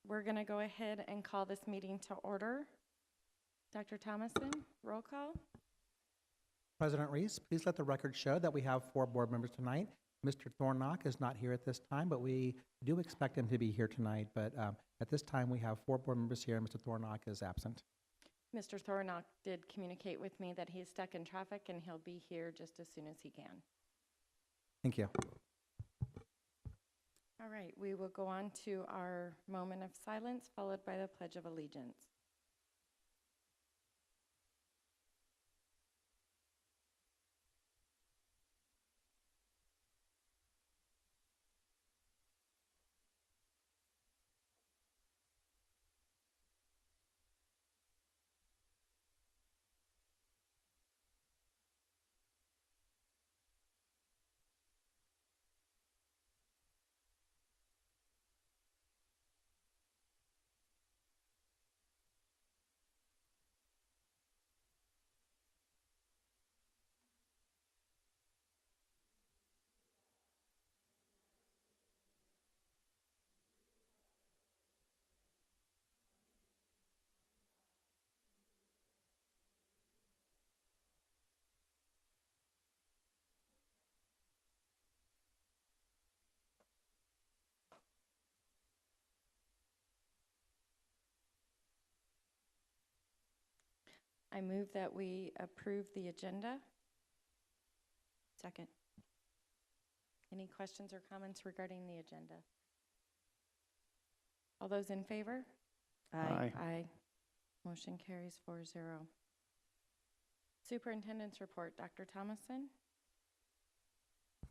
We're going to go ahead and call this meeting to order. Dr. Thomason, roll call. President Reese, please let the record show that we have 4 board members tonight. Mr. Thornock is not here at this time, but we do expect him to be here tonight. But at this time, we have 4 board members here, and Mr. Thornock is absent. Mr. Thornock did communicate with me that he's stuck in traffic and he'll be here just as soon as he can. Thank you. All right, we will go on to our moment of silence, followed by the Pledge of Allegiance. I move that we approve the agenda. Second. Any questions or comments regarding the agenda? All those in favor? Aye. Aye. Motion carries 4-0. Superintendent's report, Dr. Thomason.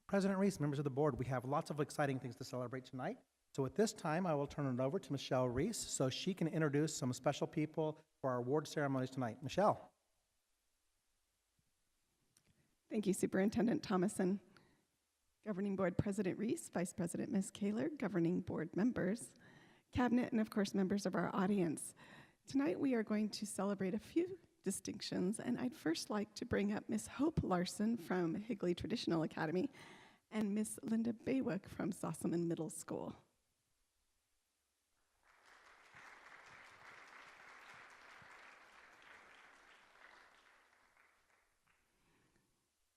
President Reese, members of the board, we have lots of exciting things to celebrate tonight. So at this time, I will turn it over to Michelle Reese so she can introduce some special people for our award ceremonies tonight. Michelle. Thank you, Superintendent Thomason. Governing Board President Reese, Vice President Ms. Kaler, Governing Board members, Cabinet, and of course members of our audience. Tonight we are going to celebrate a few distinctions, and I'd first like to bring up Ms. Hope Larson from Higley Traditional Academy and Ms. Linda Baywick from Sossaman Middle School.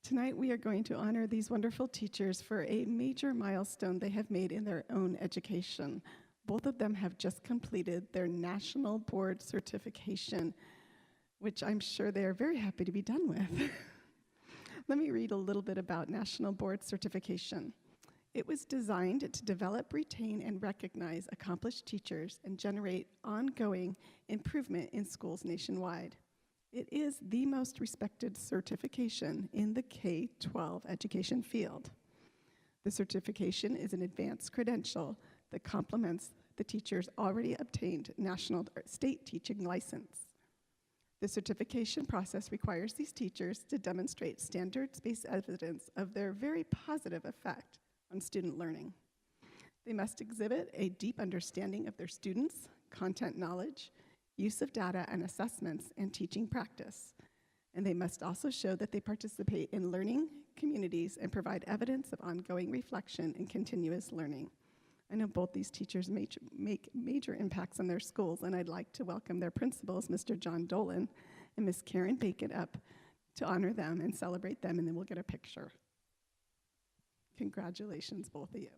Tonight we are going to honor these wonderful teachers for a major milestone they have made in their own education. Both of them have just completed their National Board certification, which I'm sure they are very happy to be done with. Let me read a little bit about National Board certification. It was designed to develop, retain, and recognize accomplished teachers and generate ongoing improvement in schools nationwide. It is the most respected certification in the K-12 education field. The certification is an advanced credential that complements the teacher's already obtained national or state teaching license. The certification process requires these teachers to demonstrate standards-based evidence of their very positive effect on student learning. They must exhibit a deep understanding of their students, content knowledge, use of data and assessments, and teaching practice. And they must also show that they participate in learning communities and provide evidence of ongoing reflection and continuous learning. I know both these teachers make major impacts on their schools, and I'd like to welcome their principals, Mr. John Dolan and Ms. Karen Bacon, up to honor them and celebrate them, and then we'll get a picture. Congratulations, both of you.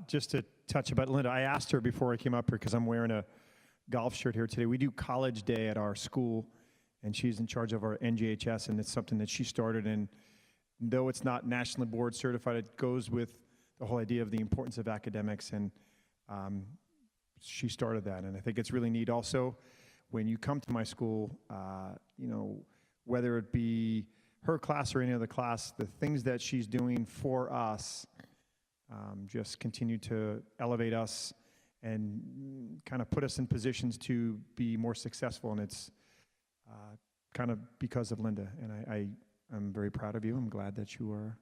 Just to touch about Linda, I asked her before I came up here because I'm wearing a golf shirt here today. We do college day at our school, and she's in charge of our NJHS, and it's something that she started. And though it's not nationally board certified, it goes with the whole idea of the importance of academics, and she started that. And I think it's really neat. Also, when you come to my school, you know, whether it be her class or any other class, the things that she's doing for us just continue to elevate us and kind of put us in positions to be more successful, and it's kind of because of Linda, and I'm very proud of you. I'm glad that you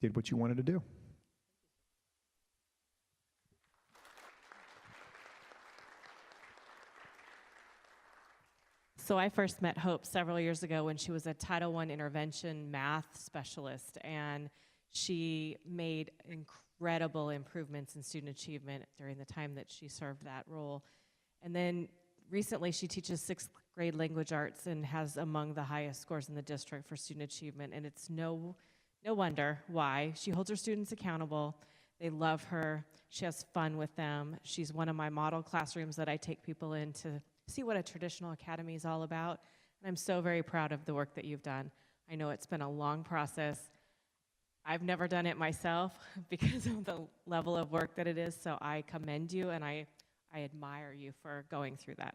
did what you wanted to do. So I first met Hope several years ago when she was a Title I intervention math specialist, and she made incredible improvements in student achievement during the time that she served that role. And then recently she teaches 6th grade language arts and has among the highest scores in the district for student achievement, and it's no wonder why. She holds her students accountable. They love her. She has fun with them. She's one of my model classrooms that I take people in to see what a traditional academy is all about. And I'm so very proud of the work that you've done. I know it's been a long process. I've never done it myself because of the level of work that it is, so I commend you and I admire you for going through that.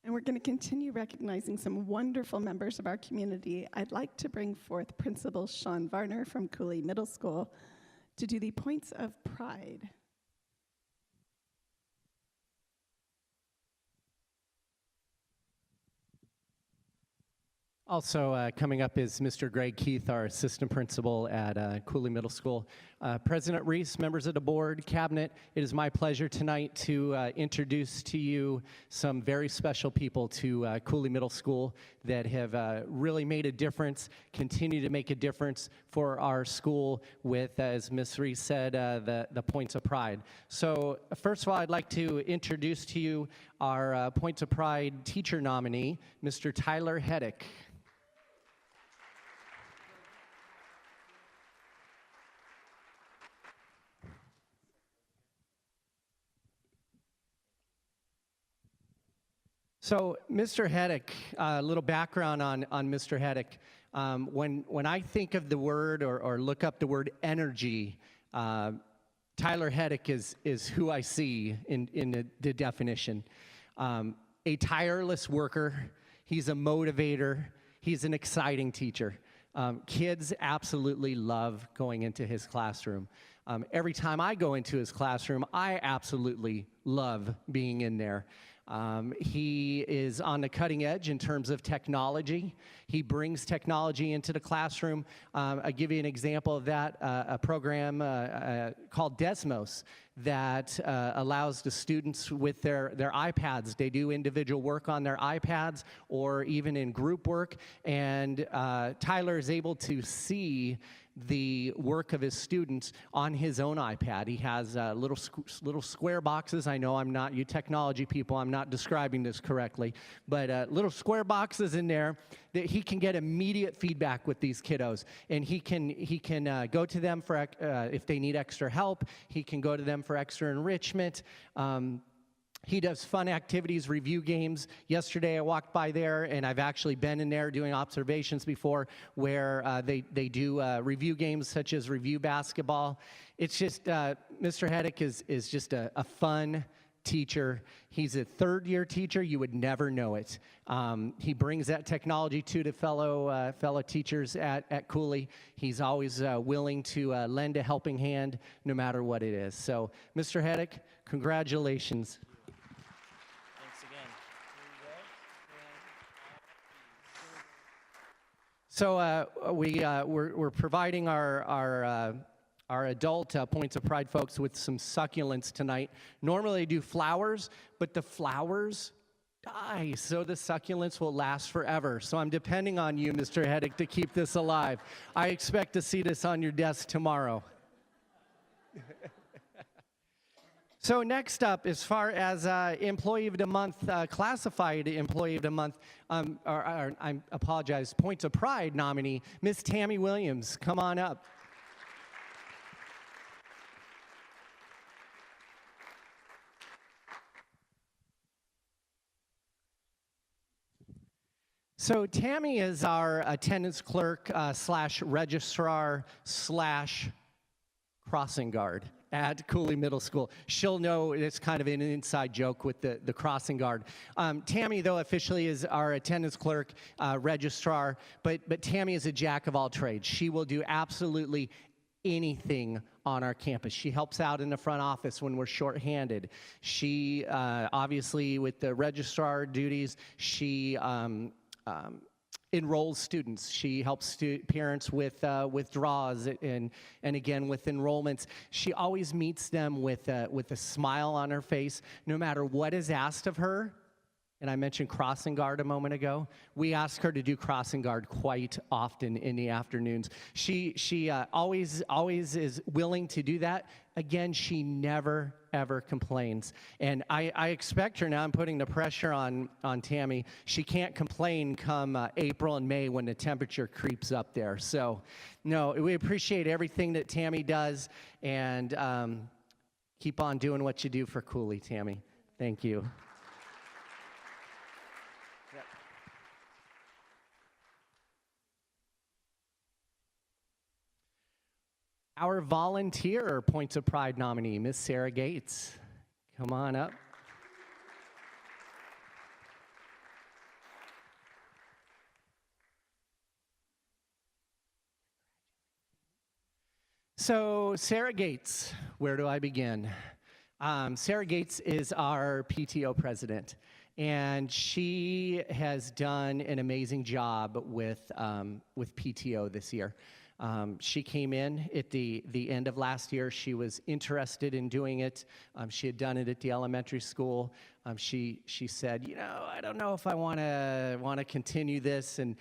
And we're going to continue recognizing some wonderful members of our community. I'd like to bring forth Principal Sean Varner from Cooley Middle School to do the Points of Pride. Also coming up is Mr. Greg Keith, our assistant principal at Cooley Middle School. President Reese, members of the board, cabinet, it is my pleasure tonight to introduce to you some very special people to Cooley Middle School that have really made a difference, continue to make a difference for our school with, as Ms. Reese said, the Points of Pride. So first of all, I'd like to introduce to you our Points of Pride teacher nominee, Mr. Tyler Heddick. So, Mr. Heddick, a little background on Mr. Heddick. When I think of the word or look up the word energy, Tyler Heddick is who I see in the definition. A tireless worker, he's a motivator, he's an exciting teacher. Kids absolutely love going into his classroom. Every time I go into his classroom, I absolutely love being in there. He is on the cutting edge in terms of technology. He brings technology into the classroom. I'll give you an example of that, a program called Desmos that allows the students with their iPads. They do individual work on their iPads or even in group work, and Tyler is able to see the work of his students on his own iPad. He has little square boxes. I know I'm not, you technology people, I'm not describing this correctly, but little square boxes in there that he can get immediate feedback with these kiddos. And he can go to them for, if they need extra help, he can go to them for extra enrichment. He does fun activities, review games. Yesterday I walked by there, and I've actually been in there doing observations before where they do review games such as review basketball. It's just, Mr. Heddick is just a fun teacher. He's a third-year teacher. You would never know it. He brings that technology to the fellow teachers at Cooley. He's always willing to lend a helping hand no matter what it is. So, Mr. Heddick, congratulations. So we're providing our adult Points of Pride folks with some succulents tonight. Normally I do flowers, but the flowers die so the succulents will last forever. So I'm depending on you, Mr. Heddick, to keep this alive. I expect to see this on your desk tomorrow. So next up, as far as Employee of the Month, classified Employee of the Month, I apologize, Points of Pride nominee, Miss Tammy Williams. Come on up. So Tammy is our attendance clerk slash registrar slash crossing guard at Cooley Middle School. She'll know it's kind of an inside joke with the crossing guard. Tammy, though, officially is our attendance clerk, registrar, but Tammy is a jack of all trades. She will do absolutely anything on our campus. She helps out in the front office when we're shorthanded. She, obviously, with the registrar duties, she enrolls students. She helps parents with withdrawals and again with enrollments. She always meets them with a smile on her face, no matter what is asked of her. And I mentioned crossing guard a moment ago. We ask her to do crossing guard quite often in the afternoons. She always is willing to do that. Again, she never, ever complains. And I expect her now, I'm putting the pressure on Tammy, she can't complain come April and May when the temperature creeps up there. So, no, we appreciate everything that Tammy does, and keep on doing what you do for Cooley, Tammy. Thank you. Our volunteer Points of Pride nominee, Miss Sarah Gates. Come on up. So, Sarah Gates, where do I begin? Sarah Gates is our PTO president, and she has done an amazing job with PTO this year. She came in at the end of last year. She was interested in doing it. She had done it at the elementary school. She said, I don't know if I want to continue this, and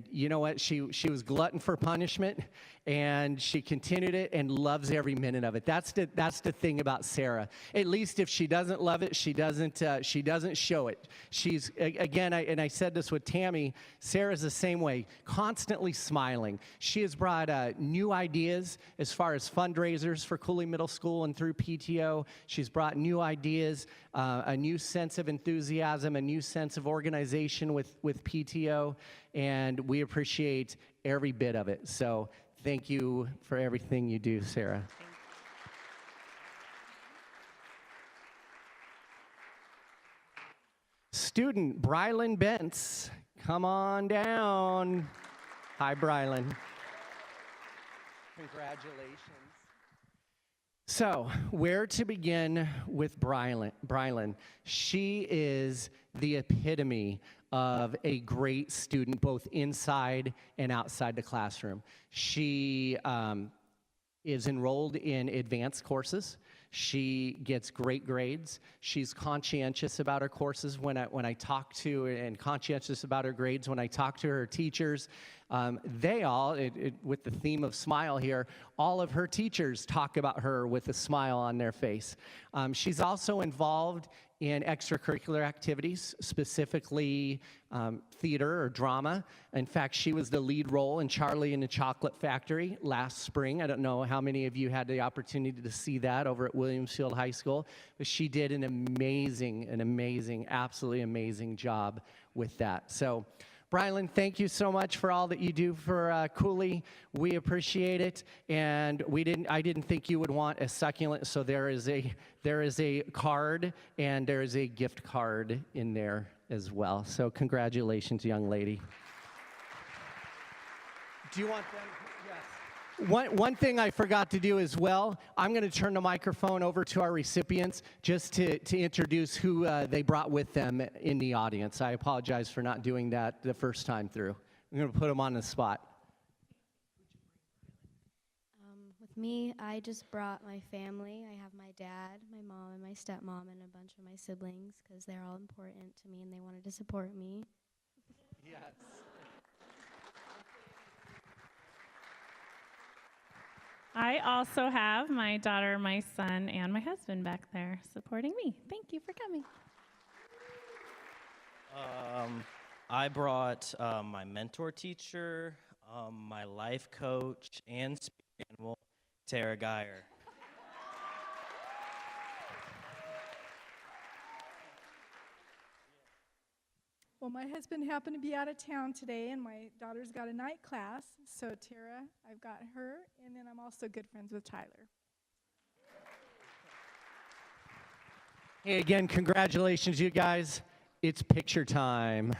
you know what? She was glutton for punishment, and she continued it and loves every minute of it. That's the thing about Sarah. At least if she doesn't love it, she doesn't show it. She's again, I said this with Tammy. Sarah's the same way, constantly smiling. She has brought new ideas as far as fundraisers for Cooley Middle School and through PTO. She's brought new ideas, a new sense of enthusiasm, a new sense of organization with PTO, and we appreciate every bit of it. So thank you for everything you do, Sarah. Student Brylan Bentz, come on down. Hi, Brylan. Congratulations. So, where to begin with Brylan? She is the epitome of a great student, both inside and outside the classroom. She is enrolled in advanced courses. She gets great grades. She's conscientious about her courses when I talk to, and conscientious about her grades when I talk to her teachers. They all, with the theme of smile here, all of her teachers talk about her with a smile on their face. She's also involved in extracurricular activities, specifically theater or drama. In fact, she was the lead role in Charlie and the Chocolate Factory last spring. I don't know how many of you had the opportunity to see that over at Williamsfield High School, but she did an amazing, absolutely amazing job with that. So, Brylan, thank you so much for all that you do for Cooley. We appreciate it, and I didn't think you would want a succulent, so there is a card and there is a gift card in there as well. So congratulations, young lady. Do you want them? Yes. One thing I forgot to do as well, I'm going to turn the microphone over to our recipients just to introduce who they brought with them in the audience. I apologize for not doing that the first time through. I'm going to put them on the spot. With with me. I just brought my family. I have my dad, my mom, and my stepmom, and a bunch of my siblings because they're all important to me and they wanted to support me. Yes. I also have my daughter, my son, and my husband back there supporting me. Thank you for coming. I brought my mentor teacher, my life coach, and spirit animal, Tara Geyer. Well, my husband happened to be out of town today, and my daughter's got a night class. So Tara, I've got her, and then I'm also good friends with Tyler. Hey, again, congratulations, you guys. It's picture time.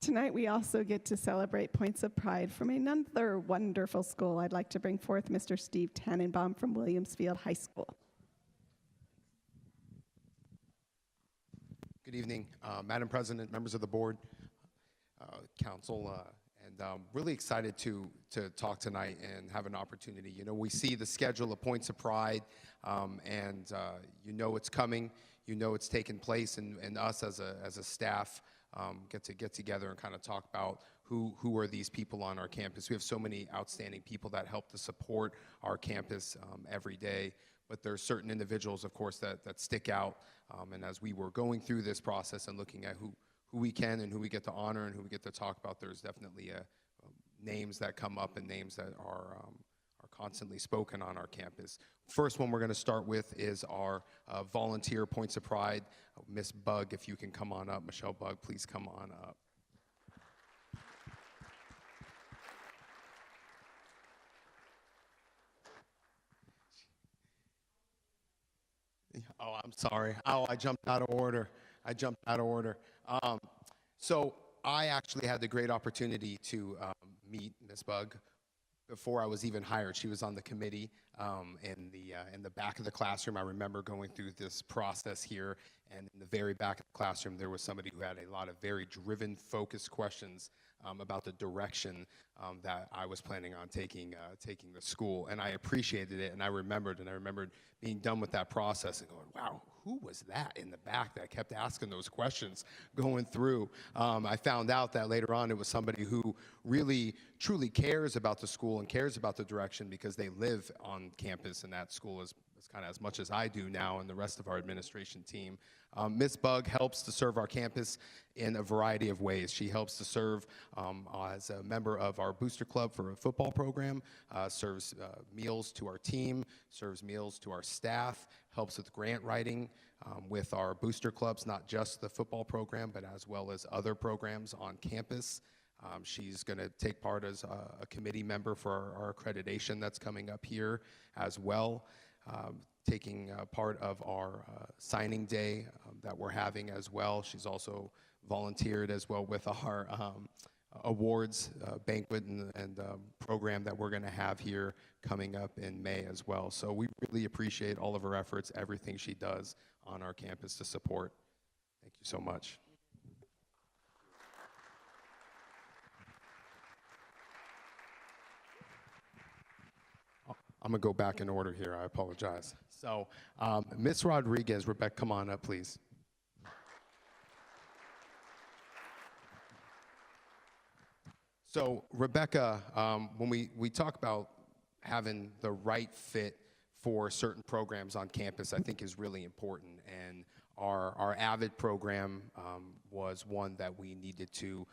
Tonight, we also get to celebrate Points of Pride from another wonderful school. I'd like to bring forth Mr. Steve Tannenbaum from Williamsfield High School. Good evening, Madam President, members of the board, council, and really excited to talk tonight and have an opportunity. You know, we see the schedule of Points of Pride, and you know it's coming, you know it's taking place, and us as a staff get together and kind of talk about who are these people on our campus. We have so many outstanding people that help to support our campus every day, but there are certain individuals, of course, that stick out. And as we were going through this process and looking at who we can and who we get to honor and who we get to talk about, there's definitely names that come up and names that are constantly spoken on our campus. First one we're going to start with is our volunteer Points of Pride, Miss Bug. If you can come on up, Michelle Bug, please come on up. Oh, I'm sorry. Oh, I jumped out of order. So I actually had the great opportunity to meet Miss Bug before I was even hired. She was on the committee in the back of the classroom. I remember going through this process here, and in the very back of the classroom, there was somebody who had a lot of very driven, focused questions about the direction that I was planning on taking the school, and I appreciated it. And I remembered being done with that process and going, wow, who was that in the back that kept asking those questions going through? I found out that later on it was somebody who really, truly cares about the school and cares about the direction because they live on campus, and that school is kind of as much as I do now and the rest of our administration team. Ms. Bug helps to serve our campus in a variety of ways. She helps to serve as a member of our booster club for a football program, serves meals to our team, serves meals to our staff, helps with grant writing with our booster clubs, not just the football program, but as well as other programs on campus. She's going to take part as a committee member for our accreditation that's coming up here as well. taking part of our signing day that we're having as well. She's also volunteered as well with our awards banquet and program that we're going to have here coming up in May as well. So we really appreciate all of her efforts, everything she does on our campus to support. Thank you so much. I'm going to go back in order here. I apologize. So, Ms. Rodriguez, Rebecca, come on up, please. So, Rebecca, when we talk about having the right fit for certain programs on campus, I think is really important. And our AVID program was one that we needed to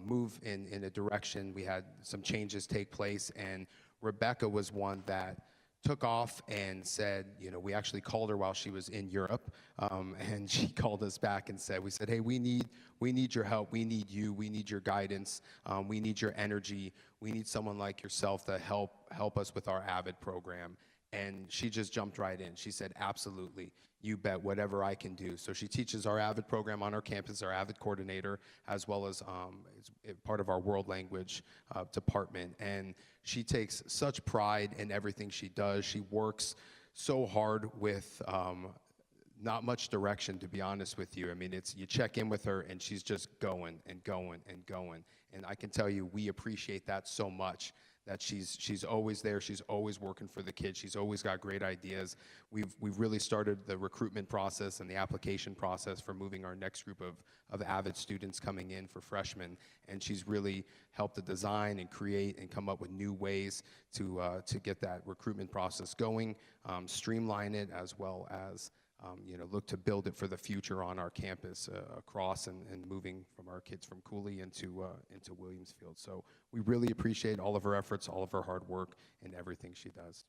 move in a direction. We had some changes take place, and Rebecca was one that took off and said, you know, we actually called her while she was in Europe, and she called us back and said, we said, hey, we need your help, we need you, we need your guidance, we need your energy, we need someone like yourself to help us with our AVID program. And she just jumped right in. She said, absolutely, you bet, whatever I can do. So she teaches our AVID program on our campus, our AVID coordinator, as well as is part of our world language department. And she takes such pride in everything she does. She works so hard with not much direction, to be honest with you. I mean, you check in with her and she's just going and going and going. And I can tell you, we appreciate that so much, that she's always there, she's always working for the kids, she's always got great ideas. We've really started the recruitment process and the application process for moving our next group of AVID students coming in for freshmen, and she's really helped to design and create and come up with new ways to get that recruitment process going, streamline it, as well as look to build it for the future on our campus across and moving from our kids from Cooley into Williamsfield. So we really appreciate all of her efforts, all of her hard work, and everything she does.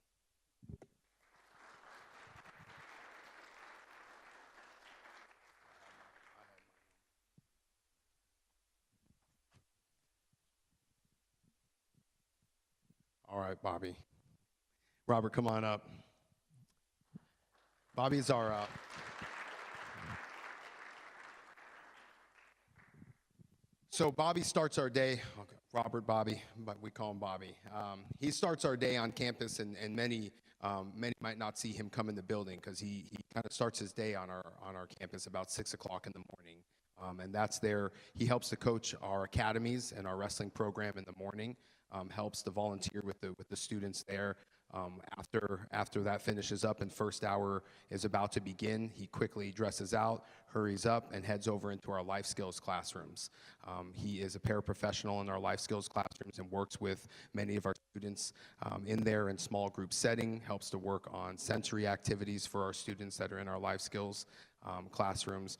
All right, Bobby. Robert, come on up. Bobby's our so Bobby starts our day. Okay, Robert, Bobby, but we call him Bobby. He starts our day on campus, and many might not see him come in the building because he kind of starts his day on our campus about 6 o'clock in the morning, and that's there. He helps to coach our academies and our wrestling program in the morning. Helps to volunteer with the students there. After that finishes up and first hour is about to begin, he quickly dresses out, hurries up, and heads over into our life skills classrooms. He is a paraprofessional in our life skills classrooms and works with many of our students in there in small group setting, helps to work on sensory activities for our students that are in our life skills classrooms.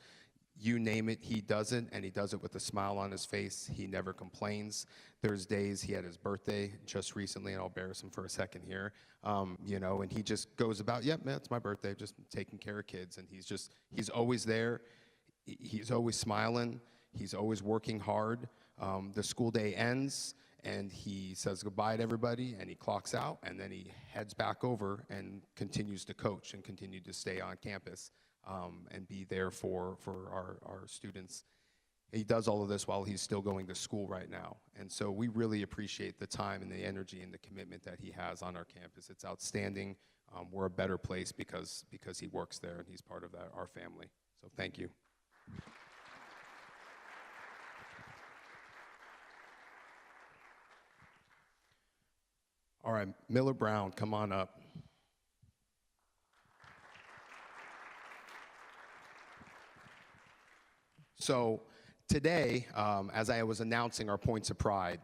You name it, he does it, and he does it with a smile on his face. He never complains. There's days, he had his birthday just recently, and I'll embarrass him for a second here, and he just goes about, yep, man, it's my birthday, just taking care of kids, and he's always there. He's always smiling. He's always working hard. The school day ends, and he says goodbye to everybody, and he clocks out, and then he heads back over and continues to coach and continue to stay on campus. And be there for our students. He does all of this while he's still going to school right now. And so we really appreciate the time and the energy and the commitment that he has on our campus. It's outstanding. We're a better place because he works there and he's part of our family. So thank you. All right, Miller Brown, come on up. So today, as I was announcing our points of pride,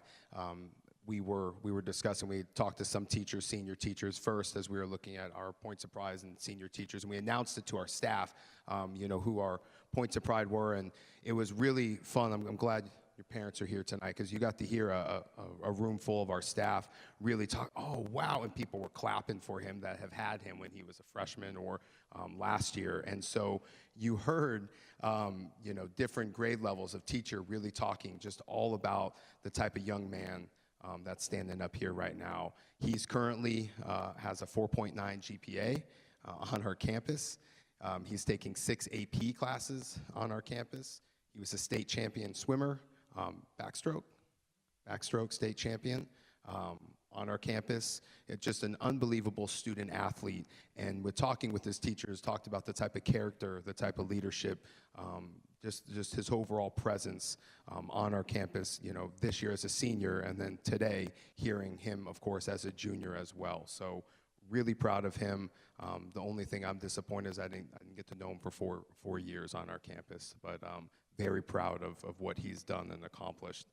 we were discussing, we talked to some teachers, senior teachers first, as we were looking at our points of pride and senior teachers, and we announced it to our staff, who our points of pride were, and it was really fun. I'm glad your parents are here tonight because you got to hear a room full of our staff really talk, oh, wow, and people were clapping for him that have had him when he was a freshman or last year. And so you heard, different grade levels of teacher really talking just all about the type of young man that's standing up here right now. He's currently has a 4.9 GPA. on our campus. He's taking 6 AP classes on our campus. He was a state champion swimmer, backstroke state champion on our campus. Just an unbelievable student athlete. And with talking with his teachers, talked about the type of character, the type of leadership, just his overall presence on our campus, you know, this year as a senior, and then today hearing him, of course, as a junior as well. So really proud of him. The only thing I'm disappointed is I didn't get to know him for four years on our campus, but very proud of what he's done and accomplished.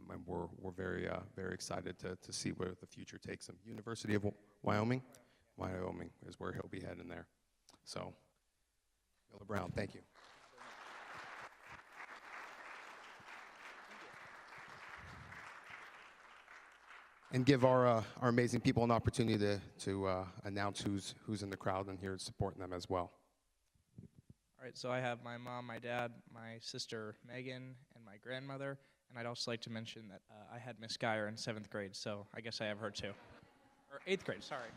And we're very excited to see where the future takes him. University of Wyoming? Wyoming is where he'll be heading there. So, Miller Brown, thank you. And give our amazing people an opportunity to announce who's in the crowd and here supporting them as well. All right, so I have my mom, my dad, my sister Megan, and my grandmother. And I'd also like to mention that I had Miss Geyer in 7th grade, so I guess I have her too. Or 8th grade, sorry.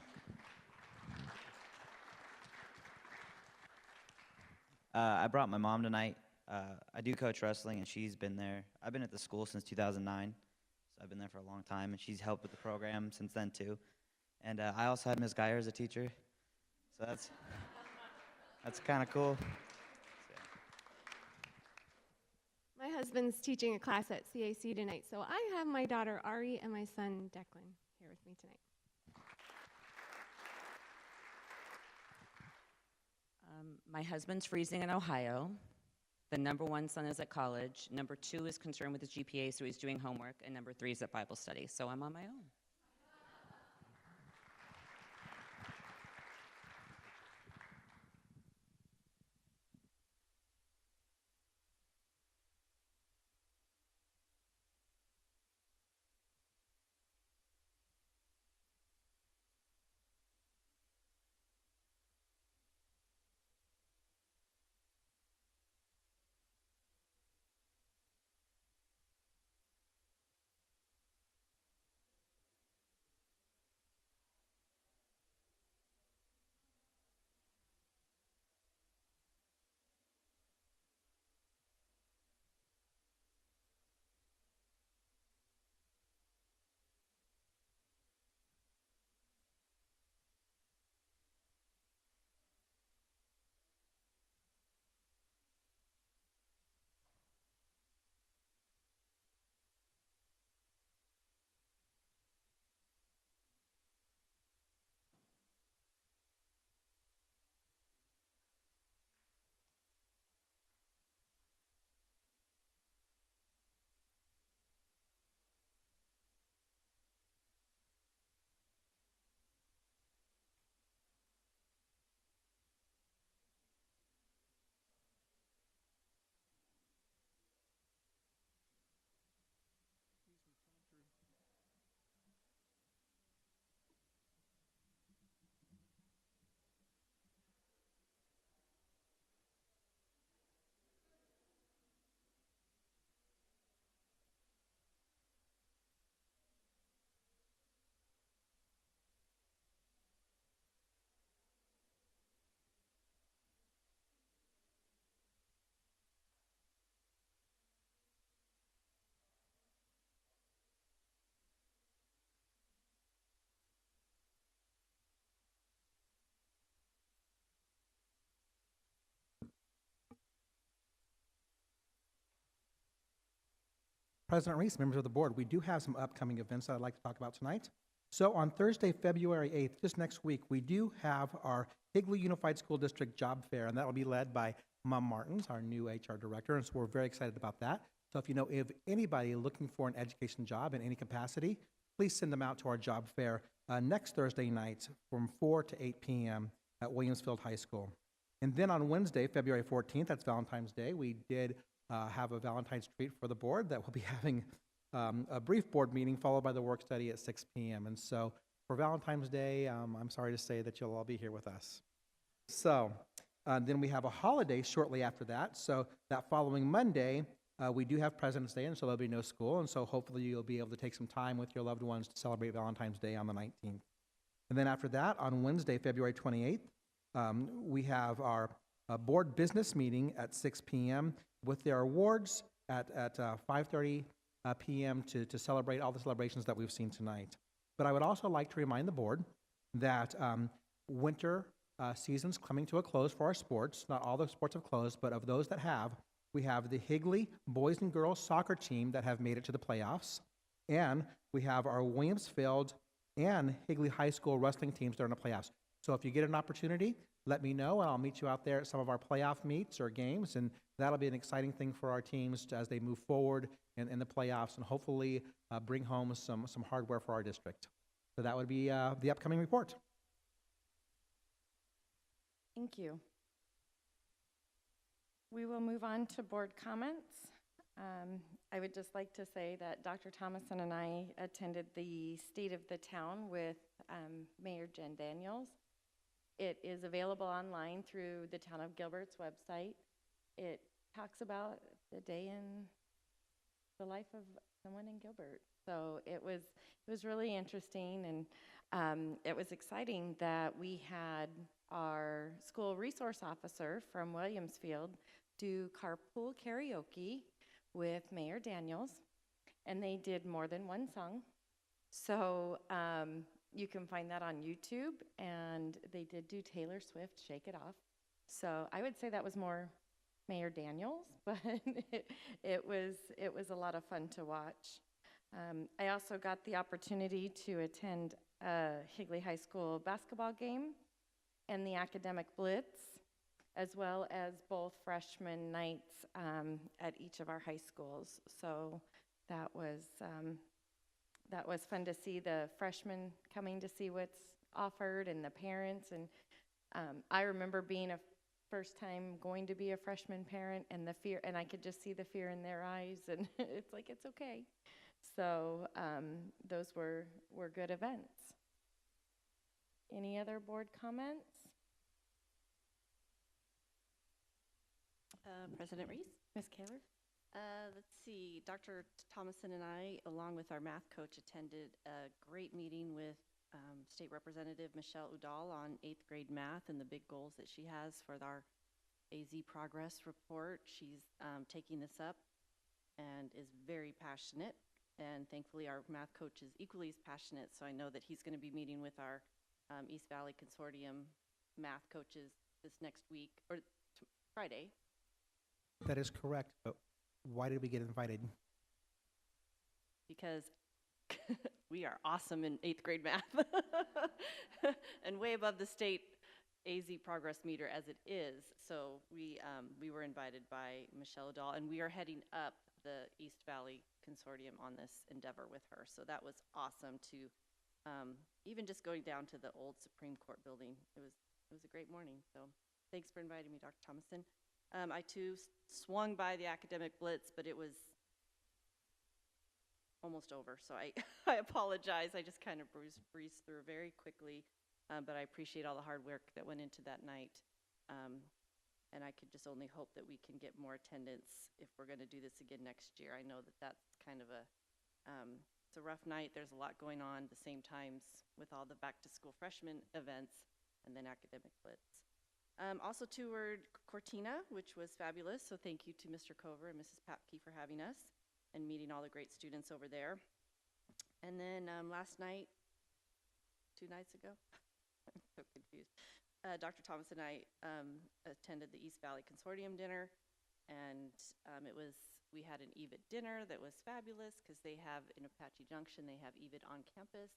I brought my mom tonight. I do coach wrestling, and she's been there. I've been at the school since 2009, so I've been there for a long time, and she's helped with the program since then too. And I also had Miss Geyer as a teacher, so that's kind of cool. My husband's teaching a class at CAC tonight, so I have my daughter Ari and my son Declan here with me tonight. My husband's freezing in Ohio. The number 1 son is at college. Number 2 is concerned with his GPA, so he's doing homework. And number 3 is at Bible study, so I'm on my own. President Reese, members of the board, we do have some upcoming events that I'd like to talk about tonight. So on Thursday, February 8th, just next week, we do have our Higley Unified School District Job Fair, and that will be led by Mom Martins, our new HR director, and so we're very excited about that. So if you know of anybody looking for an education job in any capacity, please send them out to our job fair next Thursday night from 4 to 8 p.m. at Williamsfield High School. And then on Wednesday, February 14th, that's Valentine's Day, we did have a Valentine's treat for the board that will be having a brief board meeting followed by the work study at 6 p.m. And so for Valentine's Day, I'm sorry to say that you'll all be here with us. So then we have a holiday shortly after that. So that following Monday, we do have President's Day, and so there'll be no school. And so hopefully you'll be able to take some time with your loved ones to celebrate Valentine's Day on the 19th. And then after that, on Wednesday, February 28th, We have our board business meeting at 6 p.m. with their awards at 5:30 p.m. to celebrate all the celebrations that we've seen tonight. But I would also like to remind the board that winter season's coming to a close for our sports. Not all the sports have closed, but of those that have, we have the Higley boys and girls soccer team that have made it to the playoffs, and we have our Williamsfield and Higley High School wrestling teams that are in the playoffs. So if you get an opportunity, let me know, and I'll meet you out there at some of our playoff meets or games, and that'll be an exciting thing for our teams as they move forward in the playoffs and hopefully bring home some hardware for our district. So that would be the upcoming report. Thank you. We will move on to board comments. I would just like to say that Dr. Thomason and I attended the State of the Town with Mayor Jen Daniels. It is available online through the Town of Gilbert's website. It talks about the day in the life of someone in Gilbert. So it was really interesting, and it was exciting that we had our school resource officer from Williamsfield do carpool karaoke with Mayor Daniels, and they did more than one song. So you can find that on YouTube, and they did do Taylor Swift, Shake It Off. So I would say that was more Mayor Daniels, but it was a lot of fun to watch. I also got the opportunity to attend a Higley High School basketball game and the academic blitz, as well as both freshman nights at each of our high schools. So that was fun to see the freshmen coming to see what's offered and the parents. And I remember being a first time going to be a freshman parent, and the fear, and I could just see the fear in their eyes, and it's like, it's okay. So those were good events. Any other board comments? President Reese? Ms. Kaler? Let's see, Dr. Thomason and I, along with our math coach, attended a great meeting with State Representative Michelle Udall on 8th grade math and the big goals that she has for our AZ progress report. She's taking this up and is very passionate, and thankfully our math coach is equally as passionate, so I know that he's going to be meeting with our East Valley Consortium math coaches this next week, or Friday. That is correct, but why did we get invited? Because we are awesome in 8th grade math and way above the state AZ progress meter as it is. So we were invited by Michelle Dahl, and we are heading up the East Valley Consortium on this endeavor with her. So that was awesome to even just going down to the old Supreme Court building. It was a great morning. So thanks for inviting me, Dr. Thomason. I too swung by the academic blitz, but it was almost over, so I apologize. I just kind of breezed through very quickly, but I appreciate all the hard work that went into that night, and I could just only hope that we can get more attendance if we're going to do this again next year. I know that that's kind of it's a rough night. There's a lot going on at the same times with all the back-to-school freshman events and then academic blitz. Also toured Cortina, which was fabulous, so thank you to Mr. Cover and Mrs. Papke for having us and meeting all the great students over there. And then last night, 2 nights ago, I'm so confused, Dr. Thomas and I attended the East Valley Consortium dinner, and we had an EVIT dinner that was fabulous because they have, in Apache Junction, they have EVIT on campus,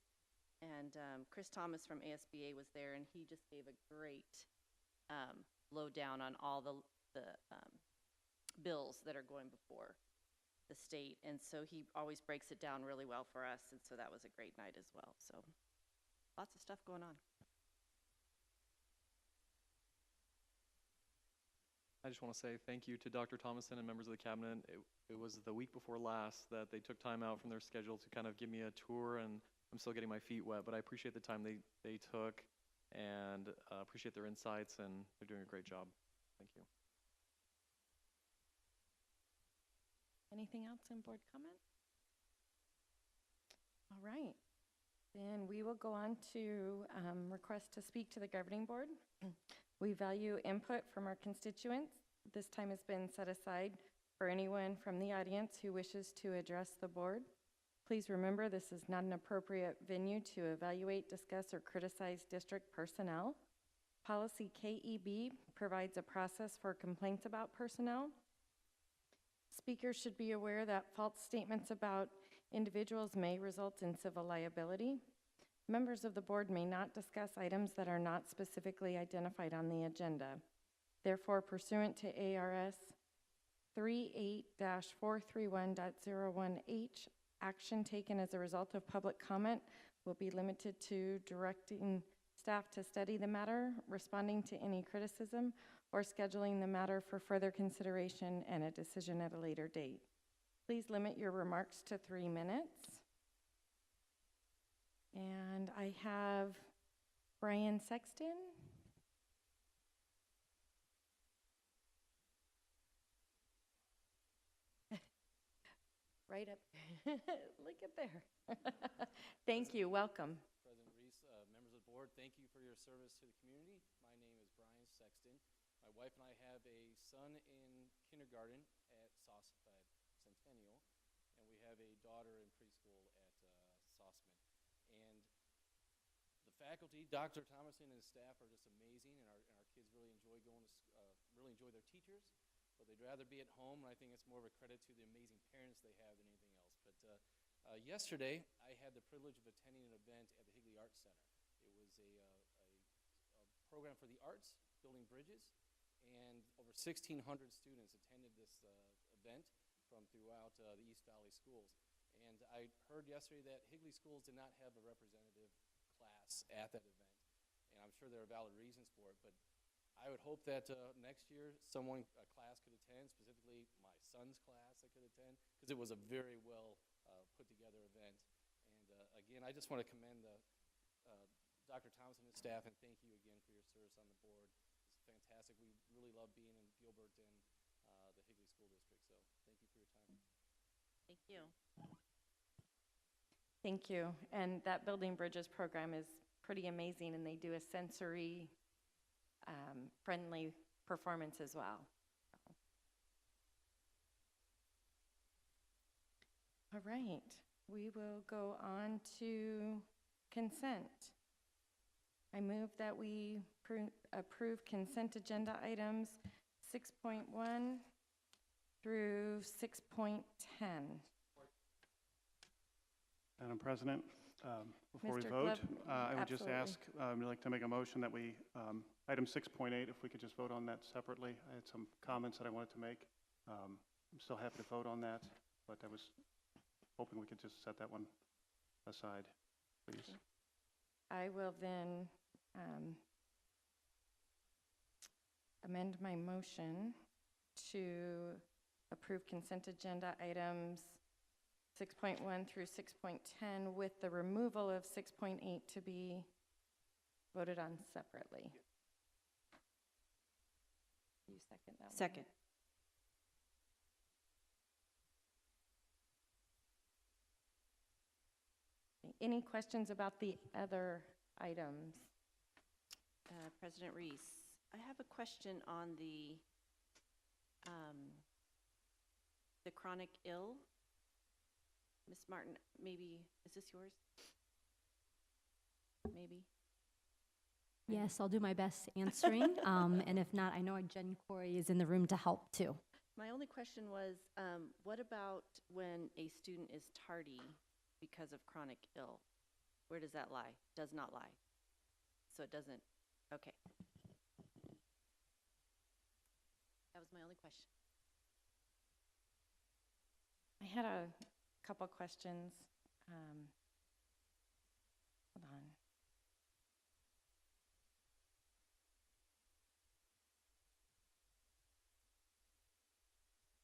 and Chris Thomas from ASBA was there, and he just gave a great lowdown on all the bills that are going before the state, and so he always breaks it down really well for us, and so that was a great night as well. So lots of stuff going on. I just want to say thank you to Dr. Thomason and members of the cabinet. It was the week before last that they took time out from their schedule to kind of give me a tour, and I'm still getting my feet wet, but I appreciate the time they took, and appreciate their insights, and they're doing a great job. Thank you. Anything else in board comment? All right. Then we will go on to request to speak to the governing board. We value input from our constituents. This time has been set aside for anyone from the audience who wishes to address the board. Please remember, this is not an appropriate venue to evaluate, discuss, or criticize district personnel. Policy KEB provides a process for complaints about personnel. Speakers should be aware that false statements about individuals may result in civil liability. Members of the board may not discuss items that are not specifically identified on the agenda. Therefore, pursuant to ARS 38-431.01H, action taken as a result of public comment will be limited to directing staff to study the matter, responding to any criticism, or scheduling the matter for further consideration and a decision at a later date. Please limit your remarks to 3 minutes. And I have Brian Sexton. Right up. Look at there. Thank you. Welcome. President Reese, members of the board, thank you for your service to the community. My name is Brian Sexton. My wife and I have a son in kindergarten at Centennial, and we have a daughter in preschool at Sauceman. And the faculty, Dr. Thomason and his staff, are just amazing, and our kids really enjoy really enjoy their teachers. But they'd rather be at home, and I think it's more of a credit to the amazing parents they have than anything else. But yesterday, I had the privilege of attending an event at the Higley Arts Center. It was a program for the arts, building bridges, and over 1,600 students attended this event from throughout the East Valley schools. And I heard yesterday that Higley schools did not have a representative class at that event, and I'm sure there are valid reasons for it, but I would hope that next year a class could attend, specifically my son's class that could attend, because it was a very well put together event. And again, I just want to commend Dr. Thompson and his staff, and thank you again for your service on the board. It's fantastic. We really love being in Gilbert and the Higley School District, so thank you for your time. Thank you. Thank you. And that Building Bridges program is pretty amazing, and they do a sensory friendly performance as well. All right, we will go on to consent. I move that we approve consent agenda items 6.1 through 6.10. Madam President, before we Mr. vote, Gleb, I would just absolutely. ask, I'd like to make a motion that we, item 6.8, if we could just vote on that separately. I had some comments that I wanted to make. I'm still happy to vote on that, but I was hoping we could just set that one aside, please. Okay. I will then amend my motion to approve consent agenda items 6.1 through 6.10 with the removal of 6.8 to be voted on separately. You second that one? Second. Any questions about the other items? President Reese, I have a question on the chronic ill. Ms. Martin, maybe, is this yours? Maybe? Yes, I'll do my best answering. And if not, I know Jen Corey is in the room to help too. My only question was, what about when a student is tardy because of chronic ill? Where does that lie? Does not lie. So it doesn't, okay. That was my only question. I had a couple questions. Hold on.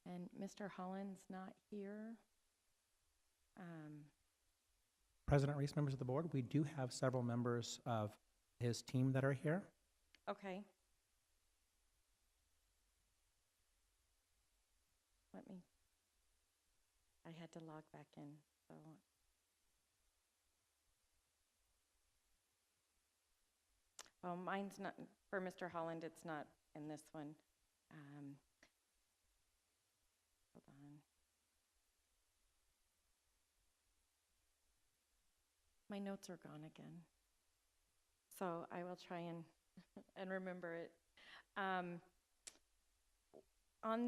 And Mr. Holland's not here. President Reese, members of the board, we do have several members of his team that are here. Okay. Let me, I had to log back in, so. Well, mine's not, for Mr. Holland, it's not in this one. Hold on. My notes are gone again. So I will try and remember it. On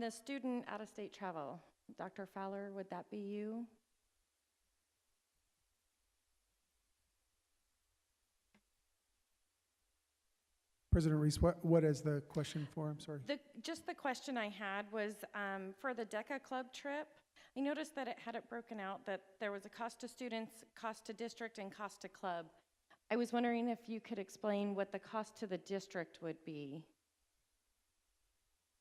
the student out-of-state travel, Dr. Fowler, would that be you? President Reese, what is the question for? I'm sorry. Just the question I had was for the DECA Club trip, I noticed that it had it broken out that there was a cost to students, cost to district, and cost to club. I was wondering if you could explain what the cost to the district would be.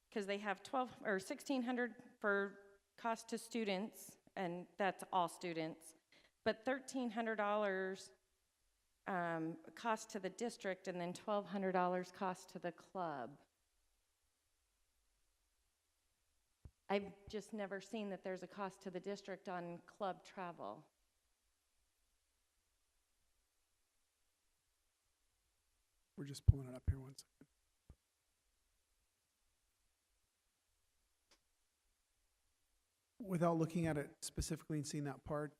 Because they have $1,600 for cost to students, and that's all students, but $1,300 cost to the district, and then $1,200 cost to the club. I've just never seen that there's a cost to the district on club travel. We're just pulling it up here 1 second. Without looking at it specifically and seeing that part,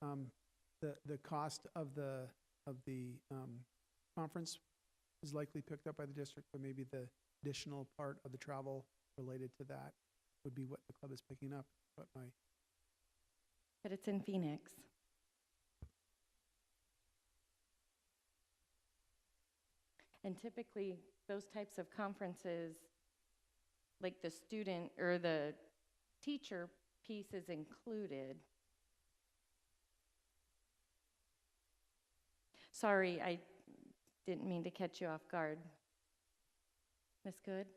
the cost of the conference is likely picked up by the district, but maybe the additional part of the travel related to that would be what the club is picking up. But it's in Phoenix. And typically, those types of conferences, like the student or the teacher piece is included. Sorry, I didn't mean to catch you off guard. Ms. Good?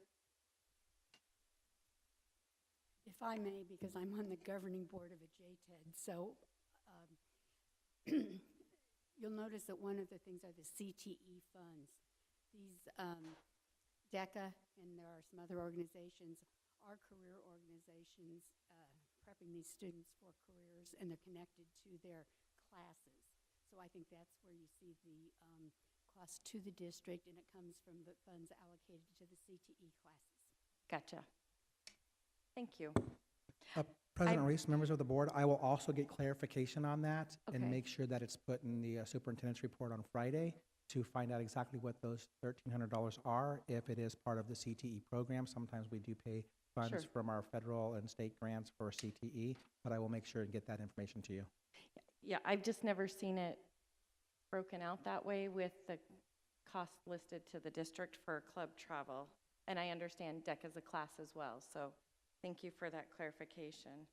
If I may, because I'm on the governing board of a JTED, so you'll notice that one of the things are the CTE funds. These DECA, and there are some other organizations, are career organizations prepping these students for careers, and they're connected to their classes. So I think that's where you see the cost to the district, and it comes from the funds allocated to the CTE classes. Gotcha. Thank you. President Reese, members of the board, I will also get clarification on that and Okay. make sure that it's put in the superintendent's report on Friday to find out exactly what those $1,300 are, if it is part of the CTE program. Sometimes we do pay funds Sure. from our federal and state grants for CTE, but I will make sure and get that information to you. Yeah, I've just never seen it broken out that way with the cost listed to the district for club travel. And I understand DEC is a class as well, so thank you for that clarification.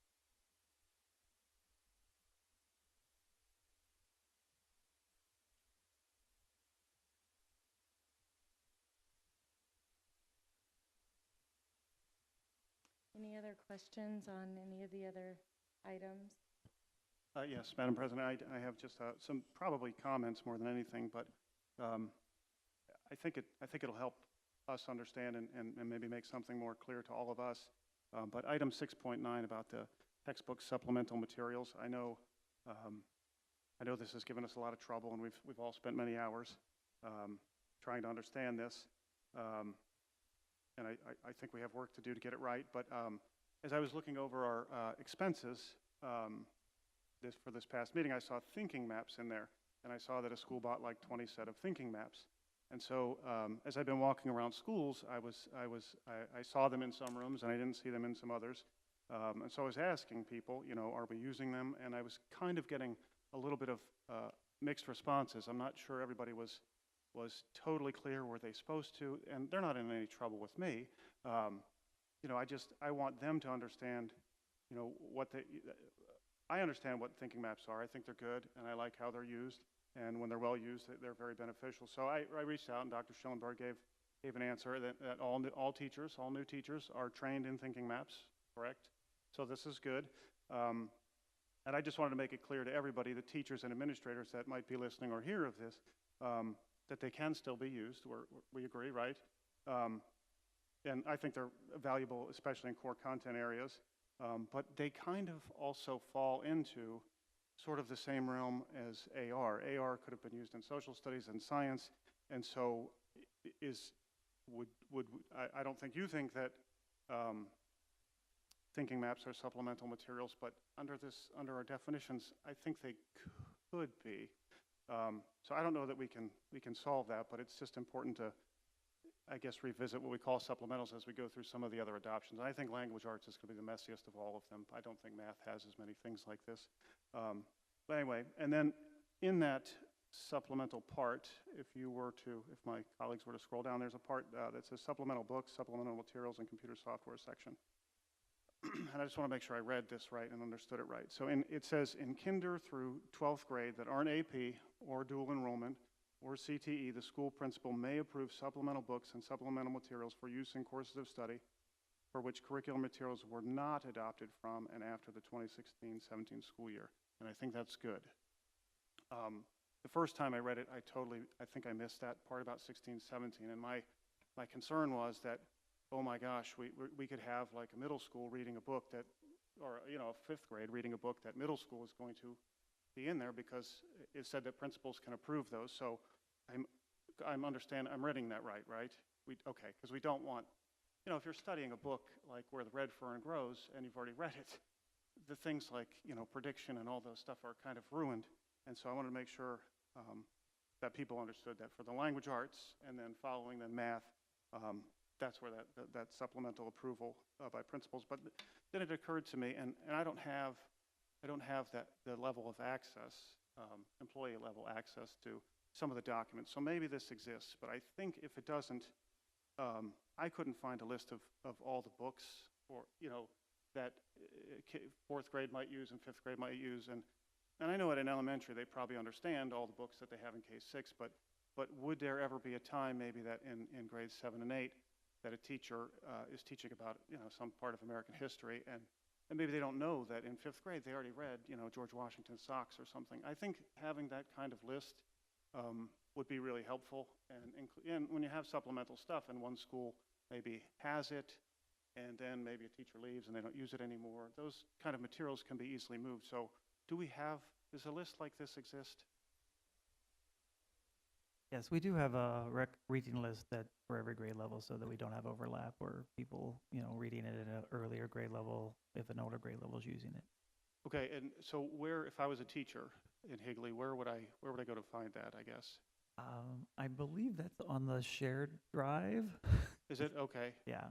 Any other questions on any of the other items? Yes, Madam President, I have just some probably comments more than anything, but I think it'll help us understand and maybe make something more clear to all of us. But item 6.9 about the textbook supplemental materials, I know this has given us a lot of trouble, and we've all spent many hours trying to understand this. And I think we have work to do to get it right. But as I was looking over our expenses for this past meeting, I saw thinking maps in there, and I saw that a school bought like 20 set of thinking maps. And so as I've been walking around schools, I saw them in some rooms, and I didn't see them in some others. And so I was asking people, are we using them? And I was kind of getting a little bit of mixed responses. I'm not sure everybody was totally clear were they supposed to, and they're not in any trouble with me. I want them to understand, I understand what thinking maps are. I think they're good, and I like how they're used, and when they're well used, they're very beneficial. So I reached out, and Dr. Schillenberg gave an answer that all new teachers are trained in thinking maps, correct? So this is good. And I just wanted to make it clear to everybody, the teachers and administrators that might be listening or hear of this, that they can still be used. We agree, right? And I think they're valuable, especially in core content areas. But they kind of also fall into sort of the same realm as AR. AR could have been used in social studies and science. And so I don't think you think that thinking maps are supplemental materials, but under our definitions, I think they could be. So I don't know that we can solve that, but it's just important to, I guess, revisit what we call supplementals as we go through some of the other adoptions. And I think language arts is going to be the messiest of all of them. I don't think math has as many things like this. But anyway, and then in that supplemental part, if my colleagues were to scroll down, there's a part that says supplemental books, supplemental materials, and computer software section. And I just want to make sure I read this right and understood it right. So it says in kinder through 12th grade that aren't AP or dual enrollment or CTE, the school principal may approve supplemental books and supplemental materials for use in courses of study for which curriculum materials were not adopted from and after the 2016-17 school year. And I think that's good. The first time I read it, I think I missed that part about 16-17, and my concern was that, oh my gosh, we could have like a middle school reading a book that, or a 5th grade reading a book that middle school is going to be in there because it said that principals can approve those. So I'm reading that right? Okay, because we don't want, if you're studying a book like Where the Red Fern Grows and you've already read it, the things like, prediction and all those stuff are kind of ruined. And so I wanted to make sure that people understood that for the language arts and then following the math, that's where that supplemental approval by principals. But then it occurred to me, and I don't have the level of access, employee level access to some of the documents. So maybe this exists, but I think if it doesn't, I couldn't find a list of all the books or that 4th grade might use and 5th grade might use, and I know at an elementary they probably understand all the books that they have in K-6, but would there ever be a time maybe that in grades 7 and 8 that a teacher is teaching about some part of American history and maybe they don't know that in 5th grade they already read George Washington's Socks or something. I think having that kind of list would be really helpful, and when you have supplemental stuff and one school maybe has it and then maybe a teacher leaves and they don't use it anymore, those kind of materials can be easily moved. So does a list like this exist? Yes, we do have a reading list for every grade level so that we don't have overlap or people, reading it at an earlier grade level if an older grade level is using it. Okay, and so if I was a teacher in Higley, where would I go to find that, I guess? I believe that's on the shared drive. Is it? Okay. Yeah.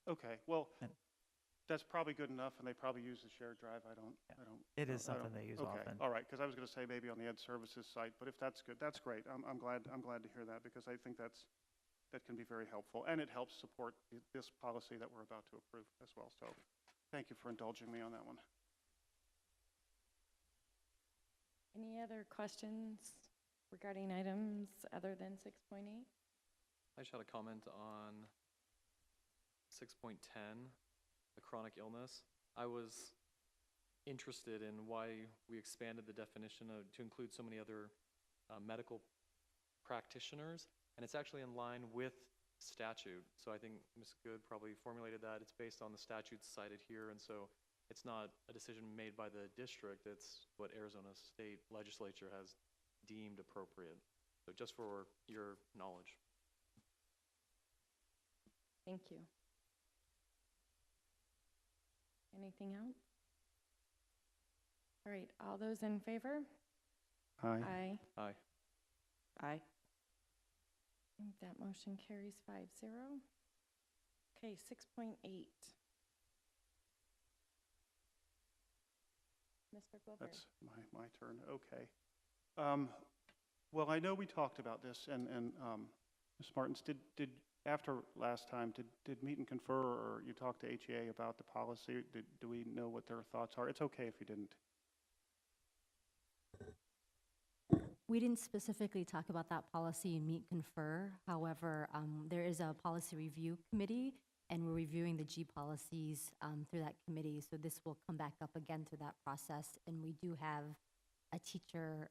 Okay, well, that's probably good enough, and they probably use the shared drive. It is something they use okay. often. All right, because I was going to say maybe on the Ed Services site, but if that's good, that's great. I'm glad to hear that because I think that can be very helpful, and it helps support this policy that we're about to approve as well. So, thank you for indulging me on that one. Any other questions regarding items other than 6.8? I just had a comment on 6.10, the chronic illness. I was interested in why we expanded the definition to include so many other medical practitioners, and it's actually in line with statute. So I think Ms. Good probably formulated that. It's based on the statutes cited here, and so it's not a decision made by the district. It's what Arizona State Legislature has deemed appropriate. So just for your knowledge. Thank you. Anything else? All right, all those in favor? Aye. Aye. Aye. Aye. I think that motion carries 5-0. Okay, 6.8. Mr. Glover. That's my turn. Okay. Well, I know we talked about this, and Ms. Martins, did after last time, did meet and confer, or you talked to HEA about the policy? Do we know what their thoughts are? It's okay if you didn't. We didn't specifically talk about that policy in meet confer. However, there is a policy review committee, and we're reviewing the G policies through that committee. So this will come back up again through that process. And we do have a teacher,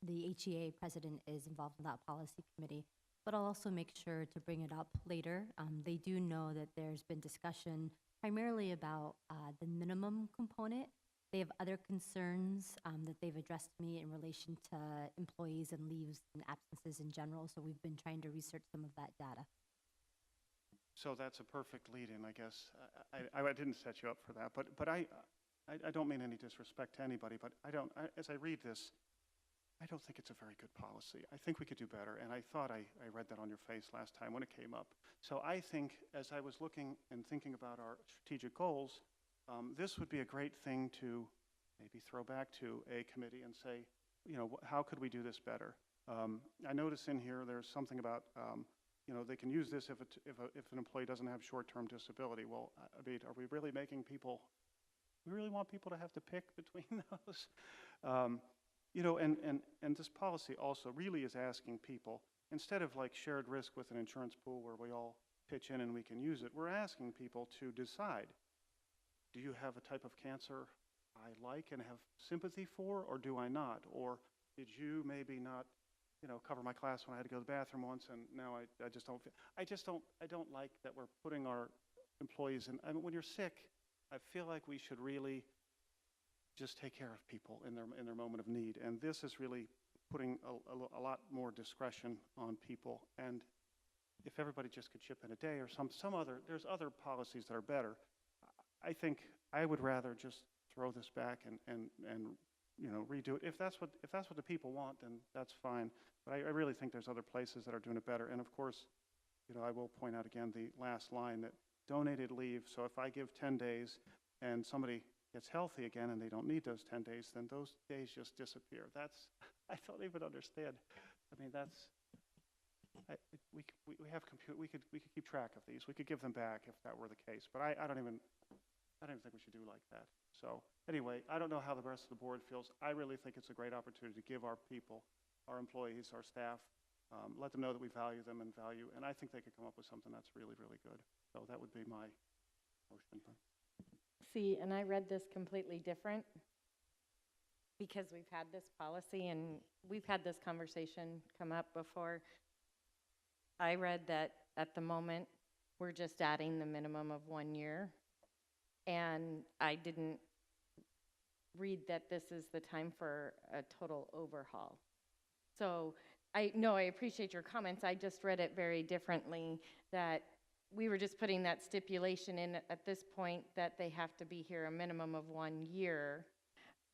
the HEA president is involved in that policy committee. But I'll also make sure to bring it up later. They do know that there's been discussion primarily about the minimum component They have other concerns that they've addressed to me in relation to employees and leaves and absences in general, so we've been trying to research some of that data. So that's a perfect lead-in, I guess. I didn't set you up for that, but I don't mean any disrespect to anybody, but as I read this, I don't think it's a very good policy. I think we could do better, and I thought I read that on your face last time when it came up. So I think, as I was looking and thinking about our strategic goals, this would be a great thing to maybe throw back to a committee and say, you know, how could we do this better? I notice in here there's something about, you know, they can use this if an employee doesn't have short-term disability. Well, I mean, are we really making people? We really want people to have to pick between those? You know, and this policy also really is asking people, instead of like shared risk with an insurance pool where we all pitch in and we can use it, we're asking people to decide, do you have a type of cancer I like and have sympathy for, or do I not? Or did you maybe not, you know, cover my class when I had to go to the bathroom once, and now I just don't feel, I don't like that we're putting our employees in. I mean, when you're sick, I feel like we should really just take care of people in their moment of need. And this is really putting a lot more discretion on people. And if everybody just could chip in a day or some other, there's other policies that are better. I think I would rather just throw this back and you know, redo it. If that's what the people want, then that's fine. But I really think there's other places that are doing it better. And of course, you know, I will point out again the last line, that donated leave. So if I give 10 days and somebody gets healthy again and they don't need those 10 days, then those days just disappear. That's, I don't even understand. I mean, that's, we could keep track of these. We could give them back if that were the case. But I don't even think we should do like that. So anyway, I don't know how the rest of the board feels. I really think it's a great opportunity to give our people, our employees, our staff, let them know that we value them and I think they could come up with something that's really, really good. So that would be my motion. See, and I read this completely different because we've had this policy and we've had this conversation come up before. I read that at the moment, we're just adding the minimum of 1 year. And I didn't read that this is the time for a total overhaul. So I appreciate your comments. I just read it very differently, that we were just putting that stipulation in at this point that they have to be here a minimum of 1 year.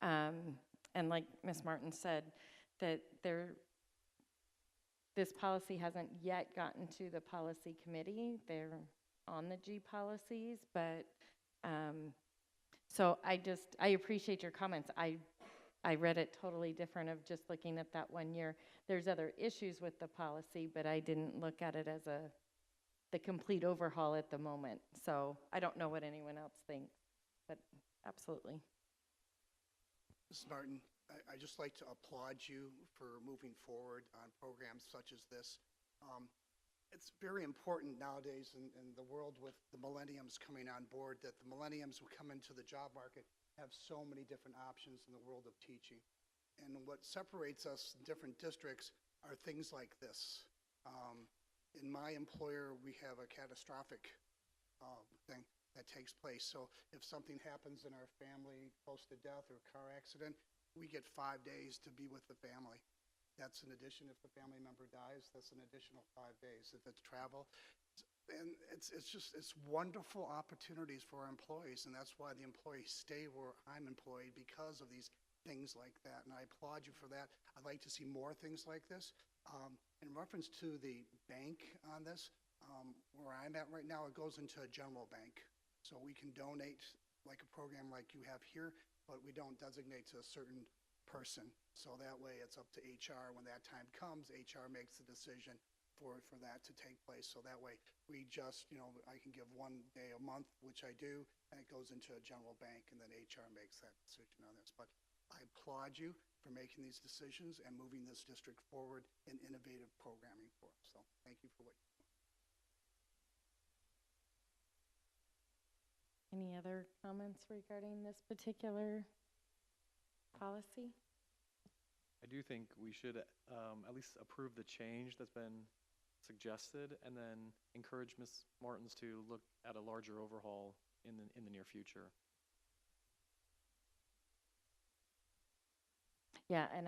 And like Ms. Martin said, that this policy hasn't yet gotten to the policy committee. They're on the G policies, but so I appreciate your comments. I read it totally different of just looking at that 1 year. There's other issues with the policy, but I didn't look at it as the complete overhaul at the moment. So I don't know what anyone else thinks, but absolutely. Ms. Martin, I'd just like to applaud you for moving forward on programs such as this. It's very important nowadays in the world with the millenniums coming on board, that the millenniums who come into the job market have so many different options in the world of teaching. And what separates us in different districts are things like this. In my employer, we have a catastrophic thing that takes place. So if something happens in our family, close to death or a car accident, we get 5 days to be with the family. That's an addition. If the family member dies, that's an additional 5 days. If it's travel, and it's wonderful opportunities for our employees, and that's why the employees stay where I'm employed, because of these things like that. And I applaud you for that. I'd like to see more things like this. In reference to the bank on this, where I'm at right now, it goes into a general bank, so we can donate like a program like you have here, but we don't designate to a certain person. So that way it's up to HR. When that time comes, HR makes the decision for that to take place. So that way we just, you know, I can give 1 day a month, which I do, and it goes into a general bank, and then HR makes that decision on this. But I applaud you for making these decisions and moving this district forward in innovative programming for us. So thank you for what you're doing. Any other comments regarding this particular policy? I do think we should at least approve the change that's been suggested, and then encourage Ms. Martins to look at a larger overhaul in the near future. Yeah, and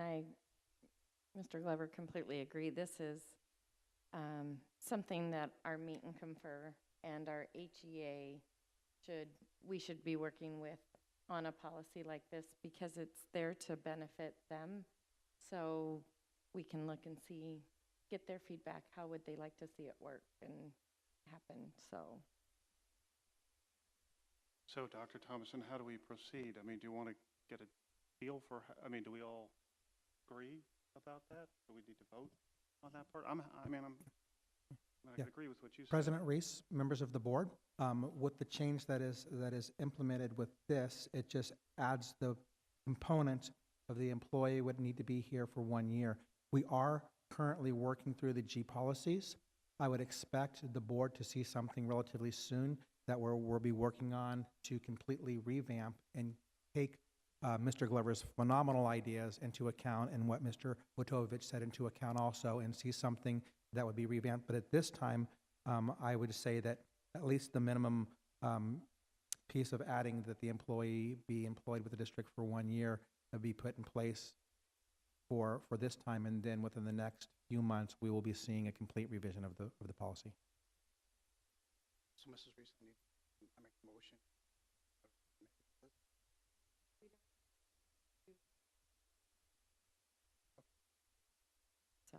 Mr. Glover, completely agree. This is something that our meet and confer and our HEA we should be working with on a policy like this because it's there to benefit them. So we can look and see, get their feedback. How would they like to see it work and happen? So, Dr. Thomason, how do we proceed? I mean, do you want to get a feel for, do we all agree about that? Do we need to vote on that part? I Yeah. can agree with what you said. President Reese, members of the board, with the change that is implemented with this, it just adds the component of the employee would need to be here for 1 year. We are currently working through the G policies. I would expect the board to see something relatively soon that we'll be working on to completely revamp and take Mr. Glover's phenomenal ideas into account and what Mr. Wotovich said into account also, and see something that would be revamped. But at this time, I would say that at least the minimum piece of adding that the employee be employed with the district for 1 year be put in place for this time, and then within the next few months, we will be seeing a complete revision of the policy. So, Mrs. Reese, I make the motion. So,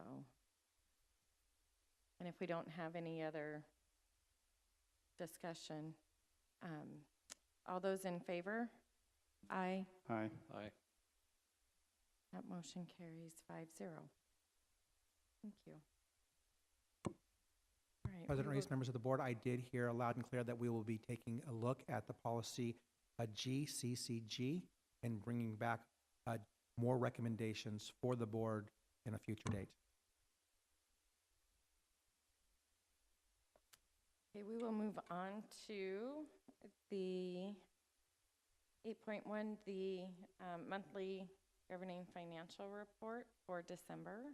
and if we don't have any other discussion, all those in favor? Aye. Aye. Aye. That motion carries 5-0. Thank you. All right, President we Reese, will- members of the board, I did hear loud and clear that we will be taking a look at the policy GCCG and bringing back more recommendations for the board in a future date. Okay, we will move on to the 8.1, the monthly governing financial report for December.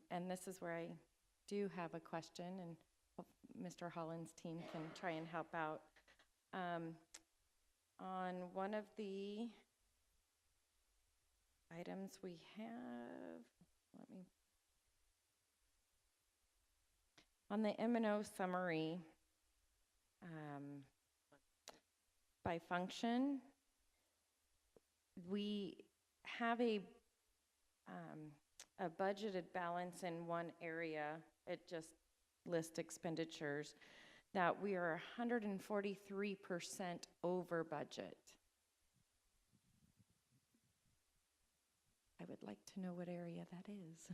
And this is where I do have a question, and hope Mr. Holland's team can try and help out. On one of the items we have, on the M&O summary, by function, we have a budgeted balance in one area. It just lists expenditures that we are 143% over budget. I would like to know what area that is.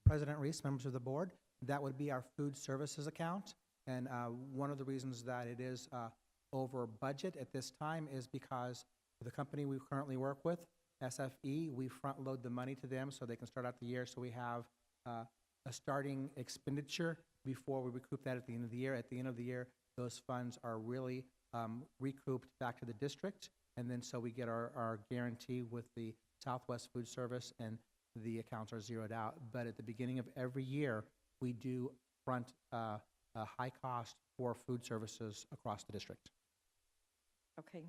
President Reese, members of the board, that would be our food services account. And one of the reasons that it is over budget at this time is because the company we currently work with, SFE, we front load the money to them so they can start out the year. So we have a starting expenditure before we recoup that at the end of the year. At the end of the year, those funds are really recouped back to the district. And then so we get our guarantee with the Southwest Food Service, and the accounts are zeroed out. But at the beginning of every year, we do front a high cost for food services across the district. Okay.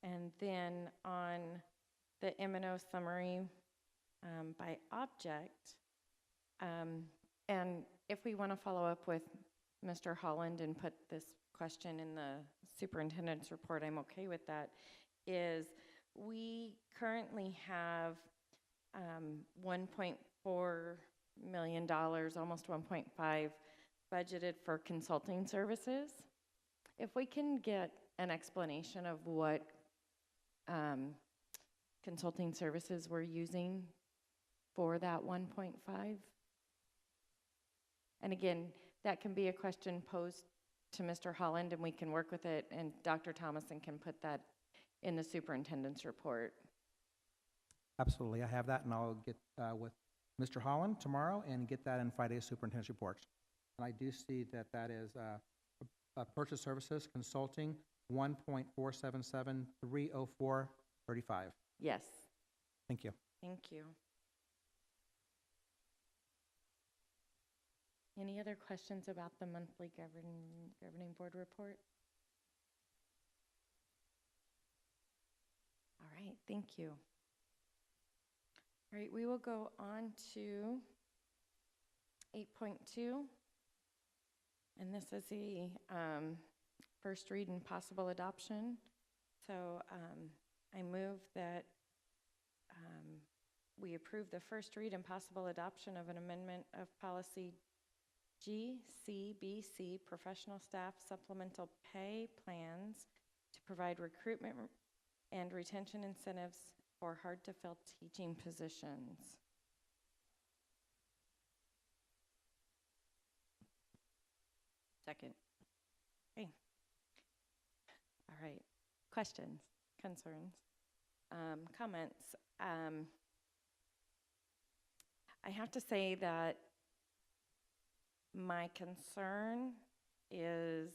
And then on the M&O summary by object, and if we want to follow up with Mr. Holland and put this question in the superintendent's report, I'm okay with that, is we currently have $1.4 million, almost 1.5, budgeted for consulting services. If we can get an explanation of what consulting services we're using for that 1.5. And again, that can be a question posed to Mr. Holland, and we can work with it, and Dr. Thomason can put that in the superintendent's report. Absolutely, I have that, and I'll get with Mr. Holland tomorrow and get that in Friday's superintendent's reports. And I do see that that is purchase services consulting 1.477,304.35. Yes. Thank you. Thank you. Any other questions about the monthly governing board report? All right, thank you. All right, we will go on to 8.2. And this is a first read and possible adoption. So I move that we approve the first read and possible adoption of an amendment of policy GCBC, professional staff supplemental pay plans to provide recruitment and retention incentives for hard-to-fill teaching positions. Second. Okay. All right. Questions, concerns, comments? I have to say that my concern is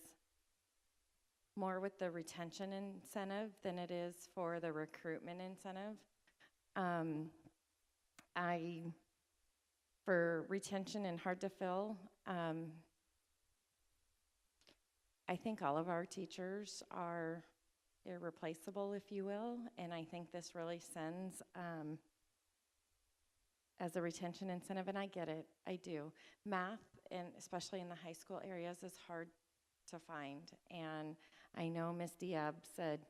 more with the retention incentive than it is for the recruitment incentive. For retention and hard to fill, I think all of our teachers are irreplaceable, if you will, and I think this really sends as a retention incentive, and I get it, I do. Math, and especially in the high school areas, is hard to find, and I know Ms. Diab said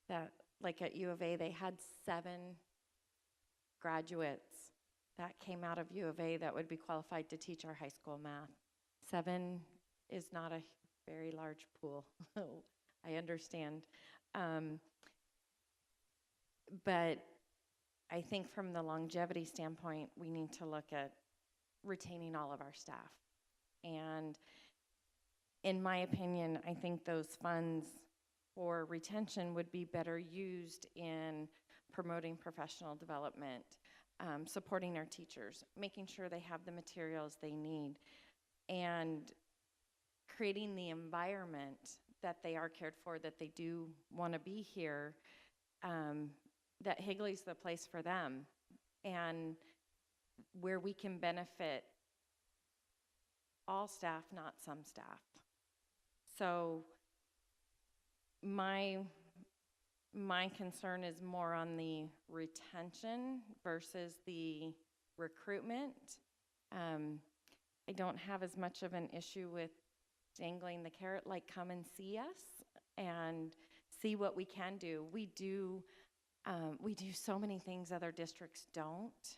that, like at U of A, they had 7 graduates that came out of U of A that would be qualified to teach our high school math. 7 is not a very large pool. I understand. But I think from the longevity standpoint, we need to look at retaining all of our staff. And in my opinion, I think those funds for retention would be better used in promoting professional development, supporting our teachers, making sure they have the materials they need, and creating the environment that they are cared for, that they do want to be here, that Higley's the place for them, and where we can benefit all staff, not some staff. So my concern is more on the retention versus the recruitment. I don't have as much of an issue with dangling the carrot, like come and see us and see what we can do. We do so many things other districts don't,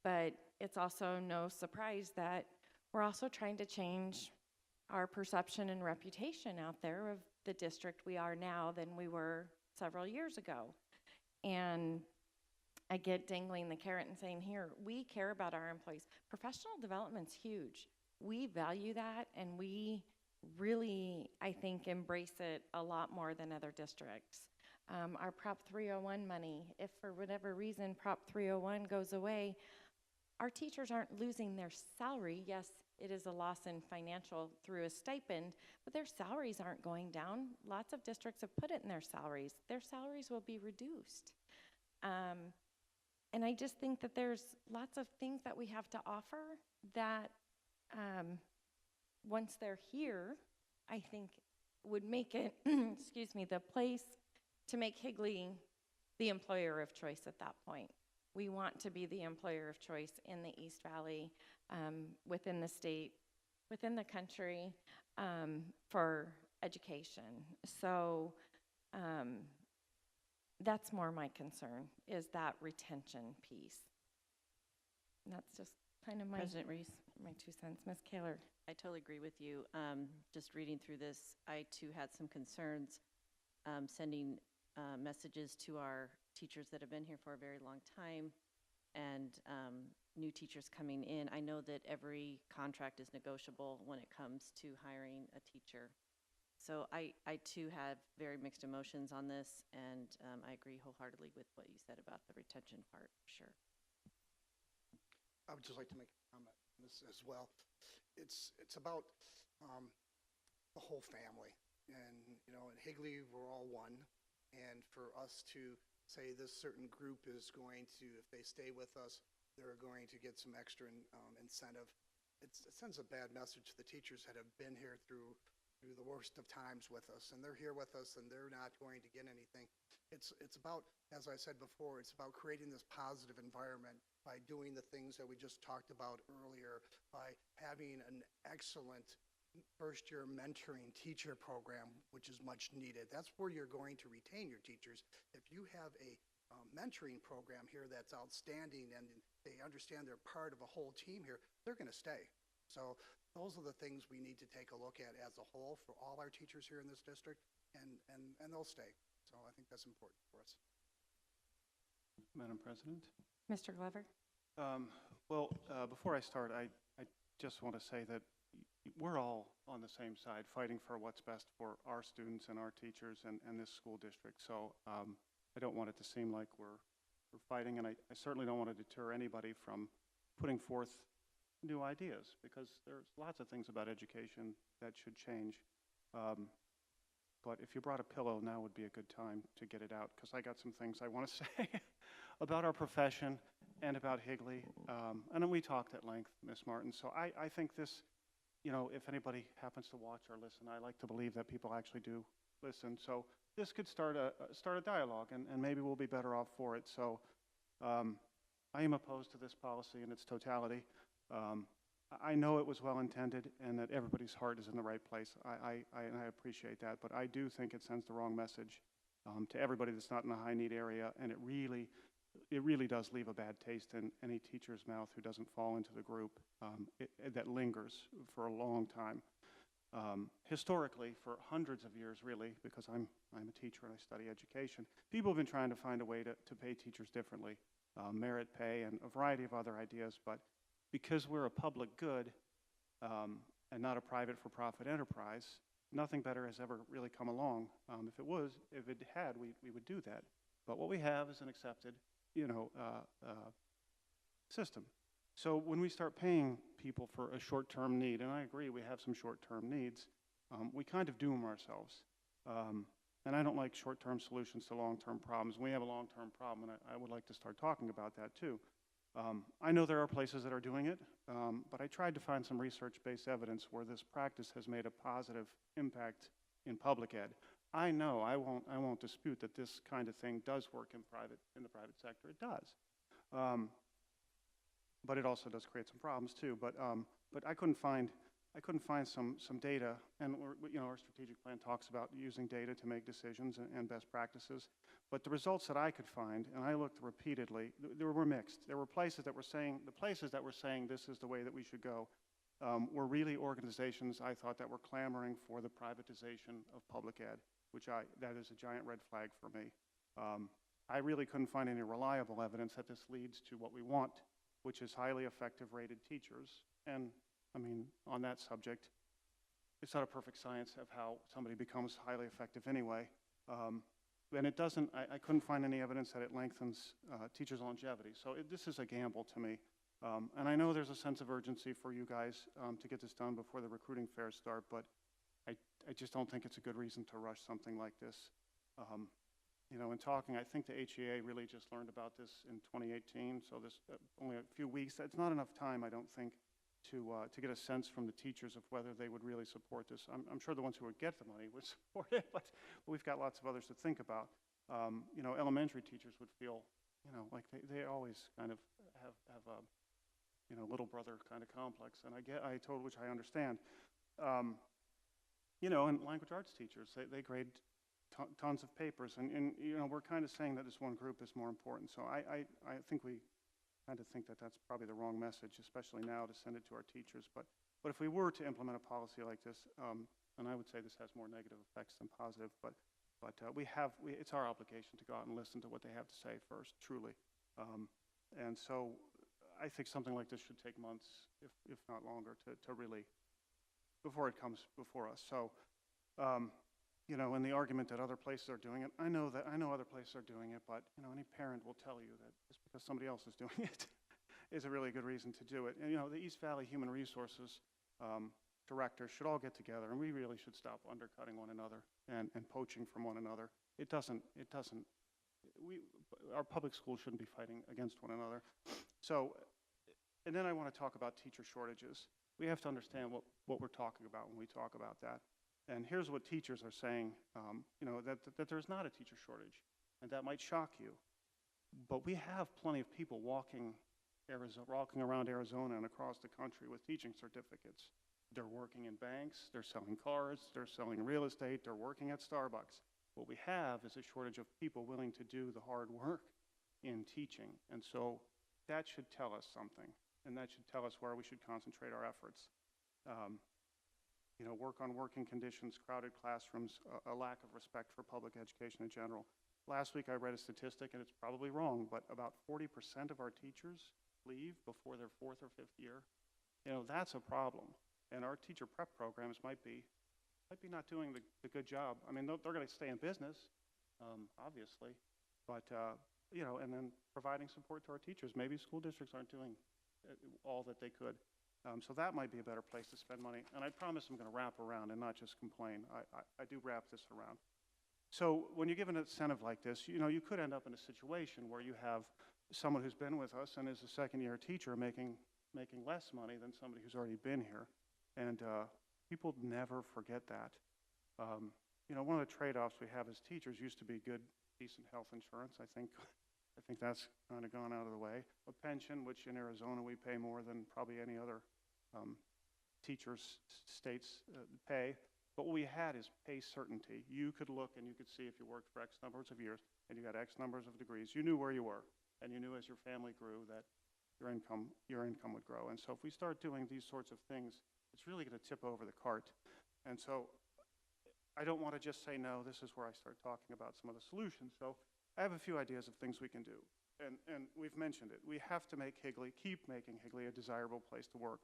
but it's also no surprise that we're also trying to change our perception and reputation out there of the district we are now than we were several years ago. And I get dangling the carrot and saying, here, we care about our employees. Professional development's huge. We value that, and we really, I think, embrace it a lot more than other districts. Our Prop 301 money, if for whatever reason Prop 301 goes away, our teachers aren't losing their salary. Yes, it is a loss in financial through a stipend, but their salaries aren't going down. Lots of districts have put it in their salaries. Their salaries will be reduced. And I just think that there's lots of things that we have to offer that once they're here, I think would make it, excuse me, the place to make Higley the employer of choice at that point. We want to be the employer of choice in the East Valley, within the state, within the country, for education. So that's more my concern, is that retention piece. And that's just kind of my President Reese. My 2 cents. Ms. Kaler. I totally agree with you. Just reading through this, I too had some concerns sending messages to our teachers that have been here for a very long time and new teachers coming in. I know that every contract is negotiable when it comes to hiring a teacher. So I too have very mixed emotions on this, and I agree wholeheartedly with what you said about the retention part, for sure. I would just like to make a comment on this as well. It's about the whole family, and you know, in Higley we're all one, and for us to say this certain group is going to, if they stay with us, they're going to get some extra incentive. It sends a bad message to the teachers that have been here through the worst of times with us, and they're here with us, and they're not going to get anything. It's about, as I said before, it's about creating this positive environment by doing the things that we just talked about earlier, by having an excellent first-year mentoring teacher program, which is much needed. That's where you're going to retain your teachers. If you have a mentoring program here that's outstanding and they understand they're part of a whole team here, they're going to stay. So those are the things we need to take a look at as a whole for all our teachers here in this district, and they'll stay. So I think that's important for us. Madam President? Mr. Glover? Before I start, I just want to say that we're all on the same side fighting for what's best for our students and our teachers and this school district. So I don't want it to seem like we're fighting, and I certainly don't want to deter anybody from putting forth new ideas, because there's lots of things about education that should change. But if you brought a pillow, now would be a good time to get it out, because I got some things I want to say about our profession and about Higley. And then we talked at length, Ms. Martin. So I think this, you know, if anybody happens to watch or listen, I like to believe that people actually do listen. So this could start a dialogue, and maybe we'll be better off for it. So I am opposed to this policy in its totality. I know it was well intended and that everybody's heart is in the right place. I appreciate that, but I do think it sends the wrong message to everybody that's not in the high need area, and it really does leave a bad taste in any teacher's mouth who doesn't fall into the group that lingers for a long time. Historically, for hundreds of years, really, because I'm a teacher and I study education, people have been trying to find a way to pay teachers differently, merit pay and a variety of other ideas, but because we're a public good and not a private for-profit enterprise, nothing better has ever really come along. If it had, we would do that. But what we have is an accepted, system. So when we start paying people for a short-term need, and I agree we have some short-term needs, we kind of doom ourselves. And I don't like short-term solutions to long-term problems. We have a long-term problem, and I would like to start talking about that too. I know there are places that are doing it, but I tried to find some research-based evidence where this practice has made a positive impact in public ed. I know, I won't dispute that this kind of thing does work in the private sector. It does, but it also does create some problems too. But I couldn't find some data, and our strategic plan talks about using data to make decisions and best practices. But the results that I could find, and I looked repeatedly, they were mixed. There were places that were saying this is the way that we should go, were really organizations I thought that were clamoring for the privatization of public ed, that is a giant red flag for me. I really couldn't find any reliable evidence that this leads to what we want, which is highly effective rated teachers. And I mean, on that subject, it's not a perfect science of how somebody becomes highly effective anyway. And it doesn't, I couldn't find any evidence that it lengthens teachers' longevity. So this is a gamble to me. And I know there's a sense of urgency for you guys to get this done before the recruiting fairs start, but I just don't think it's a good reason to rush something like this. In talking, I think the HEA really just learned about this in 2018, so this only a few weeks. That's not enough time, I don't think, to get a sense from the teachers of whether they would really support this. I'm sure the ones who would get the money would support it, but we've got lots of others to think about. Elementary teachers would feel, like they always kind of have a little brother kind of complex, and which I understand. And language arts teachers, they grade tons of papers, and we're kind of saying that this one group is more important. So I think we kind of think that that's probably the wrong message, especially now, to send it to our teachers. But if we were to implement a policy like this, and I would say this has more negative effects than positive, but it's our obligation to go out and listen to what they have to say first, truly. And so I think something like this should take months, if not longer, to really, before it comes before us. So, you know, and the argument that other places are doing it, I know other places are doing it, but, you know, any parent will tell you that just because somebody else is doing it is a really good reason to do it. And, you know, the East Valley Human Resources directors should all get together, and we really should stop undercutting one another and poaching from one another. Our public schools shouldn't be fighting against one another. So, and then I want to talk about teacher shortages. We have to understand what we're talking about when we talk about that. And here's what teachers are saying, you know, that there's not a teacher shortage, and that might shock you. But we have plenty of people walking around Arizona and across the country with teaching certificates. They're working in banks, they're selling cars, they're selling real estate, they're working at Starbucks. What we have is a shortage of people willing to do the hard work in teaching. And so that should tell us something, and that should tell us where we should concentrate our efforts. You know, work on working conditions, crowded classrooms, a lack of respect for public education in general. Last week I read a statistic, and it's probably wrong, but about 40% of our teachers leave before their 4th or 5th year. You know, that's a problem. And our teacher prep programs might be not doing the good job. I mean, they're going to stay in business, obviously, but, you know, and then providing support to our teachers. Maybe school districts aren't doing all that they could. So that might be a better place to spend money. And I promise I'm going to wrap around and not just complain. I do wrap this around. So when you give an incentive like this, you know, you could end up in a situation where you have someone who's been with us and is a second-year teacher making less money than somebody who's already been here. And people never forget that. You know, one of the trade-offs we have as teachers used to be good, decent health insurance. I think that's kind of gone out of the way. A pension, which in Arizona we pay more than probably any other states pay. But what we had is pay certainty. You could look and you could see if you worked for X numbers of years and you got X numbers of degrees. You knew where you were, and you knew as your family grew that your income would grow. And so if we start doing these sorts of things, it's really going to tip over the cart. And so I don't want to just say no. This is where I start talking about some of the solutions. So I have a few ideas of things we can do. And we've mentioned it. We have to keep making Higley a desirable place to work.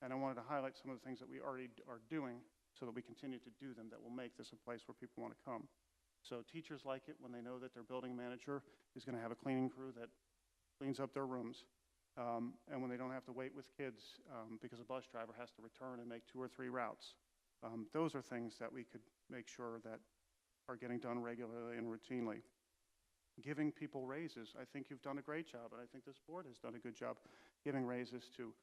And I wanted to highlight some of the things that we already are doing so that we continue to do them that will make this a place where people want to come. So teachers like it when they know that their building manager is going to have a cleaning crew that cleans up their rooms. And when they don't have to wait with kids because a bus driver has to return and make 2 or 3 routes. Those are things that we could make sure that are getting done regularly and routinely. Giving people raises. I think you've done a great job, and I think this board has done a good job giving raises to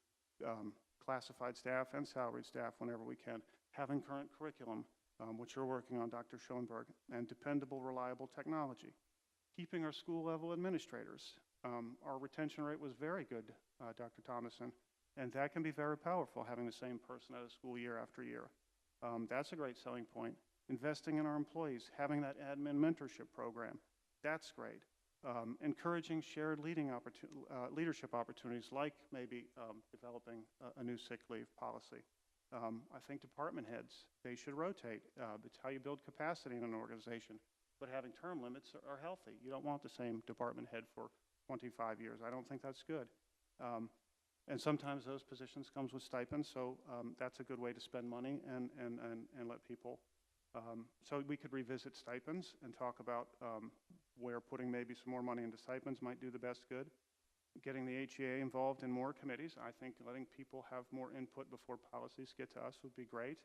classified staff and salaried staff whenever we can. Having current curriculum, which you're working on, Dr. Schoenberg, and dependable, reliable technology. Keeping our school-level administrators. Our retention rate was very good, Dr. Thomason, and that can be very powerful, having the same person at a school year after year. That's a great selling point. Investing in our employees, having that admin mentorship program, that's great. Encouraging shared leadership opportunities, like maybe developing a new sick leave policy. I think department heads, they should rotate. It's how you build capacity in an organization. But having term limits are healthy. You don't want the same department head for 25 years. I don't think that's good. And sometimes those positions comes with stipends, so that's a good way to spend money and let people. So we could revisit stipends and talk about where putting maybe some more money into stipends might do the best good. Getting the HEA involved in more committees. I think letting people have more input before policies get to us would be great.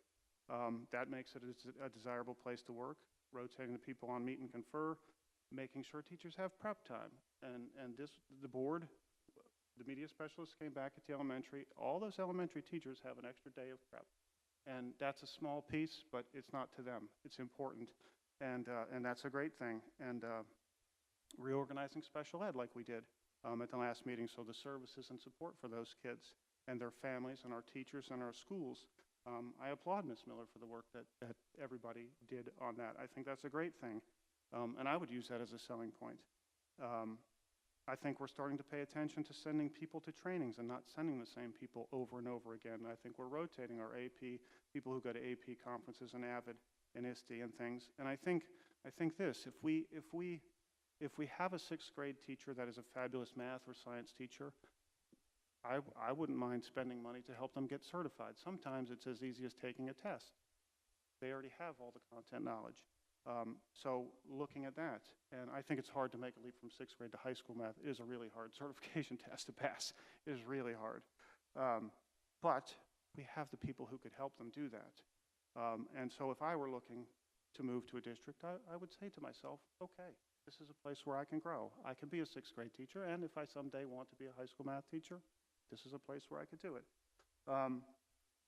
That makes it a desirable place to work. Rotating the people on meet and confer. Making sure teachers have prep time. And the board, the media specialists came back at the elementary. All those elementary teachers have an extra day of prep. And that's a small piece, but it's not to them. It's important. And that's a great thing. And reorganizing special ed like we did at the last meeting, so the services and support for those kids and their families and our teachers and our schools. I applaud Ms. Miller for the work that everybody did on that. I think that's a great thing. And I would use that as a selling point. I think we're starting to pay attention to sending people to trainings and not sending the same people over and over again. I think we're rotating our AP, people who go to AP conferences and AVID and ISTE and things. And I think this, if we if we have a sixth grade teacher that is a fabulous math or science teacher, I wouldn't mind spending money to help them get certified. Sometimes it's as easy as taking a test. They already have all the content knowledge. So looking at that, and I think it's hard to make a leap from sixth grade to high school math. It is a really hard certification test to pass. It is really hard. But we have the people who could help them do that. And so if I were looking to move to a district, I would say to myself, okay, this is a place where I can grow. I can be a sixth grade teacher, and if I someday want to be a high school math teacher, this is a place where I could do it.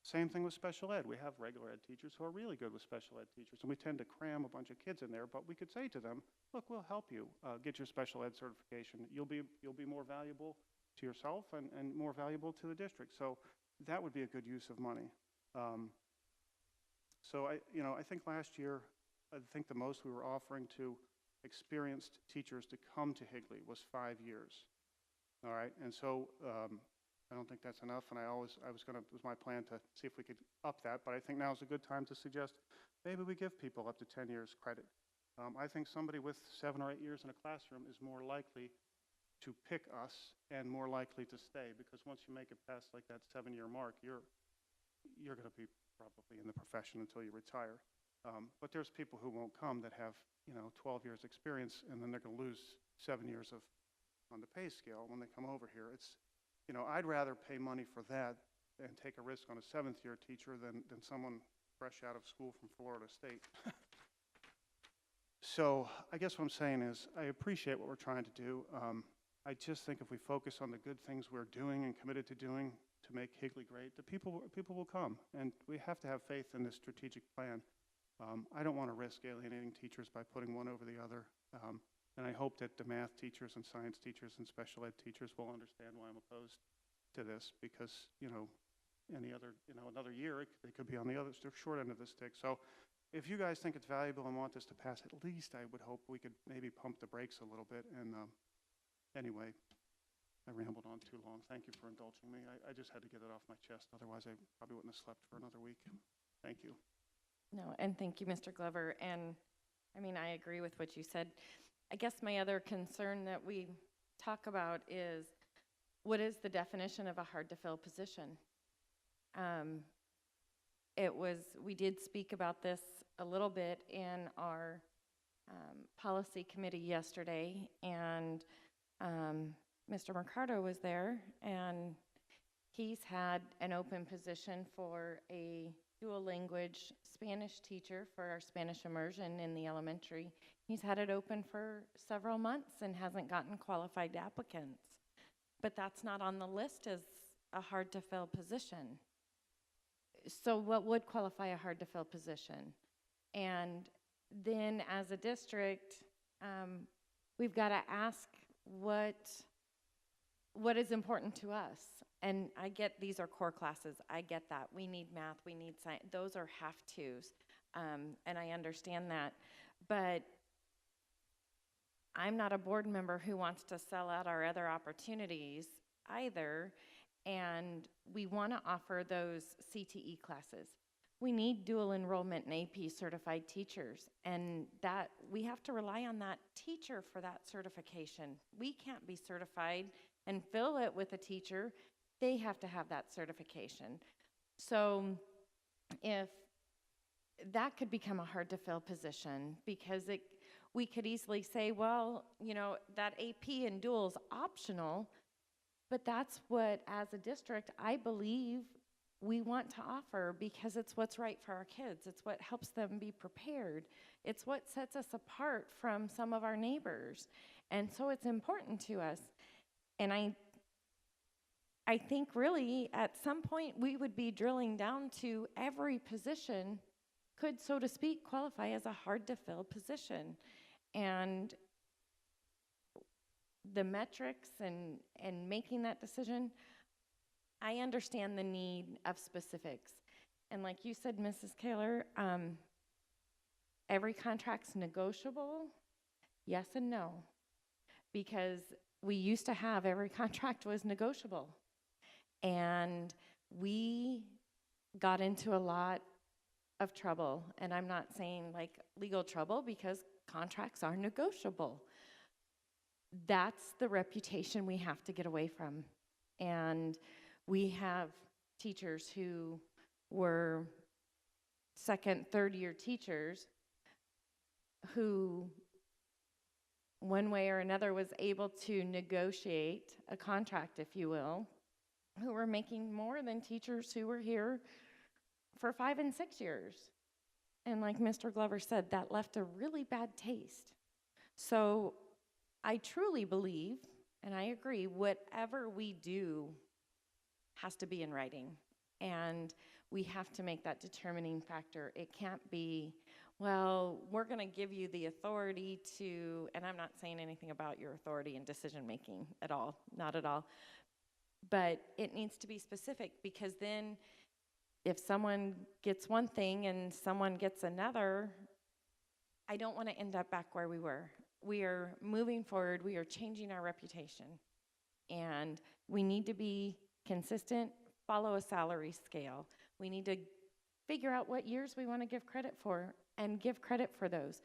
Same thing with special ed. We have regular ed teachers who are really good with special ed teachers, and we tend to cram a bunch of kids in there, but we could say to them, look, we'll help you get your special ed certification. You'll be more valuable to yourself and more valuable to the district. So that would be a good use of money. So I think last year, I think the most we were offering to experienced teachers to come to Higley was 5 years. All right, and so I don't think that's enough, and it was my plan to see if we could up that, but I think now is a good time to suggest maybe we give people up to 10 years credit. I think somebody with 7 or 8 years in a classroom is more likely to pick us and more likely to stay, because once you make it past like that 7-year mark, you're going to be probably in the profession until you retire. But there's people who won't come that have 12 years experience, and then they're going to lose 7 years on the pay scale when they come over here. I'd rather pay money for that and take a risk on a 7th-year teacher than someone fresh out of school from Florida State. So I guess what I'm saying is I appreciate what we're trying to do. I just think if we focus on the good things we're doing and committed to doing to make Higley great, the people will come, and we have to have faith in this strategic plan. I don't want to risk alienating teachers by putting one over the other. And I hope that the math teachers and science teachers and special ed teachers will understand why I'm opposed to this, because, another year, they could be on the short end of the stick. So if you guys think it's valuable and want this to pass, at least I would hope we could maybe pump the brakes a little bit. And anyway, I rambled on too long. Thank you for indulging me. I just had to get it off my chest. Otherwise, I probably wouldn't have slept for another week. Thank you. No, and thank you, Mr. Glover. And I agree with what you said. I guess my other concern that we talk about is, what is the definition of a hard-to-fill position? We did speak about this a little bit in our policy committee yesterday, and Mr. Mercado was there, and he's had an open position for a dual language Spanish teacher for our Spanish immersion in the elementary. He's had it open for several months and hasn't gotten qualified applicants. But that's not on the list as a hard-to-fill position. So what would qualify a hard-to-fill position? And then as a district, we've got to ask what is important to us. And I get these are core classes. I get that. We need math. We need science. Those are have-tos. And I understand that. But I'm not a board member who wants to sell out our other opportunities either. And we want to offer those CTE classes. We need dual enrollment and AP certified teachers. And that we have to rely on that teacher for that certification. We can't be certified and fill it with a teacher. They have to have that certification. So if that could become a hard to fill position, because we could easily say, well, that AP and dual is optional, but that's what, as a district, I believe we want to offer, because it's what's right for our kids. It's what helps them be prepared. It's what sets us apart from some of our neighbors. And so it's important to us. And I think really at some point we would be drilling down to every position could, so to speak, qualify as a hard to fill position. And the metrics and making that decision, I understand the need of specifics. And like you said, Mrs. Kaler, every contract's negotiable, yes and no, because we used to have every contract was negotiable. And we got into a lot of trouble. And I'm not saying like legal trouble, because contracts are negotiable. That's the reputation we have to get away from. And we have teachers who were second, third year teachers who, one way or another, was able to negotiate a contract, if you will, who were making more than teachers who were here for 5 and 6 years. And like Mr. Glover said, that left a really bad taste. So I truly believe, and I agree, whatever we do has to be in writing. And we have to make that determining factor. It can't be, well, we're going to give you the authority to, and I'm not saying anything about your authority in decision making at all, not at all. But it needs to be specific, because then if someone gets one thing and someone gets another, I don't want to end up back where we were. We are moving forward. We are changing our reputation. And we need to be consistent, follow a salary scale. We need to figure out what years we want to give credit for and give credit for those.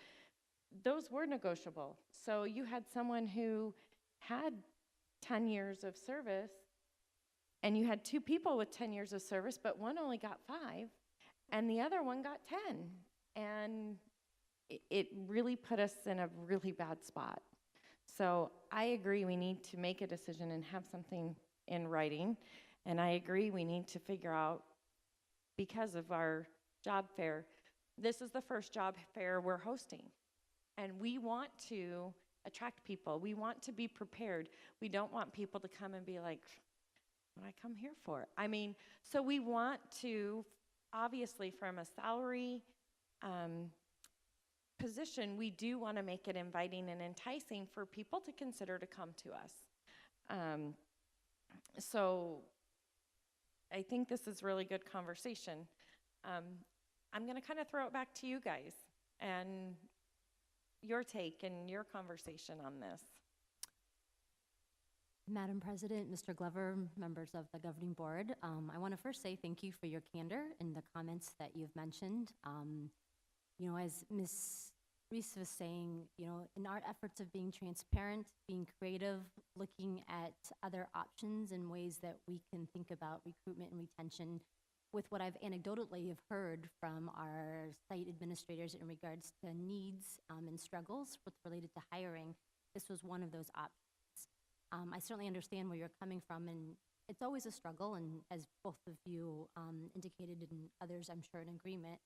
Those were negotiable. So you had someone who had 10 years of service, and you had 2 people with 10 years of service, but one only got 5, and the other one got 10. And it really put us in a really bad spot. So I agree we need to make a decision and have something in writing. And I agree we need to figure out, because of our job fair, this is the first job fair we're hosting. And we want to attract people. We want to be prepared. We don't want people to come and be like, what did I come here for? I mean, so we want to, obviously from a salary position, we do want to make it inviting and enticing for people to consider to come to us. So I think this is really good conversation. I'm going to kind of throw it back to you guys and your take and your conversation on this. Madam President, Mr. Glover, members of the governing board, I want to first say thank you for your candor in the comments that you've mentioned. You know, as Ms. Reese was saying, you know, in our efforts of being transparent, being creative, looking at other options and ways that we can think about recruitment and retention, with what I've anecdotally have heard from our site administrators in regards to needs and struggles with related to hiring, this was one of those options. I certainly understand where you're coming from, and it's always a struggle, and as both of you indicated, and others I'm sure in agreement,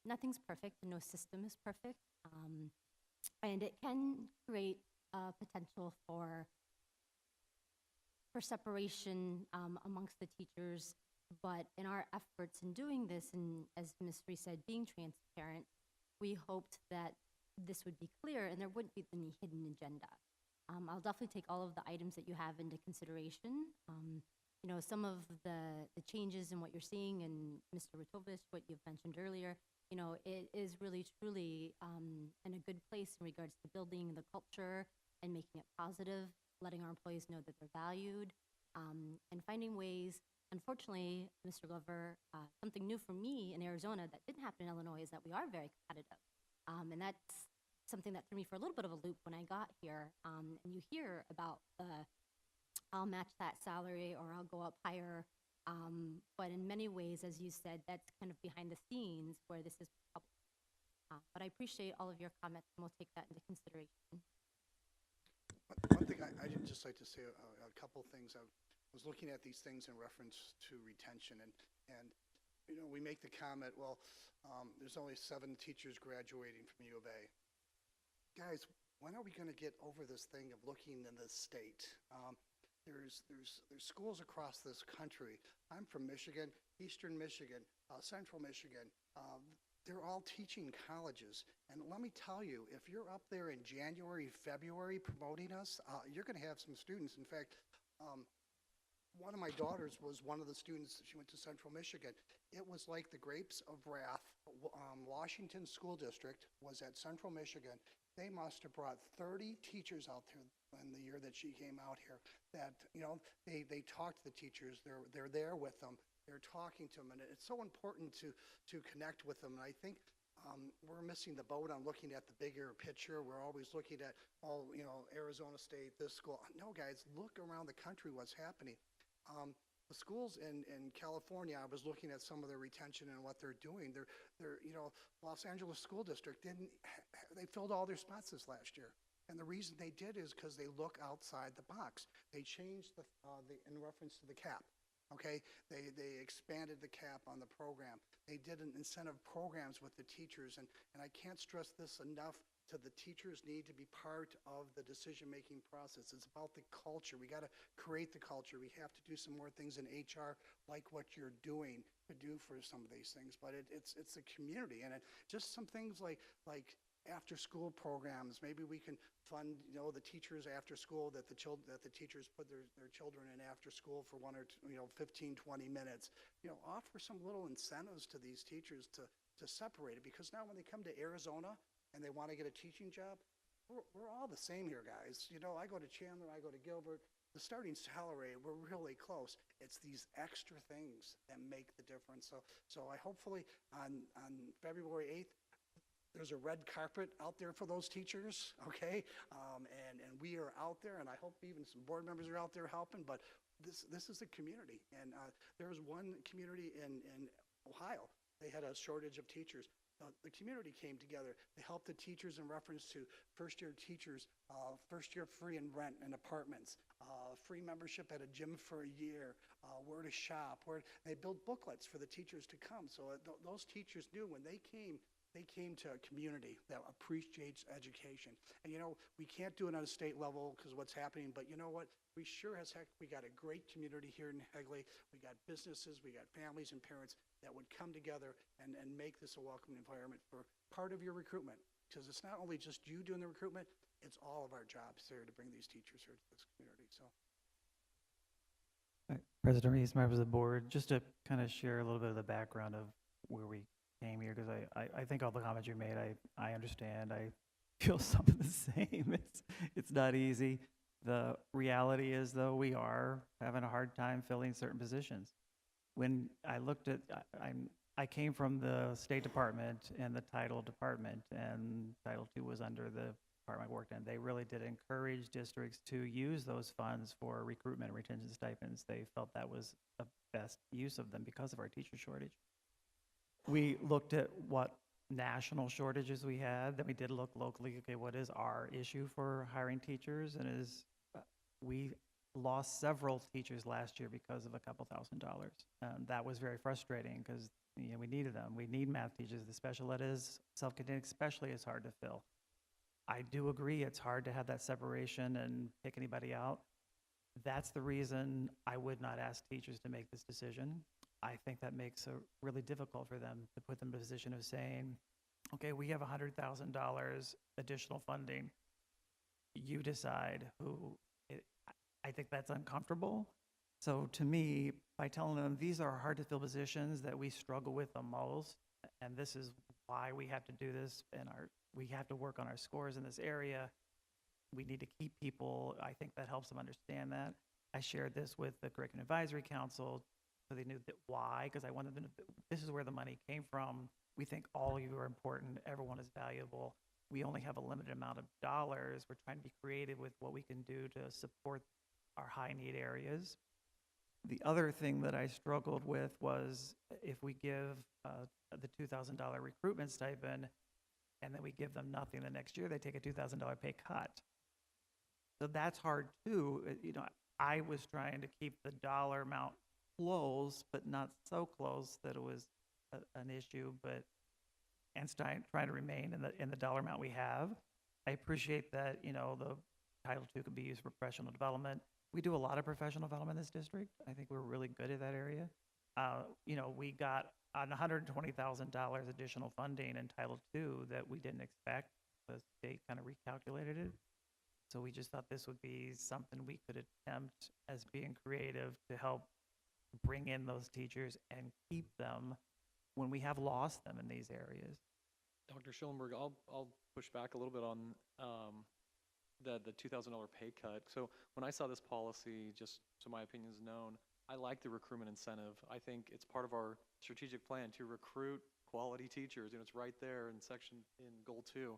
nothing's perfect and no system is perfect, and it can create potential for separation amongst the teachers. But in our efforts in doing this, and as Ms. Reese said, being transparent, we hoped that this would be clear and there wouldn't be any hidden agenda. I'll definitely take all of the items that you have into consideration. You know, some of the changes in what you're seeing, and Mr. Ratovich, what you've mentioned earlier, you know, it is really truly in a good place in regards to building the culture and making it positive, letting our employees know that they're valued, and finding ways. Unfortunately, Mr. Glover, something new for me in Arizona that didn't happen in Illinois is that we are very competitive. And that's something that threw me for a little bit of a loop when I got here. And you hear about I'll match that salary or I'll go up higher. But in many ways, as you said, that's kind of behind the scenes where this is public. But I appreciate all of your comments, and we'll take that into consideration. One thing I'd just like to say a couple things. I was looking at these things in reference to retention, and you know, we make the comment, well, there's only 7 teachers graduating from U of A. Guys, when are we going to get over this thing of looking in the state? There's schools across this country. I'm from Michigan, Eastern Michigan, Central Michigan. They're all teaching colleges. And let me tell you, if you're up there in January, February promoting us, you're going to have some students. In fact, one of my daughters was one of the students. She went to Central Michigan. It was like the grapes of wrath. Washington School District was at Central Michigan. They must have brought 30 teachers out there in the year that she came out here. That, you know, they talk to the teachers. They're there with them. They're talking to them, and it's so important to connect with them. And I think we're missing the boat on looking at the bigger picture. We're always looking at, oh, you know, Arizona State, this school. No, guys, look around the country what's happening. The schools in California, I was looking at some of their retention and what they're doing. They're you know, Los Angeles School District they filled all their spots this last year. And the reason they did is because they look outside the box. They changed in reference to the cap. Okay, they expanded the cap on the program. They did an incentive programs with the teachers, and I can't stress this enough. The teachers need to be part of the decision-making process. It's about the culture. We got to create the culture. We have to do some more things in HR, like what you're doing, to do for some of these things. But it's a community, and just some things like after-school programs. Maybe we can fund, you know, the teachers after school that the teachers put their children in after school for 1 or 2, 15, 20 minutes. You know, offer some little incentives to these teachers to separate it, because now when they come to Arizona and they want to get a teaching job, we're all the same here, guys. You know, I go to Chandler, I go to Gilbert. The starting salary, we're really close. It's these extra things that make the difference. So I hopefully on February 8th, there's a red carpet out there for those teachers, okay? And we are out there, and I hope even some board members are out there helping, but this is a community. And there was one community in Ohio. They had a shortage of teachers. The community came together. They helped the teachers in reference to first-year teachers, first year free in rent and apartments, free membership at a gym for a year, where to shop. They built booklets for the teachers to come. So those teachers knew when they came to a community that appreciates education. And you know, we can't do it on a state level because what's happening, but you know what? We sure as heck, we got a great community here in Higley. We got businesses, we got families and parents that would come together and make this a welcoming environment for part of your recruitment. Because it's not only just you doing the recruitment, it's all of our jobs here to bring these teachers here to this community. So. President Reese, members of the board, just to kind of share a little bit of the background of where we came here, because I think all the comments you made, I understand. I feel some of the same. It's not easy. The reality is, though, we are having a hard time filling certain positions. When I looked at, I came from the State Department and the Title Department, and Title II was under the department I worked in. They really did encourage districts to use those funds for recruitment and retention stipends. They felt that was the best use of them because of our teacher shortage. We looked at what national shortages we had, then we did look locally, okay, what is our issue for hiring teachers? And we lost several teachers last year because of a couple $1,000. That was very frustrating because we needed them. We need math teachers. The special ed is self-contained, especially is hard to fill. I do agree it's hard to have that separation and pick anybody out. That's the reason I would not ask teachers to make this decision. I think that makes it really difficult for them to put them in a position of saying, okay, we have $100,000 additional funding. You decide who. I think that's uncomfortable. So to me, by telling them these are hard to fill positions that we struggle with the most, and this is why we have to do this, and we have to work on our scores in this area, we need to keep people, I think that helps them understand that. I shared this with the Curriculum Advisory Council, so they knew that why, because I wanted them to, this is where the money came from. We think all of you are important, everyone is valuable. We only have a limited amount of dollars. We're trying to be creative with what we can do to support our high need areas. The other thing that I struggled with was if we give the $2,000 recruitment stipend and then we give them nothing the next year, they take a $2,000 pay cut. So that's hard too. I was trying to keep the dollar amount close, but not so close that it was an issue, and trying to remain in the dollar amount we have. I appreciate that, the Title II could be used for professional development. We do a lot of professional development in this district. I think we're really good at that area. We got an $120,000 additional funding in Title II that we didn't expect. The state kind of recalculated it. So we just thought this would be something we could attempt as being creative to help bring in those teachers and keep them when we have lost them in these areas. Dr. Schillenberg, I'll push back a little bit on the $2,000 pay cut. So when I saw this policy, just so my opinion is known, I like the recruitment incentive. I think it's part of our strategic plan to recruit quality teachers. It's right there in goal 2.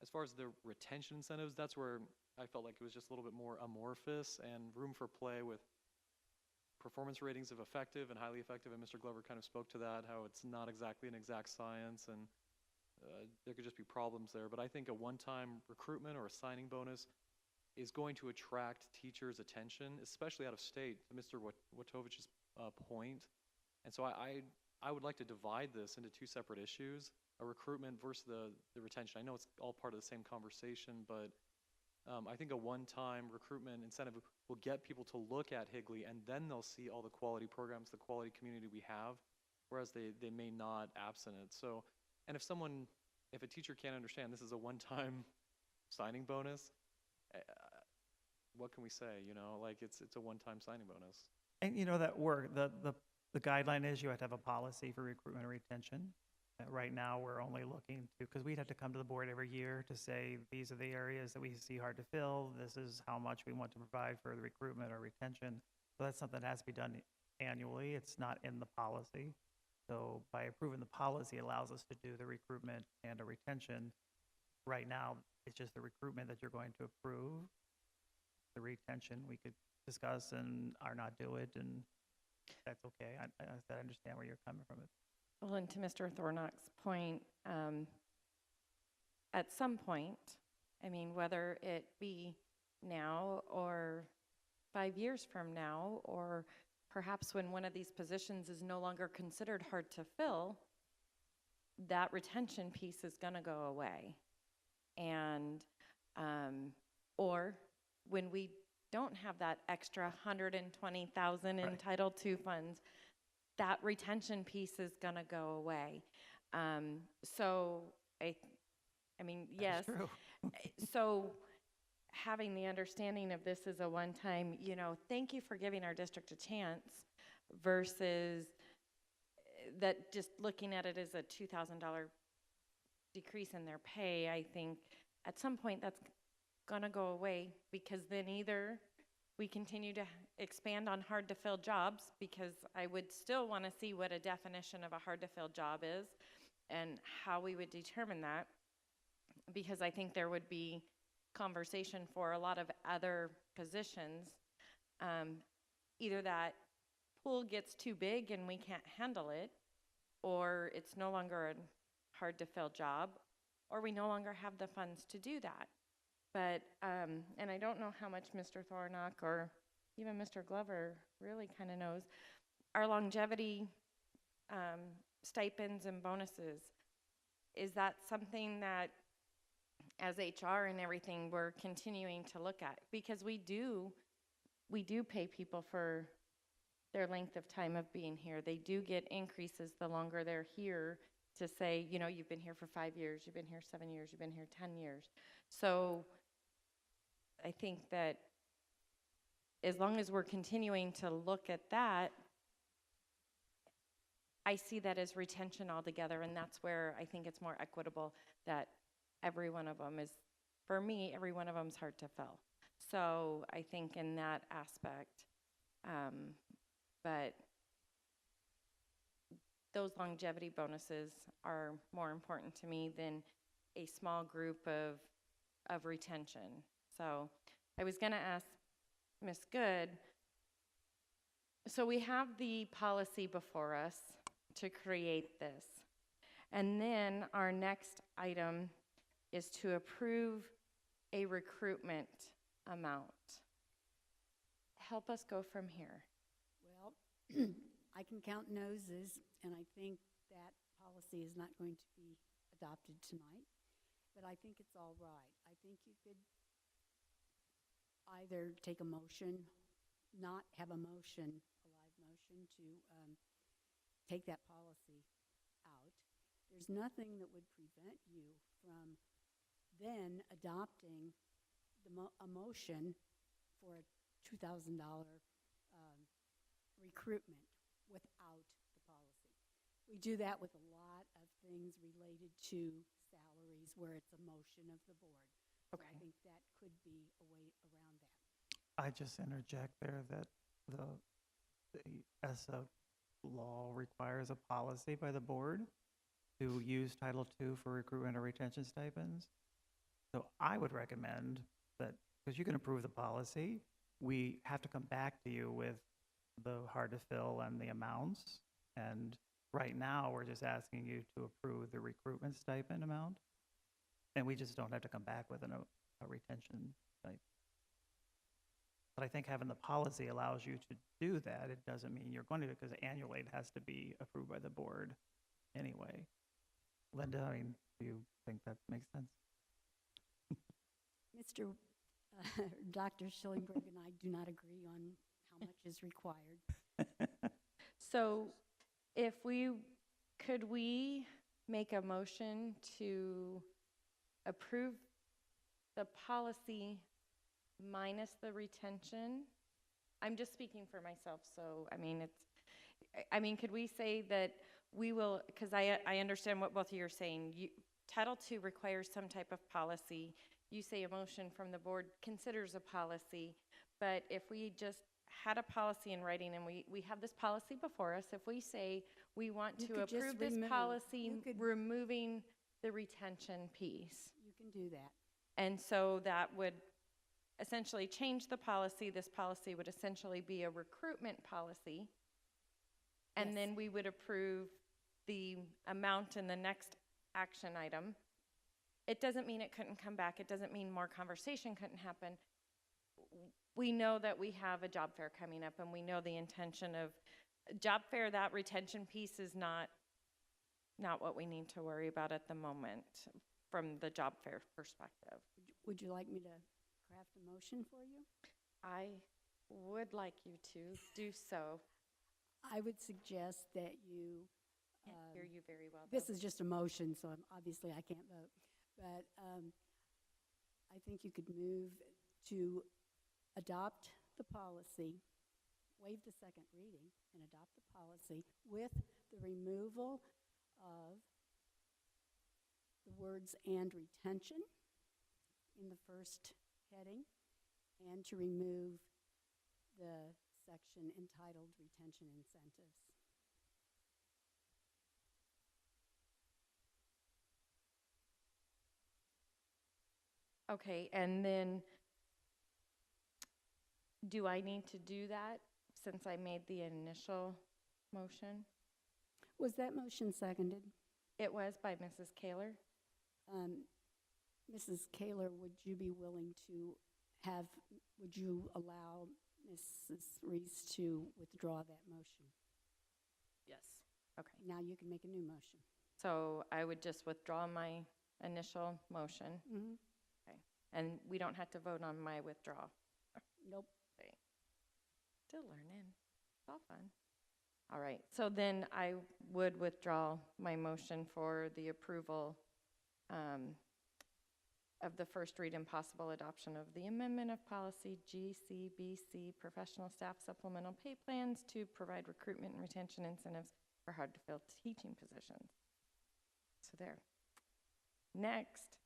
As far as the retention incentives, that's where I felt like it was just a little bit more amorphous and room for play with performance ratings of effective and highly effective. And Mr. Glover kind of spoke to that, how it's not exactly an exact science, and there could just be problems there. But I think a one-time recruitment or a signing bonus is going to attract teachers' attention, especially out of state, to Mr. Wojtowicz's point. And so I would like to divide this into 2 separate issues, a recruitment versus the retention. I know it's all part of the same conversation, but I think a one-time recruitment incentive will get people to look at Higley, and then they'll see all the quality programs, the quality community we have, whereas they may not absent it. So, and if a teacher can't understand this is a one-time signing bonus, what can we say? Like it's a one-time signing bonus. And that work, the guideline is you have to have a policy for recruitment and retention. Right now, we're only looking to, because we'd have to come to the board every year to say, these are the areas that we see hard to fill. This is how much we want to provide for the recruitment or retention. So that's something that has to be done annually. It's not in the policy. So by approving the policy, it allows us to do the recruitment and a retention. Right now, it's just the recruitment that you're going to approve. The retention, we could discuss and or not do it, and that's okay. I understand where you're coming from. Well, and to Mr. Thornock's point, at some point, I mean, whether it be now or 5 years from now, or perhaps when one of these positions is no longer considered hard to fill, that retention piece is going to go away. And, or when we don't have that extra 120,000 in Title II funds, that retention piece is going to go away. So I mean, yes. So having the understanding of this as a one-time, thank you for giving our district a chance, versus that just looking at it as a $2,000 decrease in their pay. I think at some point that's going to go away, because then either we continue to expand on hard to fill jobs, because I would still want to see what a definition of a hard to fill job is and how we would determine that, because I think there would be conversation for a lot of other positions. Either that pool gets too big and we can't handle it, or it's no longer a hard to fill job, or we no longer have the funds to do that. But, and I don't know how much Mr. Thornock or even Mr. Glover really kind of knows, our longevity stipends and bonuses, is that something that as HR and everything we're continuing to look at? Because we do pay people for their length of time of being here. They do get increases the longer they're here, to say, you've been here for 5 years, you've been here 7 years, you've been here 10 years. So I think that as long as we're continuing to look at that, I see that as retention altogether, and that's where I think it's more equitable that every one of them is, for me, every one of them is hard to fill. So I think in that aspect, but those longevity bonuses are more important to me than a small group of retention. So I was gonna ask Ms. Good, so we have the policy before us to create this. And then our next item is to approve a recruitment amount. Help us go from here. Well, I can count noses, and I think that policy is not going to be adopted tonight, but I think it's all right. I think you could either take a motion, not have a motion, a live motion to take that policy out. There's nothing that would prevent you from then adopting a motion for a $2,000 recruitment without the policy. We do that with a lot of things related to salaries where it's a motion of the board. Okay. So I think that could be a way around that. I just interject there that the ESSA law requires a policy by the board to use Title II for recruitment or retention stipends. So I would recommend that, because you can approve the policy, we have to come back to you with the hard to fill and the amounts. And right now, we're just asking you to approve the recruitment stipend amount. And we just don't have to come back with a retention stipend. But I think having the policy allows you to do that. It doesn't mean you're going to, because annually it has to be approved by the board anyway. Linda, I mean, do you think that makes sense? Mr. Dr. Schillingberg and I do not agree on how much is required. So could we make a motion to approve the policy minus the retention? I'm just speaking for myself, so could we say that we will, because I understand what both of you are saying. Title II requires some type of policy. You say a motion from the board considers a policy, but if we just had a policy in writing and we have this policy before us, if we say we want You to could just approve this remove- policy, you could- removing the retention piece. You can do that. And so that would essentially change the policy. This policy would essentially be a recruitment policy. And Yes. then we would approve the amount in the next action item. It doesn't mean it couldn't come back. It doesn't mean more conversation couldn't happen. We know that we have a job fair coming up, and we know the intention of job fair. That retention piece is not what we need to worry about at the moment from the job fair perspective. Would you like me to craft a motion for you? I would like you to do so. I would suggest that you. Can't hear you very well. This though. is just a motion, so obviously I can't vote. But I think you could move to adopt the policy, waive the second reading, and adopt the policy with the removal of the words "and retention" in the first heading, and to remove the section entitled Retention Incentives. Okay, and then do I need to do that since I made the initial motion? Was that motion seconded? It was by Mrs. Kaler. Mrs. Kaler, would you be willing to would you allow Mrs. Reese to withdraw that motion? Yes. Okay. Now you can make a new motion. So I would just withdraw my initial motion. Mm-hmm. Okay. And we don't have to vote on my withdrawal. Nope. Okay. Still learning. It's all fun. All right. So then I would withdraw my motion for the approval of the first read and possible adoption of the amendment of policy GCBC, professional staff supplemental pay plans to provide recruitment and retention incentives for hard-to-fill teaching positions. So there. Next,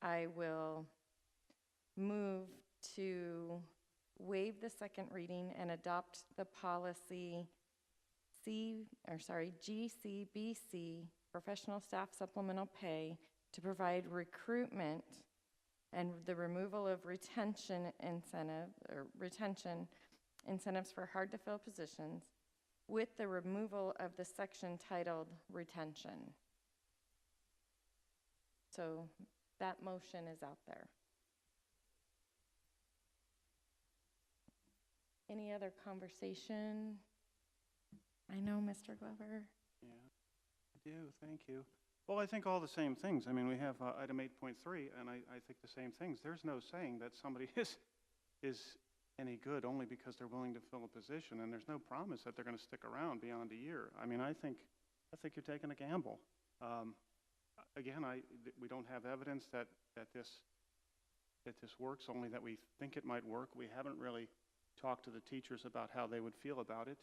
I will move to waive the second reading and adopt the policy GCBC, professional staff supplemental pay, to provide recruitment and the removal of retention incentives for hard-to-fill positions, with the removal of the section titled retention. So that motion is out there. Any other conversation? I know, Mr. Glover. Yeah, I do, thank you. Well, I think all the same things. I mean, we have item 8.3, and I think the same things. There's no saying that somebody is any good only because they're willing to fill a position, and there's no promise that they're going to stick around beyond a year. I mean, I think you're taking a gamble. Again, we don't have evidence that this works, only that we think it might work. We haven't really talked to the teachers about how they would feel about it.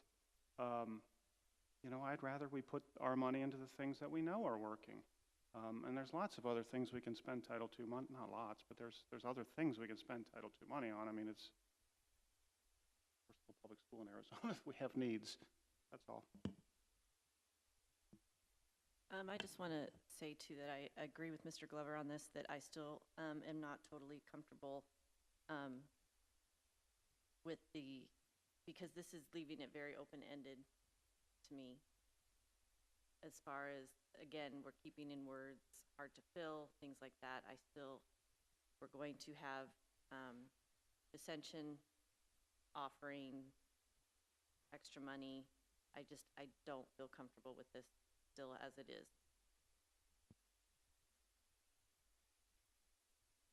You know, I'd rather we put our money into the things that we know are working. And there's lots of other things we can spend Title II money, not lots, but there's other things we can spend Title II money on. I mean, we're still public school in Arizona. We have needs. That's all. I just want to say too that I agree with Mr. Glover on this, that I still am not totally comfortable with because this is leaving it very open-ended to me. As far as, again, we're keeping in words, hard to fill, things like that. We're going to have Ascension offering extra money. I don't feel comfortable with this still as it is.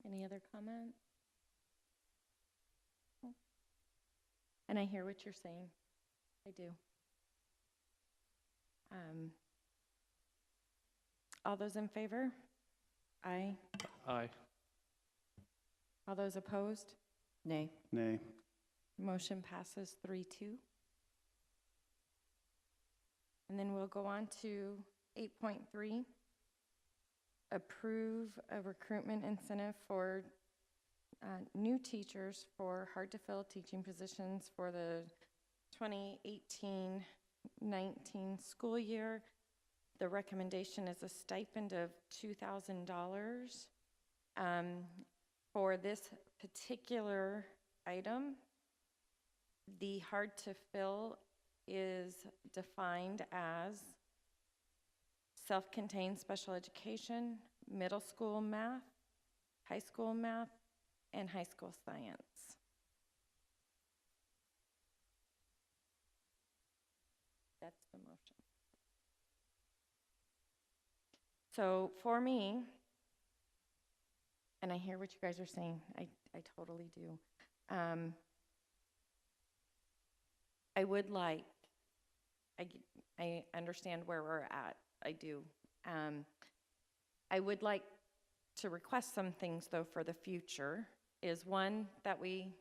Any other comments? And I hear what you're saying. I do. All those in favor? Aye. Aye. All those opposed? Nay. Nay. Motion passes 3-2. And then we'll go on to 8.3. Approve a recruitment incentive for new teachers for hard-to-fill teaching positions for the 2018-19 school year. The recommendation is a stipend of $2,000. For this particular item, the hard-to-fill is defined as self-contained special education, middle school math, high school math, and high school science. That's the motion. So for me, and I hear what you guys are saying, I totally do. I would like, I understand where we're at, I do. I would like to request some things though for the future, is one, that we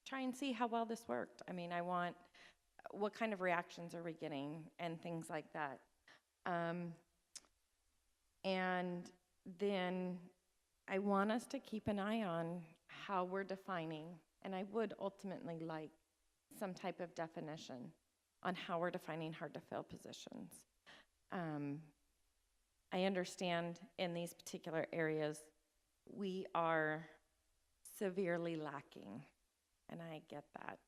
try and see how well this worked. I mean, I want, what kind of reactions are we getting and things like that. And then I want us to keep an eye on how we're defining, and I would ultimately like some type of definition on how we're defining hard-to-fill positions. I understand in these particular areas we are severely lacking, and I get that.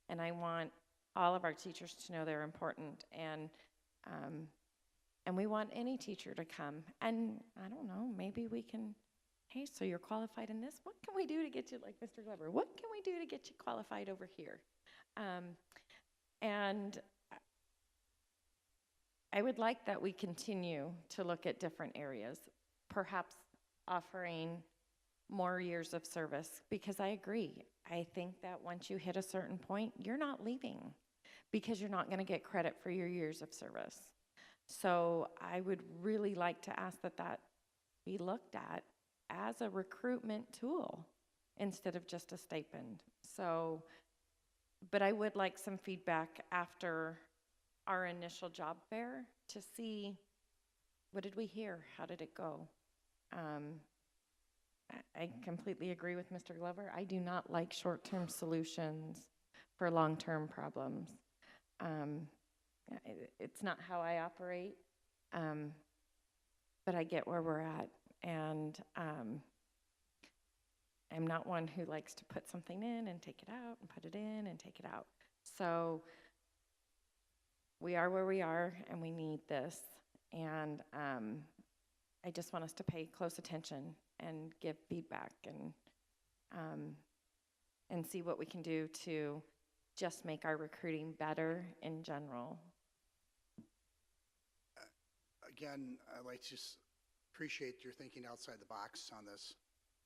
And I want all of our teachers to know they're important, and we want any teacher to come. And I don't know, maybe we can, hey, so you're qualified in this? What can we do to get you, like Mr. Glover, what can we do to get you qualified over here? And I would like that we continue to look at different areas, perhaps offering more years of service, because I agree. I think that once you hit a certain point, you're not leaving because you're not going to get credit for your years of service. So I would really like to ask that that be looked at as a recruitment tool instead of just a stipend. So, but I would like some feedback after our initial job fair to see, what did we hear? How did it go? I completely agree with Mr. Glover. I do not like short-term solutions for long-term problems. It's not how I operate, but I get where we're at, and I'm not one who likes to put something in and take it out and put it in and take it out. So we are where we are, and we need this, and I just want us to pay close attention and give feedback and see what we can do to just make our recruiting better in general. Again, I like to appreciate your thinking outside the box on this.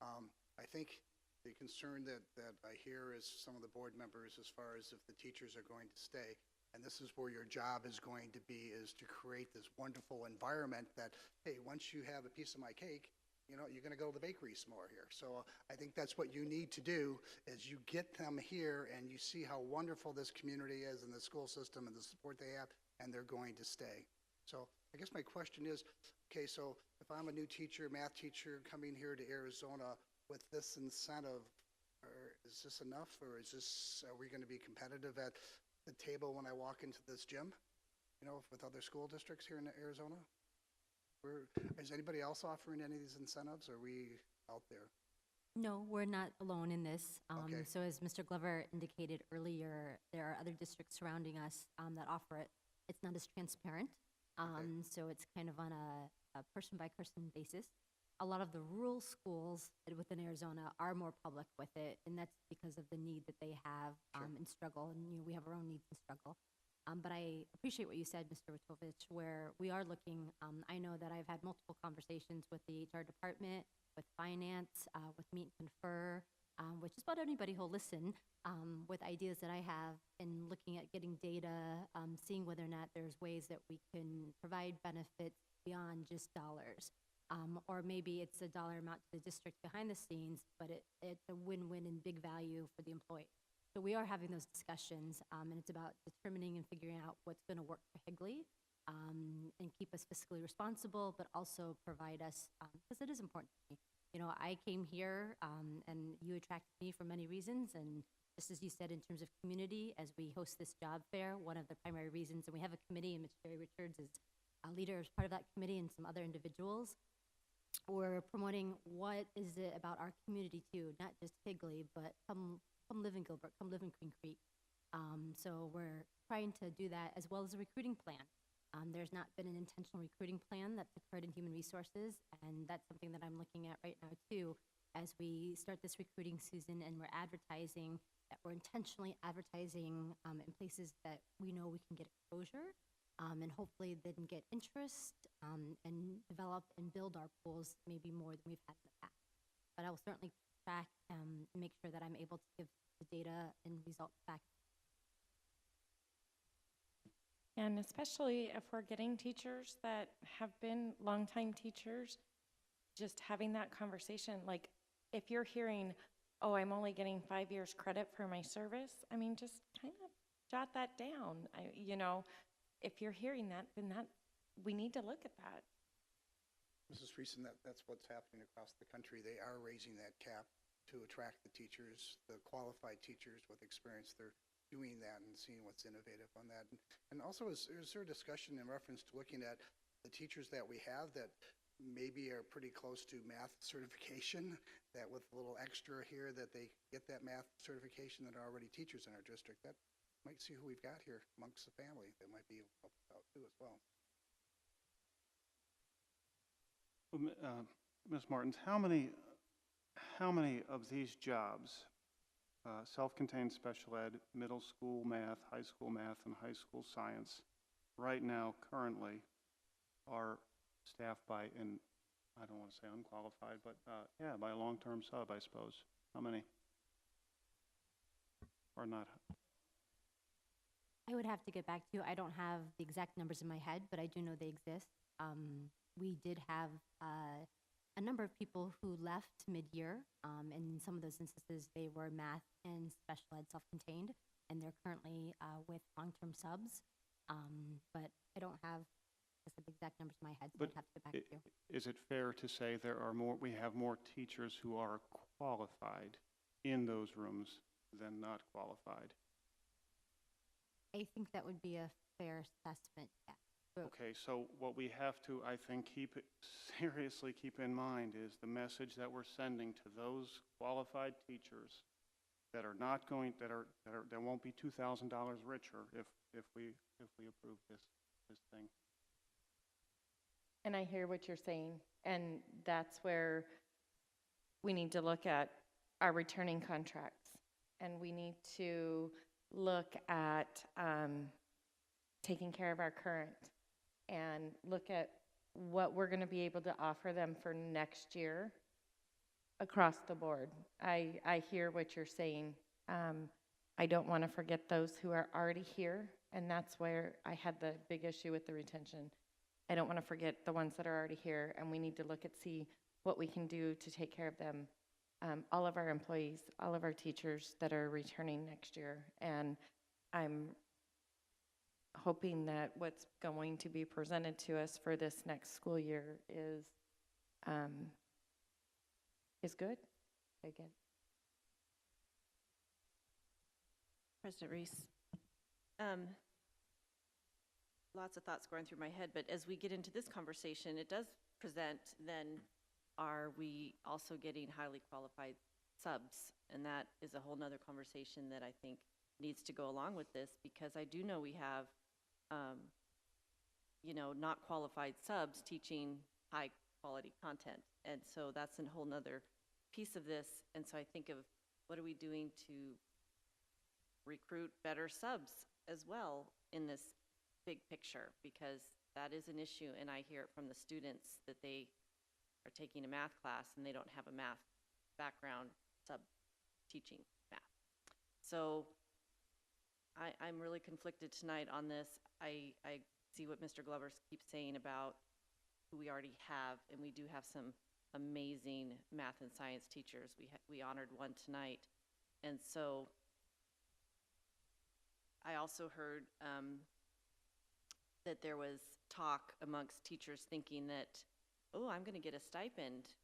I think the concern that I hear is some of the board members, as far as if the teachers are going to stay, and this is where your job is going to be, is to create this wonderful environment that, hey, once you have a piece of my cake, you know, you're going to go to the bakery some more here. So I think that's what you need to do, is you get them here and you see how wonderful this community is and the school system and the support they have, and they're going to stay. So I guess my question is, okay, so if I'm a new teacher, math teacher, coming here to Arizona with this incentive, or is this enough, or is this, are we going to be competitive at the table when I walk into this gym, you know, with other school districts here in Arizona? Is anybody else offering any of these incentives? Or are we out there? No, we're not alone in this. Okay. So as Mr. Glover indicated earlier, there are other districts surrounding us that offer it. It's not as transparent, so it's kind of on a person-by-person basis. A lot of the rural schools within Arizona are more public with it, and that's because of the need that they have and struggle, and we have our own needs and struggle. But I appreciate what you said, Mr. Witovich, where we are looking. I know that I've had multiple conversations with the HR department, with finance, with Meet and Confer, which is about anybody who'll listen, with ideas that I have, and looking at getting data, seeing whether or not there's ways that we can provide benefits beyond just dollars. Or maybe it's a dollar amount to the district behind the scenes, but it's a win-win and big value for the employee. So we are having those discussions, and it's about determining and figuring out what's going to work for Higley, and keep us fiscally responsible, but also provide us, because it is important to me. You know, I came here, and you attracted me for many reasons, and just as you said, in terms of community, as we host this job fair, one of the primary reasons, and we have a committee, and Mr. Jerry Richards is a leader as part of that committee, and some other individuals. We're promoting what is it about our community too, not just Higley, but come live in Gilbert, come live in Queen Creek. So we're trying to do that, as well as a recruiting plan. There's not been an intentional recruiting plan that's occurred in human resources, and that's something that I'm looking at right now too, as we start this recruiting season, and we're advertising, that we're intentionally advertising in places that we know we can get exposure, and hopefully then get interest, and develop and build our pools maybe more than we've had in the past. But I will certainly track and make sure that I'm able to give the data and results back. And especially if we're getting teachers that have been longtime teachers, just having that conversation, like if you're hearing, oh, I'm only getting 5 years credit for my service, I mean, just kind of jot that down. You know, if you're hearing that, then we need to look at that. Mrs. Friesen, that's what's happening across the country. They are raising that cap to attract the teachers, the qualified teachers with experience. They're doing that and seeing what's innovative on that. And also, is there a discussion in reference to looking at the teachers that we have that maybe are pretty close to math certification, that with a little extra here that they get that math certification that are already teachers in our district? That might see who we've got here amongst the family that might be helped out too as well. Ms. Martins, how many of these jobs, self-contained special ed, middle school math, and high school science, right now currently are staffed by, and I don't want to say unqualified, but yeah, by a long-term sub, I suppose? How many? Or not? I would have to get back to you. I don't have the exact numbers in my head, but I do know they exist. We did have a number of people who left mid-year, and in some of those instances, they were math and special ed self-contained, and they're currently with long-term subs. But I don't have the exact numbers in my head, so I'd have to get back to you. Is it fair to say we have more teachers who are qualified in those rooms than not qualified? I think that would be a fair assessment, yeah. Okay, so what we have to, I think, seriously keep in mind is the message that we're sending to those qualified teachers that are not going, that won't be $2,000 richer if we approve this thing. And I hear what you're saying, and that's where we need to look at our returning contracts, and we need to look at taking care of our current, and look at what we're going to be able to offer them for next year across the board. I hear what you're saying. I don't want to forget those who are already here, and that's where I had the big issue with the retention. I don't want to forget the ones that are already here, and we need to look at see what we can do to take care of them. All of our employees, all of our teachers that are returning next year, and I'm hoping that what's going to be presented to us for this next school year is good. Again. President Reese. Lots of thoughts going through my head, but as we get into this conversation, it does present then, are we also getting highly qualified subs? And that is a whole nother conversation that I think needs to go along with this, because I do know we have, you know, not qualified subs teaching high quality content. And so that's a whole nother piece of this. And so I think of what are we doing to recruit better subs as well in this big picture, because that is an issue, and I hear it from the students that they are taking a math class and they don't have a math background sub teaching math. So I'm really conflicted tonight on this. I see what Mr. Glover keeps saying about who we already have, and we do have some amazing math and science teachers. We honored one tonight. And so I also heard that there was talk amongst teachers thinking that, oh, I'm going to get a stipend.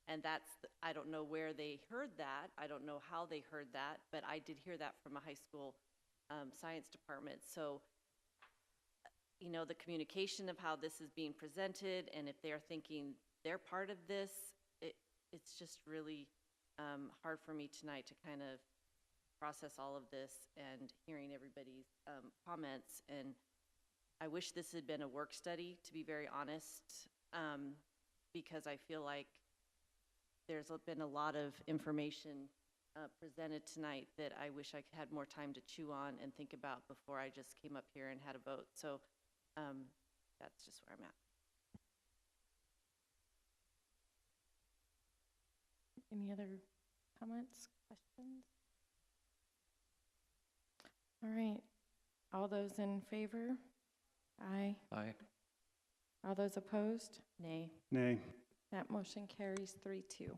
And that's, I don't know where they heard that. I don't know how they heard that, but I did hear that from a high school science department. So, you know, the communication of how this is being presented, and if they're thinking they're part of this, it's just really hard for me tonight to kind of process all of this and hearing everybody's comments. And I wish this had been a work study, to be very honest, because I feel like there's been a lot of information presented tonight that I wish I had more time to chew on and think about before I just came up here and had a vote. So that's just where I'm at. Any other comments, questions? All right. All those in favor? Aye. Aye. All those opposed? Nay. Nay. That motion carries 3-2.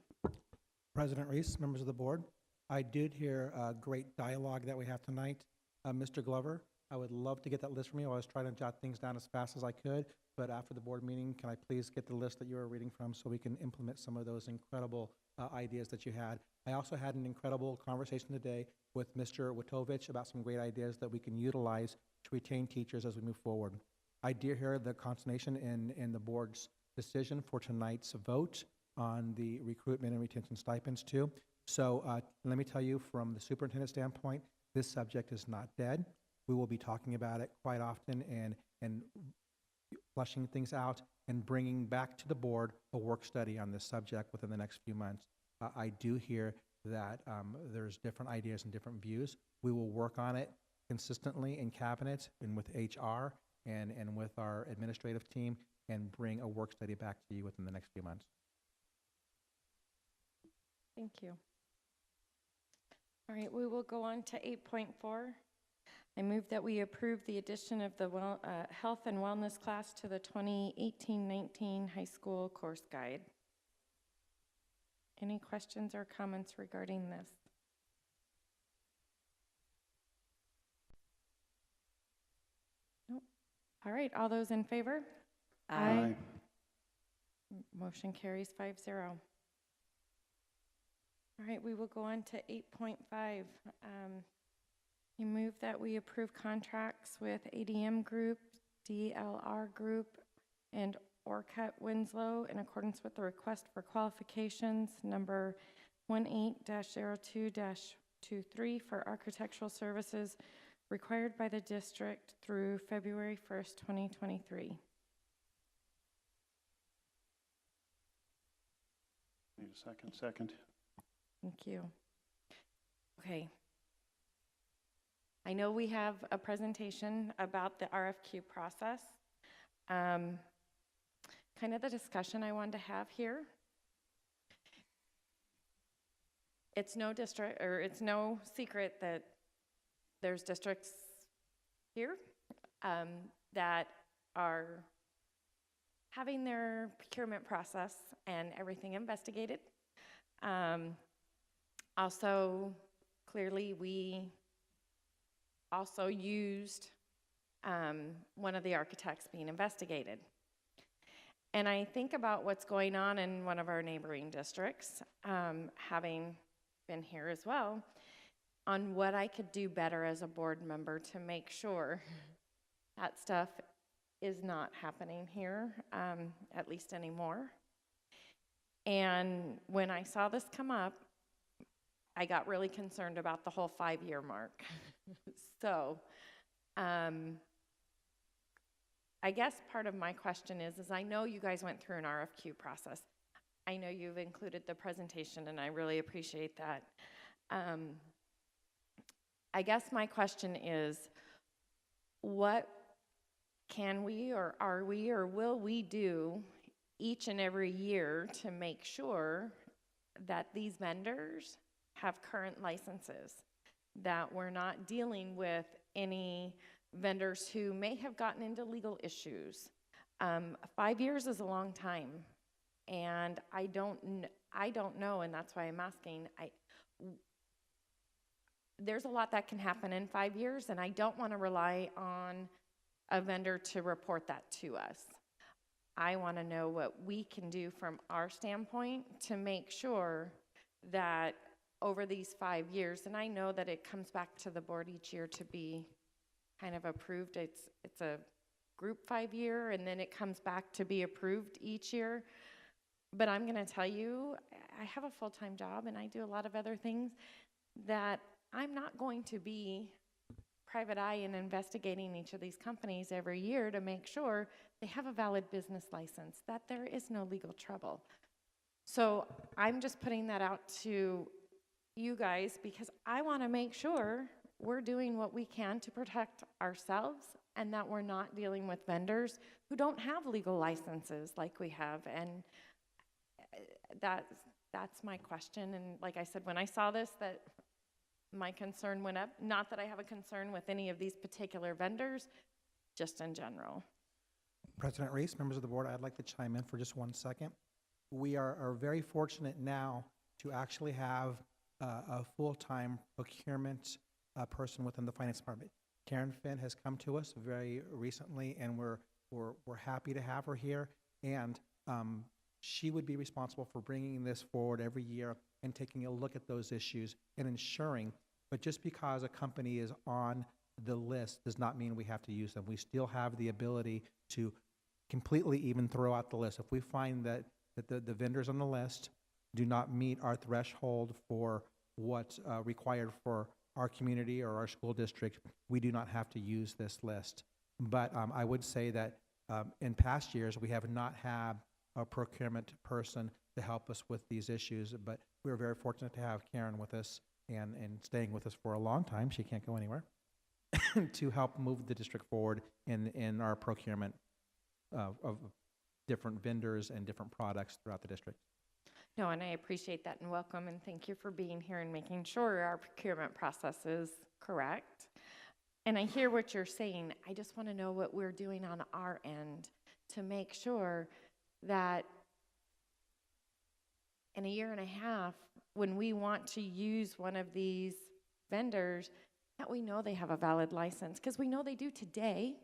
President Reese, members of the board, I did hear a great dialogue that we have tonight. Mr. Glover, I would love to get that list from you. I was trying to jot things down as fast as I could, but after the board meeting, can I please get the list that you were reading from so we can implement some of those incredible ideas that you had? I also had an incredible conversation today with Mr. Witovich about some great ideas that we can utilize to retain teachers as we move forward. I did hear the consternation in the board's decision for tonight's vote on the recruitment and retention stipends too. So let me tell you, from the superintendent's standpoint, this subject is not dead. We will be talking about it quite often and flushing things out and bringing back to the board a work study on this subject within the next few months. I do hear that there's different ideas and different views. We will work on it consistently in cabinet and with HR and with our administrative team and bring a work study back to you within the next few months. Thank you. All right, we will go on to 8.4. I move that we approve the addition of the health and wellness class to the 2018-19 high school course guide. Any questions or comments regarding this? Nope. All right, all those in favor? Aye. Motion carries 5-0. All right, we will go on to 8.5. You move that we approve contracts with ADM Group, DLR Group, and Orcut Winslow in accordance with the request for qualifications number 18-02-23 for architectural services required by the district through February 1st, 2023. Need a second. Second. Thank you. Okay. I know we have a presentation about the RFQ process. Kind of the discussion I wanted to have here. It's no secret that there's districts here that are having their procurement process and everything investigated. Also, clearly, we also used one of the architects being investigated. And I think about what's going on in one of our neighboring districts, having been here as well, on what I could do better as a board member to make sure that stuff is not happening here, at least anymore. And when I saw this come up, I got really concerned about the whole 5-year mark. So, I guess part of my question is I know you guys went through an RFQ process. I know you've included the presentation, and I really appreciate that. I guess my question is, what can we, or are we, or will we do each and every year to make sure that these vendors have current licenses, that we're not dealing with any vendors who may have gotten into legal issues? 5 years is a long time, and I don't know, and that's why I'm asking. There's a lot that can happen in 5 years, and I don't want to rely on a vendor to report that to us. I want to know what we can do from our standpoint to make sure that over these 5 years, and I know that it comes back to the board each year to be kind of approved. It's a group 5-year, and then it comes back to be approved each year. But I'm going to tell you, I have a full-time job, and I do a lot of other things that I'm not going to be private eye and investigating each of these companies every year to make sure they have a valid business license, that there is no legal trouble. So I'm just putting that out to you guys because I want to make sure we're doing what we can to protect ourselves and that we're not dealing with vendors who don't have legal licenses like we have. And that's my question. And like I said, when I saw this, that my concern went up. Not that I have a concern with any of these particular vendors, just in general. President Reese, members of the board, I'd like to chime in for just 1 second. We are very fortunate now to actually have a full-time procurement person within the finance department. Karen Finn has come to us very recently, and we're happy to have her here. And she would be responsible for bringing this forward every year and taking a look at those issues and ensuring. But just because a company is on the list does not mean we have to use them. We still have the ability to completely even throw out the list. If we find that the vendors on the list do not meet our threshold for what's required for our community or our school district, we do not have to use this list. But I would say that in past years, we have not had a procurement person to help us with these issues, but we're very fortunate to have Karen with us and staying with us for a long time. She can't go anywhere to help move the district forward in our procurement of different vendors and different products throughout the district. No, and I appreciate that and welcome, and thank you for being here and making sure our procurement process is correct. And I hear what you're saying. I just want to know what we're doing on our end to make sure that in a year and a half, when we want to use one of these vendors, that we know they have a valid license, because we know they do today,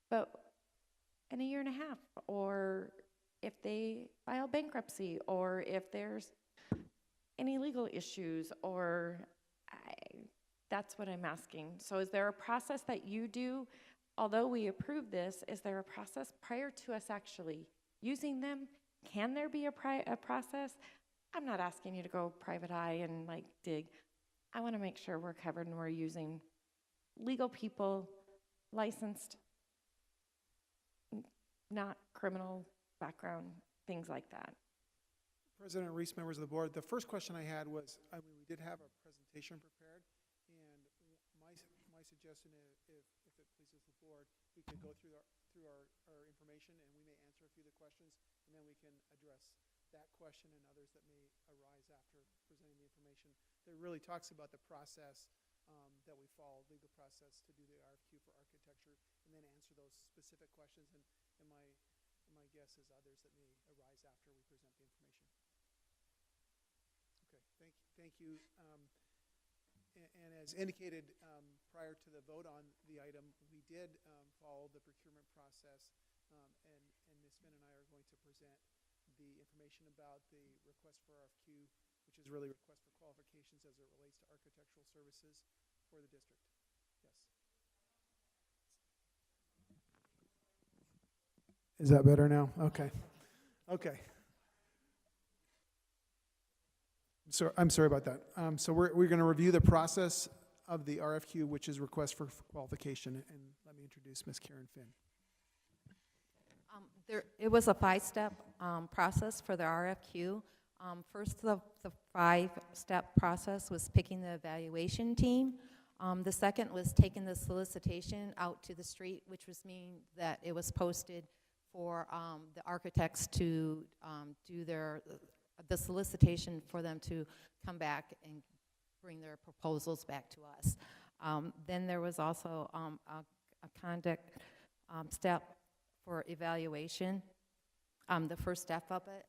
but in a year and a half, or if they file bankruptcy, or if there's any legal issues, or that's what I'm asking. So is there a process that you do, although we approve this, is there a process prior to us actually using them? Can there be a process? I'm not asking you to go private eye and like dig. I want to make sure we're covered and we're using legal people, licensed, not criminal background, things like that. President Reese, members of the board, the first question I had was, we did have a presentation prepared, and my suggestion is, if it pleases the board, we could go through our information, and we may answer a few of the questions, and then we can address that question and others that may arise after presenting the information. That really talks about the process that we follow, legal process to do the RFQ for architecture, and then answer those specific questions. And my guess is others that may arise after we present the information. Okay, thank you. And as indicated prior to the vote on the item, we did follow the procurement process, and Ms. Finn and I are going to present the information about the request for RFQ, which which is really request for qualifications as it relates to architectural services for the district. Yes. Is that better now? Okay. Okay. So I'm sorry about that. So we're going to review the process of the RFQ, which is request for qualification. And let me introduce Ms. Karen Finn. It was a 5-step process for the RFQ. First, the 5-step process was picking the evaluation team. The second was taking the solicitation out to the street, which was mean that it was posted for the architects to do the solicitation for them to come back and bring their proposals back to us. Then there was also a conduct step for evaluation. The first step of it,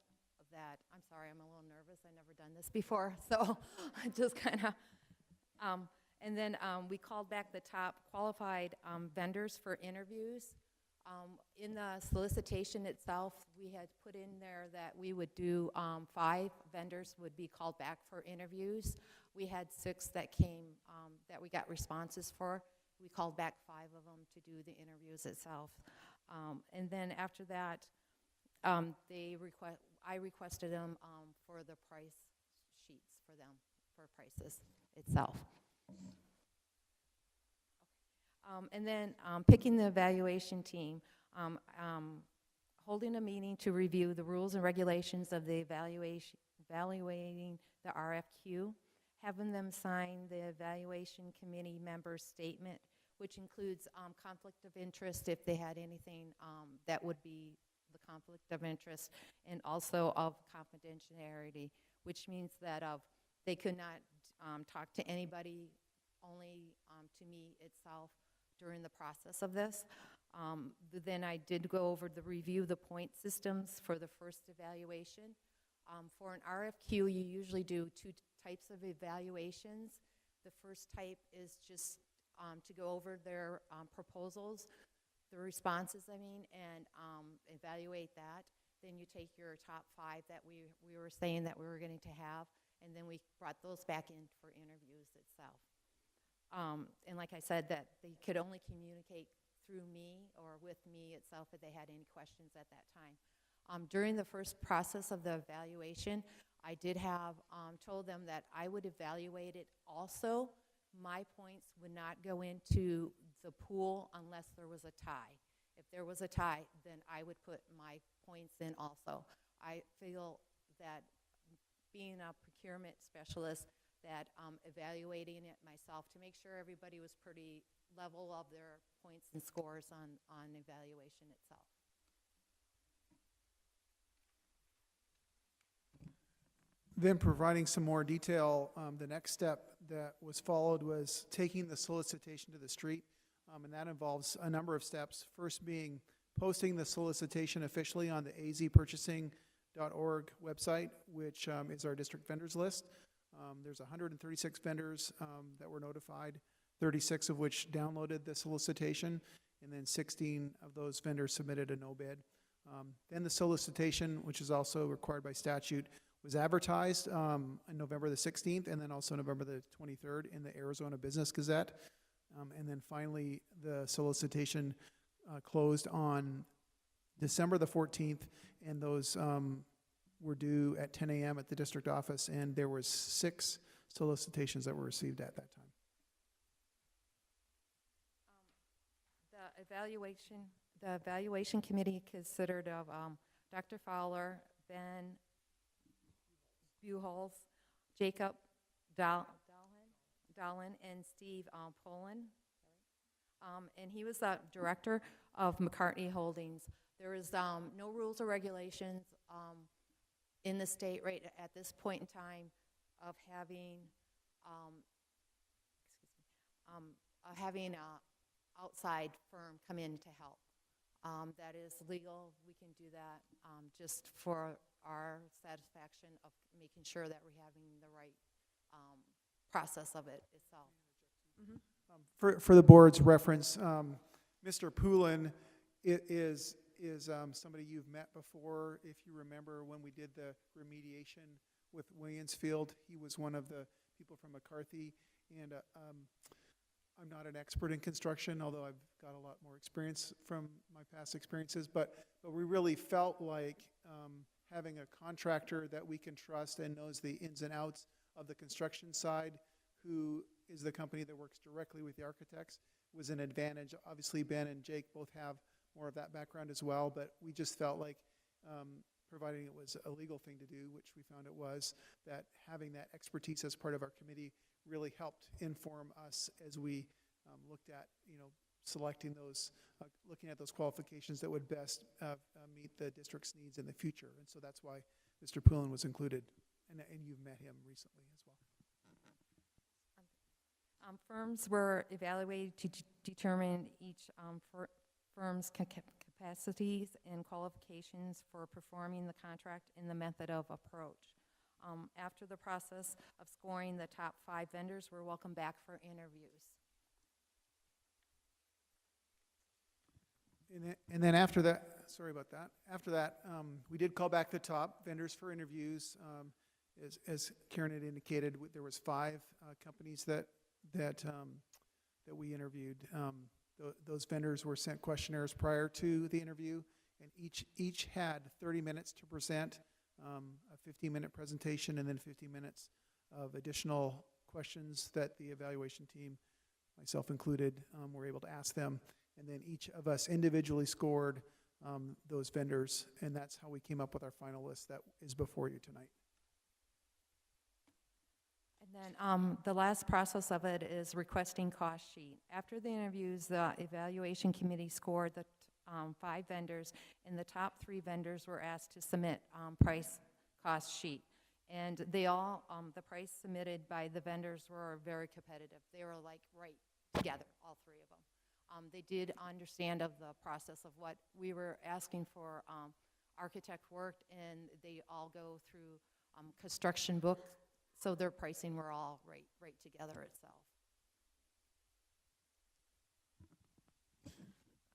I'm sorry, I'm a little nervous. I've never done this before, so I just kind of, and then we called back the top qualified vendors for interviews. In the solicitation itself, we had put in there that we would do 5 vendors would be called back for interviews. We had 6 that came, that we got responses for. We called back 5 of them to do the interviews itself. And then after that, I requested them for the price sheets for them, for prices itself. And then picking the evaluation team, holding a meeting to review the rules and regulations of the evaluating the RFQ, having them sign the evaluation committee member statement, which includes conflict of interest if they had anything that would be the conflict of interest, and also of confidentiality, which means that they could not talk to anybody, only to me itself during the process of this. Then I did go over the review the point systems for the first evaluation. For an RFQ, you usually do 2 types of evaluations. The first type is just to go over their proposals, the responses, and evaluate that. Then you take your top 5 that we were saying that we were going to have, and then we brought those back in for interviews itself. And like I said, that they could only communicate through me or with me itself if they had any questions at that time. During the first process of the evaluation, I did have told them that I would evaluate it also. My points would not go into the pool unless there was a tie. If there was a tie, then I would put my points in also. I feel that being a procurement specialist, that evaluating it myself to make sure everybody was pretty level of their points and scores on evaluation itself. Then providing some more detail, the next step that was followed was taking the solicitation to the street, and that involves a number of steps. First being posting the solicitation officially on the azpurchasing.org website, which is our district vendors list. There's 136 vendors that were notified, 36 of which downloaded the solicitation, and then 16 of those vendors submitted a no bid. Then the solicitation, which is also required by statute, was advertised on November the 16th and then also November the 23rd in the Arizona Business Gazette. And then finally, the solicitation closed on December the 14th, and those were due at 10 a.m. at the district office, and there was 6 solicitations that were received at that time. The evaluation committee consisted of Dr. Fowler, Ben Buchholz, Jacob Dahlin, and Steve Poland. And he was the director of McCartney Holdings. There is no rules or regulations in the state right at this point in time of having an outside firm come in to help. That is legal. We can do that just for our satisfaction of making sure that we're having the right process of it itself. Mm-hmm. For the board's reference, Mr. Poulin is somebody you've met before. If you remember when we did the remediation with Waynesfield. He was one of the people from McCarthy, and I'm not an expert in construction, although I've got a lot more experience from my past experiences, but we really felt like having a contractor that we can trust and knows the ins and outs of the construction side, who is the company that works directly with the architects, was an advantage. Obviously, Ben and Jake both have more of that background as well, but we just felt like, providing it was a legal thing to do, which we found it was, that having that expertise as part of our committee really helped inform us as we looked at, selecting those, looking at those qualifications that would best meet the district's needs in the future. And so that's why Mr. Poulin was included, and you've met him recently as well. Firms were evaluated to determine each firm's capacities and qualifications for performing the contract and the method of approach. After the process of scoring, the top 5 vendors were welcomed back for interviews. And then after that, sorry about that, after that, we did call back the top vendors for interviews. As Karen had indicated, there was 5 companies that we interviewed. Those vendors were sent questionnaires prior to the interview, and each had 30 minutes to present, a 15-minute presentation, and then 15 minutes of additional questions that the evaluation team, myself included, were able to ask them. And then each of us individually scored those vendors, and that's how we came up with our final list that is before you tonight. And then the last process of it is requesting cost sheet. After the interviews, the evaluation committee scored the 5 vendors, and the top 3 vendors were asked to submit price cost sheet. And they all, the price submitted by the vendors were very competitive. They were like right together, all 3 of them. They did understand of the process of what we were asking for architect work, and they all go through construction book, so their pricing were all right together itself.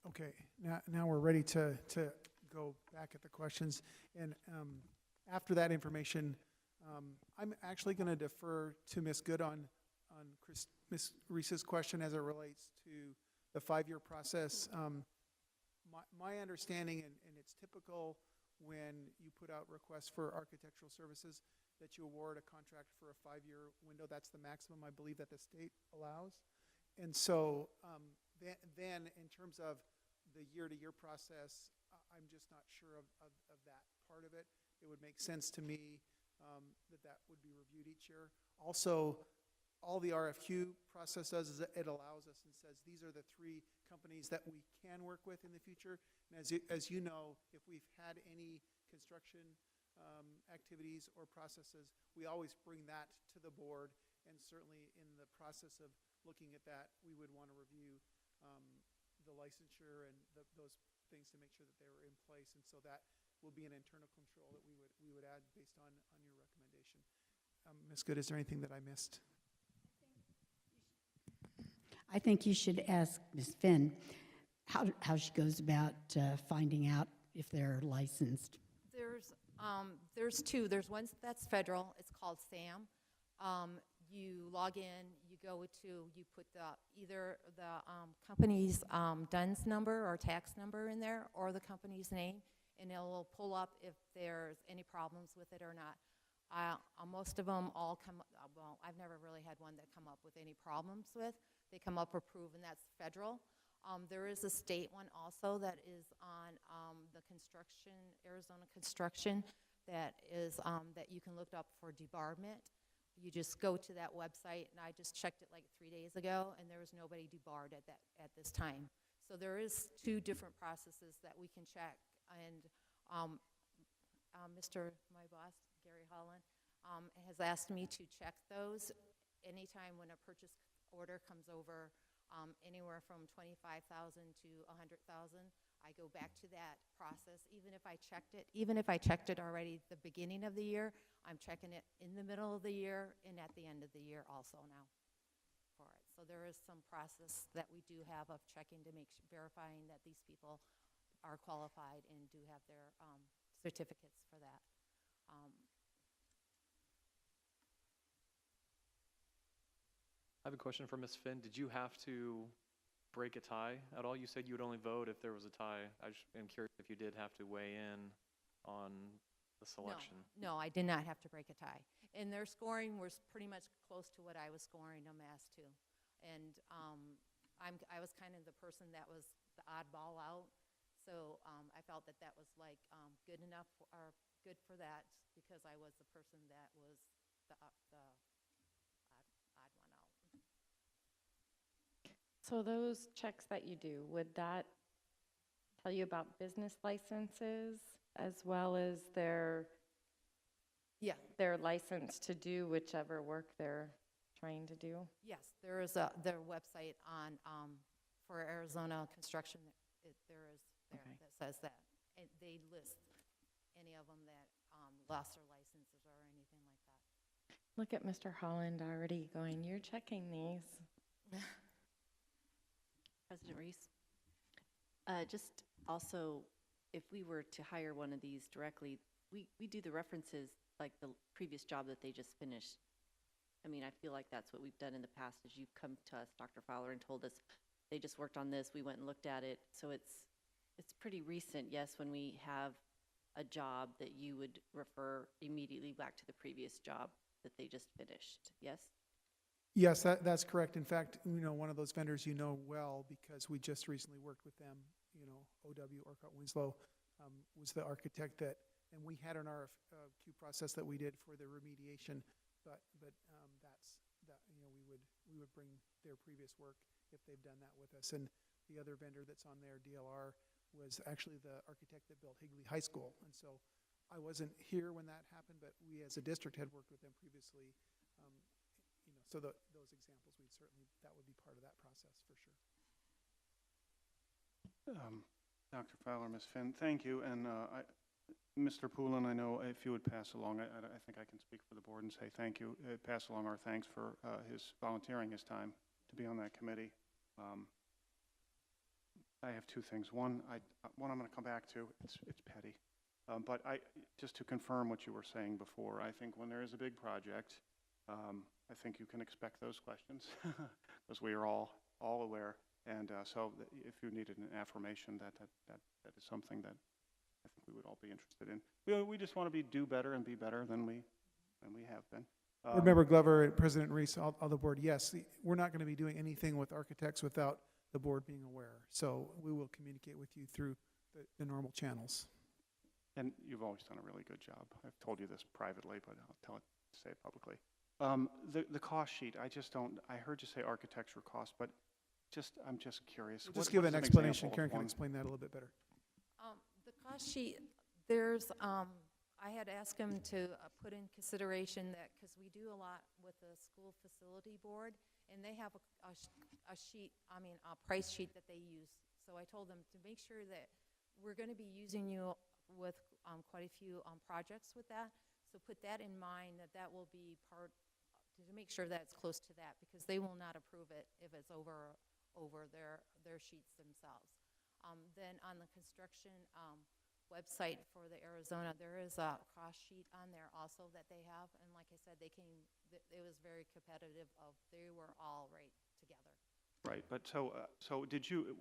Okay, now we're ready to go back at the questions. And after that information, I'm actually going to defer to Ms. Good on Ms. Reese's question as it relates to the 5-year process. My understanding, and it's typical when you put out requests for architectural services, that you award a contract for a 5-year window. That's the maximum, I believe, that the state allows. And so then in terms of the year-to-year process, I'm just not sure of that part of it. It would make sense to me that would be reviewed each year. Also, all the RFQ process does is it allows us and says these are the 3 companies that we can work with in the future. And as you know, if we've had any construction activities or processes, we always bring that to the board, and certainly in the process of looking at that, we would want to review the licensure and those things to make sure that they were in place. And so that will be an internal control that we would add based on your recommendation. Ms. Good, is there anything that I missed? I think you should ask Ms. Finn how she goes about finding out if they're licensed. There's 2. There's one that's federal. It's called SAM. You log in, you put either the company's DUNS number or tax number in there, or the company's name, and it will pull up if there's any problems with it or not. Most of them all come, well, I've never really had one that come up with any problems with. They come up approved, and that's federal. There is a state one also that is on the construction, Arizona construction, that is that you can look up for debarment. You just go to that website, and I just checked it like 3 days ago, and there was nobody debarred at this time. So there is 2 different processes that we can check, and my boss, Gary Holland, has asked me to check those anytime when a purchase order comes over anywhere from $25,000 to $100,000. I go back to that process, even if I checked it already at the beginning of the year, I'm checking it in the middle of the year and at the end of the year also now for it. So there is some process that we do have of checking to verifying that these people are qualified and do have their certificates for that. I have a question for Ms. Finn. Did you have to break a tie at all? You said you would only vote if there was a tie. I just am curious if you did have to weigh in on the selection. No, I did not have to break a tie. And their scoring was pretty much close to what I was scoring them as too. And I was kind of the person that was the oddball out. So I felt that that was like good enough or good for that because I was the person that was the odd one out. So those checks that you do, would that tell you about business licenses as well as their license to do whichever work they're trying to do? Yes, there is their website on for Arizona construction. There is there that says that. And they list any of them that lost their licenses or anything like that. Look at Mr. Holland already going, you're checking these. President Reese, just also, if we were to hire one of these directly, we do the references like the previous job that they just finished. I mean, I feel like that's what we've done in the past is you've come to us, Dr. Fowler, and told us they just worked on this, we went and looked at it. So it's pretty recent, yes, when we have a job that you would refer immediately back to the previous job that they just finished, yes? Yes, that's correct. In fact, one of those vendors well because we just recently worked with them. OW, Orcutt Winslow, was the architect that, and we had an RFQ process that we did for the remediation, but we would bring their previous work if they've done that with us. And the other vendor that's on there, DLR, was actually the architect that built Higley High School. And so I wasn't here when that happened, but we as a district had worked with them previously. So those examples, that would be part of that process for sure. Dr. Fowler, Ms. Finn, thank you. And Mr. Poulin, I know if you would pass along, I think I can speak for the board and say thank you. Pass along our thanks for his volunteering his time to be on that committee. I have two things. One I'm going to come back to. It's petty. But just to confirm what you were saying before, I think when there is a big project, I think you can expect those questions because we are all aware. And so if you needed an affirmation, that is something that I think we would all be interested in. We just want to do better and be better than we have been. Board Member Glover and President Reese, all the board, yes, we're not going to be doing anything with architects without the board being aware. So we will communicate with you through the normal channels. And you've always done a really good job. I've told you this privately, but I'll say it publicly. The cost sheet, I heard you say architecture cost, but I'm just curious. We'll just give an explanation. Karen can explain that a little bit better. The cost sheet, there's, I had asked him to put in consideration that, because we do a lot with the school facility board, and they have a sheet, a price sheet that they use. So I told them to make sure that we're going to be using you with quite a few projects with that. So put that in mind, that will be part, to make sure that it's close to that, because they will not approve it if it's over their sheets themselves. Then on the construction website for the Arizona, there is a cost sheet on there also that they have, and like I said, it was very competitive. They were all right together. Right, but so did you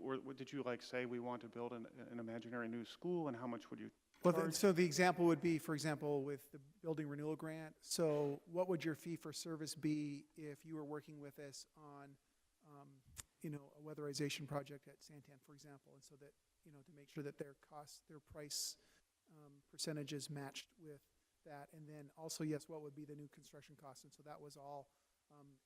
like say we want to build an imaginary new school, and how much would you charge? So the example would be, for example, with the building renewal grant. So what would your fee for service be if you were working with us on a weatherization project at Santan, for example, and so that, to make sure that their price percentages matched with that. And then also, yes, what would be the new construction cost? And so that was all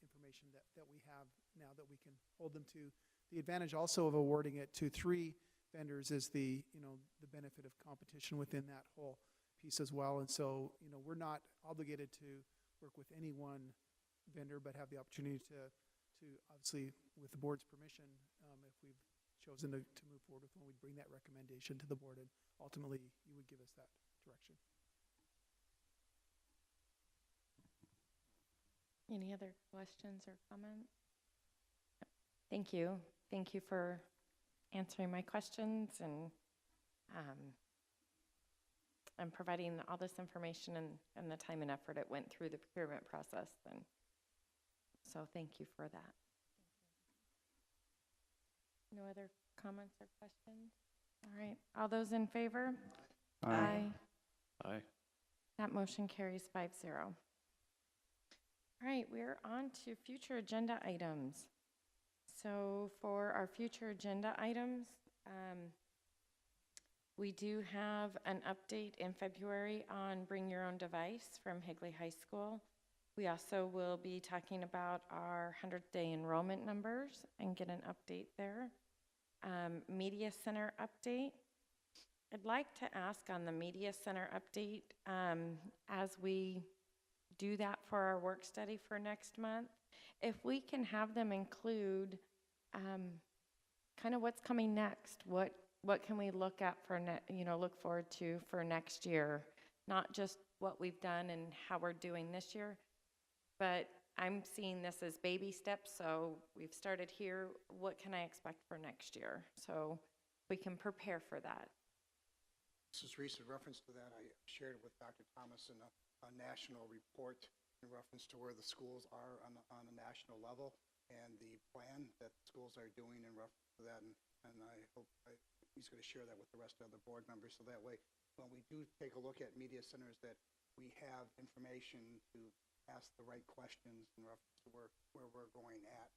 information that we have now that we can hold them to. The advantage also of awarding it to 3 vendors is the benefit of competition within that whole piece as well. And so, we're not obligated to work with any one vendor, but have the opportunity to obviously, with the board's permission, if we've chosen to move forward with one, we'd bring that recommendation to the board, and ultimately you would give us that direction. Any other questions or comments? Thank you. Thank you for answering my questions and providing all this information and the time and effort it went through the procurement process. And So thank you for that. No other comments or questions? All right, all those in favor? Aye. Aye. That motion carries 5-0. All right, we're on to future agenda items. So for our future agenda items, we do have an update in February on Bring Your Own Device from Higley High School. We also will be talking about our 100th day enrollment numbers and get an update there. Media Center update. I'd like to ask on the Media Center update, as we do that for our work study for next month, if we can have them include kind of what's coming next. What can we look at for look forward to for next year? Not just what we've done and how we're doing this year, but I'm seeing this as baby steps. So we've started here. What can I expect for next year? So we can prepare for that. Mrs. Reese, in reference to that, I shared with Dr. Thomas in a national report in reference to where the schools are on a national level and the plan that schools are doing in reference to that. And I hope he's going to share that with the rest of the board members. So that way, when we do take a look at media centers, that we have information to ask the right questions in reference to where we're going at.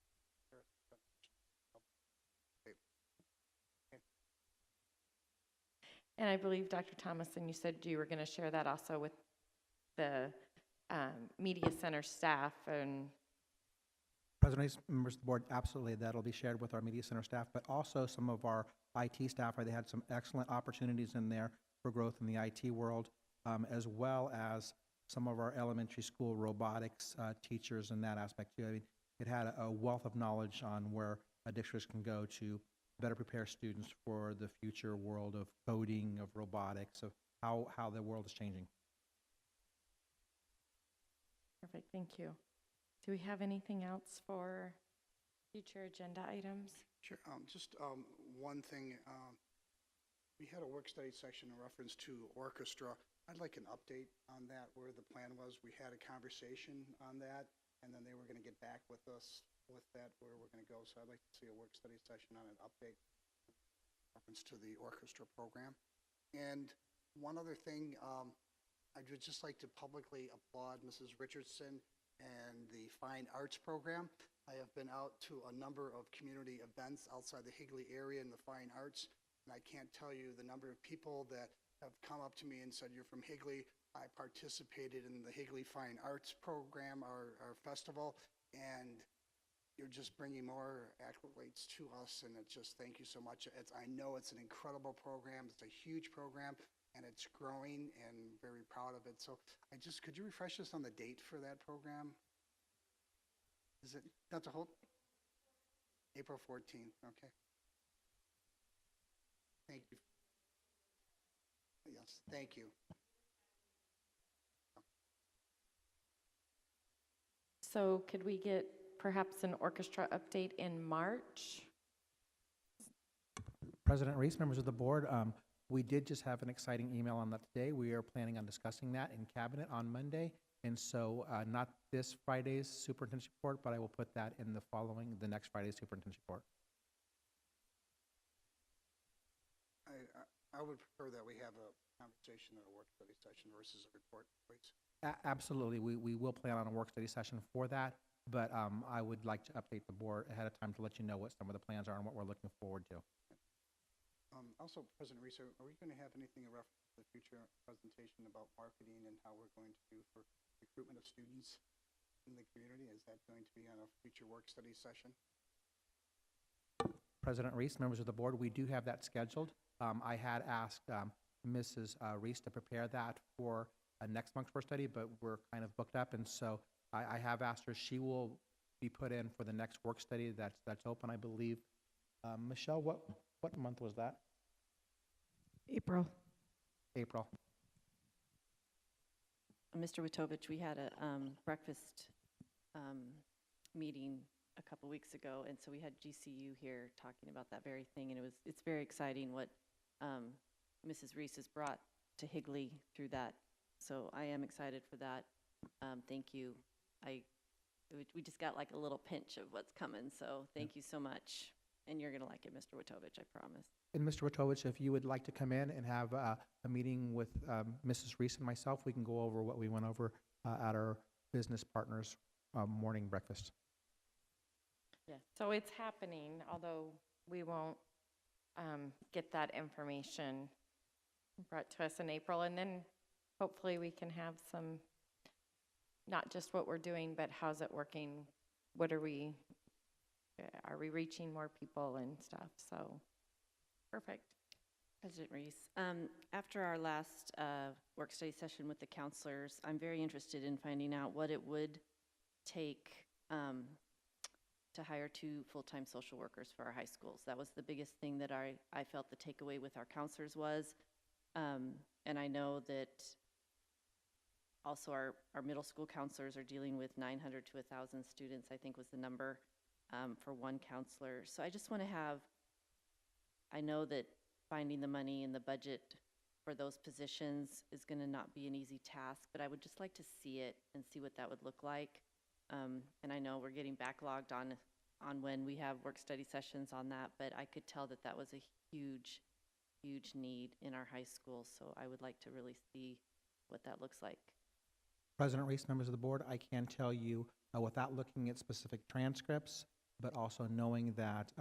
And I believe, Dr. Thomason, you said you were going to share that also with the Media Center staff. And President Reese, members of the board, absolutely, that'll be shared with our Media Center staff, but also some of our IT staff. They had some excellent opportunities in there for growth in the IT world, as well as some of our elementary school robotics teachers in that aspect too. I mean, it had a wealth of knowledge on where districts can go to better prepare students for the future world of coding, of robotics, of how the world is changing. Perfect, thank you. Do we have anything else for future agenda items? Sure. Just one thing. We had a work study section in reference to orchestra. I'd like an update on that, where the plan was. We had a conversation on that, and then they were going to get back with us with that, where we're going to go. So I'd like to see a work study session on an update in reference to the orchestra program. And one other thing, I would just like to publicly applaud Mrs. Richardson and the Fine Arts program. I have been out to a number of community events outside the Higley area in the Fine Arts, and I can't tell you the number of people that have come up to me and said, "You're from Higley. I participated in the Higley Fine Arts program, our festival, and you're just bringing more accolades to us, and it's just thank you so much." I know it's an incredible program. It's a huge program, and it's growing, and very proud of it. So could you refresh us on the date for that program? Is it not to hold? April 14th, okay. Thank you. Yes, thank you. So could we get perhaps an orchestra update in March? President Reese, members of the board, we did just have an exciting email on that today. We are planning on discussing that in cabinet on Monday. And so not this Friday's superintendent's report, but I will put that in the next Friday's superintendent's report. I would prefer that we have a conversation at a work study session versus a report, please. Absolutely. We will plan on a work study session for that, but I would like to update the board ahead of time to let you know what some of the plans are and what we're looking forward to. Also, President Reese, are we going to have anything in reference to the future presentation about marketing and how we're going to do for recruitment of students in the community? Is that going to be on a future work study session? President Reese, members of the board, we do have that scheduled. I had asked Mrs. Reese to prepare that for next month's work study, but we're kind of booked up, and so I have asked her. She will be put in for the next work study that's open, I believe. Michelle, what month was that? April. April. Mr. Witovich, we had a breakfast meeting a couple weeks ago, and so we had GCU here talking about that very thing, and it's very exciting what Mrs. Reese has brought to Higley through that. So I am excited for that. Thank you. I we just got like a little pinch of what's coming, so thank you so much. And you're gonna like it, Mr. Witovich, I promise. And Mr. Witovich, if you would like to come in and have a meeting with Mrs. Reese and myself, we can go over what we went over at our business partners morning breakfast. Yes. So it's happening, although we won't get that information brought to us in April. And then hopefully we can have some, not just what we're doing, but how's it working? What are we reaching more people and stuff? So, perfect. President Reese, after our last work study session with the counselors, I'm very interested in finding out what it would take to hire 2 full-time social workers for our high schools. That was the biggest thing that I felt the takeaway with our counselors was. And I know that also our middle school counselors are dealing with 900 to 1,000 students, I think was the number for one counselor. So I just want to have, I know that finding the money in the budget for those positions is going to not be an easy task, but I would just like to see it and see what that would look like. And I know we're getting backlogged on when we have work study sessions on that, but I could tell that that was a huge need in our high school. So I would like to really see what that looks like. President Reese, members of the board, I can tell you without looking at specific transcripts, but also knowing that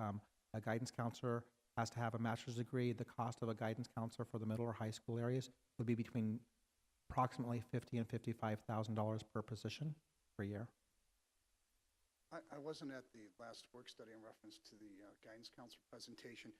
a guidance counselor has to have a master's degree, the cost of a guidance counselor for the middle or high school areas would be between approximately $50,000 and $55,000 per position per year. I wasn't at the last work study in reference to the guidance counselor presentation.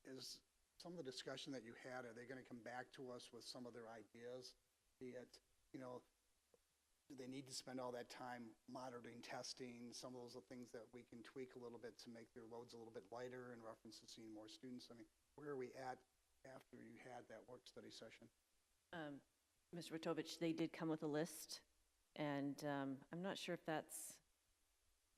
Is some of the discussion that you had, are they going to come back to us with some of their ideas? Be it, do they need to spend all that time monitoring, testing, some of those are things that we can tweak a little bit to make their loads a little bit lighter in reference to seeing more students? I mean, where are we at after you had that work study session? Mr. Witovich, they did come with a list, and I'm not sure if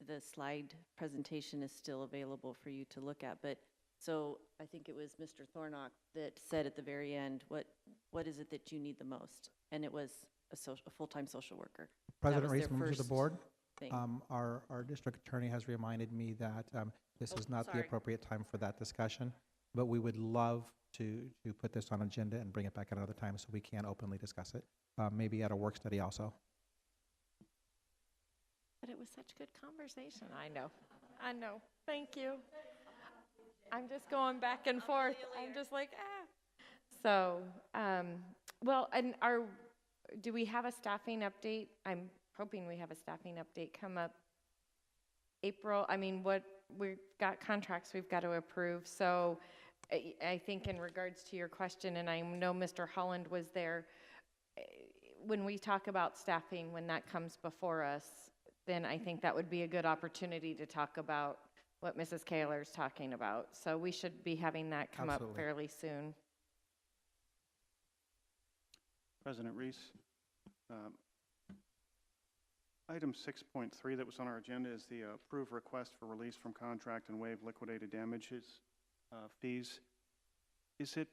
the slide presentation is still available for you to look at, but so I think it was Mr. Thornock that said at the very end, what is it that you need the most? And it was a full-time social worker. President Reese, members of the board, thing. our district attorney has reminded me that this is not the appropriate time for that discussion, but we would love to put this on agenda and bring it back another time so we can openly discuss it, maybe at a work study also. But it was such good conversation. I know. Thank you. I'm just going back and forth. I'm just like, So, well, and do we have a staffing update? I'm hoping we have a staffing update come up April. I mean, we've got contracts we've got to approve. So I think in regards to your question, and I know Mr. Holland was there, when we talk about staffing, when that comes before us, then I think that would be a good opportunity to talk about what Mrs. Kaler's talking about. So we should be having that come up fairly soon. President Reese, item 6.3 that was on our agenda is the approve request for release from contract and waive liquidated damages fees. Is it,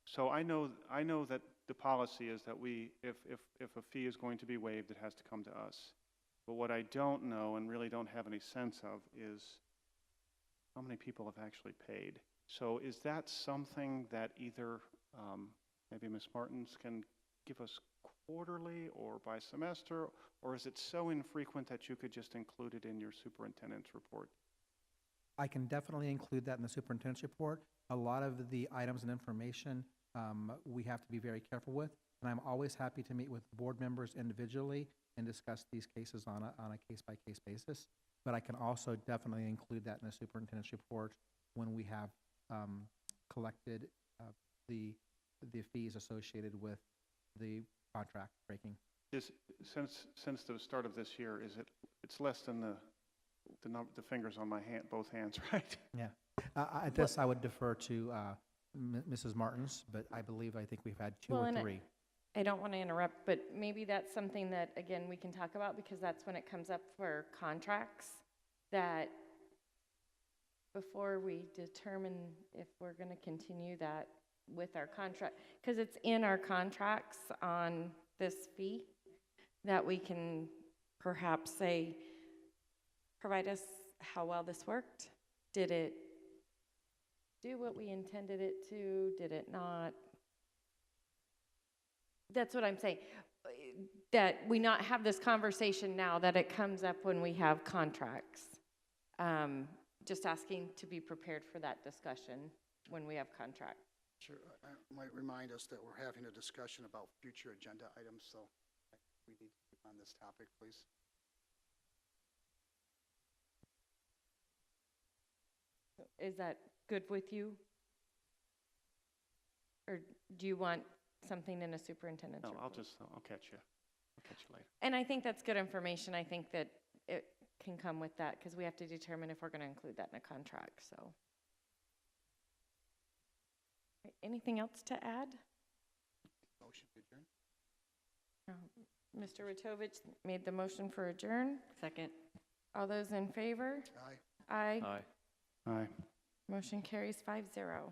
so I know that the policy is that if a fee is going to be waived, it has to come to us. But what I don't know and really don't have any sense of is how many people have actually paid. So is that something that either maybe Ms. Martins can give us quarterly or by semester, or is it so infrequent that you could just include it in your superintendent's report? I can definitely include that in the superintendent's report. A lot of the items and information we have to be very careful with, and I'm always happy to meet with board members individually and discuss these cases on a case-by-case basis. But I can also definitely include that in the superintendent's report when we have collected the fees associated with the contract breaking. Since the start of this year, it's less than the fingers on my hand, both hands, right? Yeah. At this, I would defer to Mrs. Martins, but I think we've had two or three. I don't want to interrupt, but maybe that's something that, again, we can talk about because that's when it comes up for contracts, that before we determine if we're going to continue that with our contract, because it's in our contracts on this fee, that we can perhaps say, provide us how well this worked. Did it do what we intended it to? Did it not? That's what I'm saying. That we not have this conversation now, that it comes up when we have contracts. Just asking to be prepared for that discussion when we have contracts. Sure, I might remind us that we're having a discussion about future agenda items, so we need to keep on this topic, please. Is that good with you? Or do you want something in a superintendent's No, report? I'll catch you. I'll catch you later. And I think that's good information. I think that it can come with that because we have to determine if we're going to include that in a contract, so. Right, anything else to add? Motion to adjourn. Mr. Ratovich made the motion for adjourn. Second. All those in favor? Aye. Aye. Aye. Aye. Motion carries 5-0.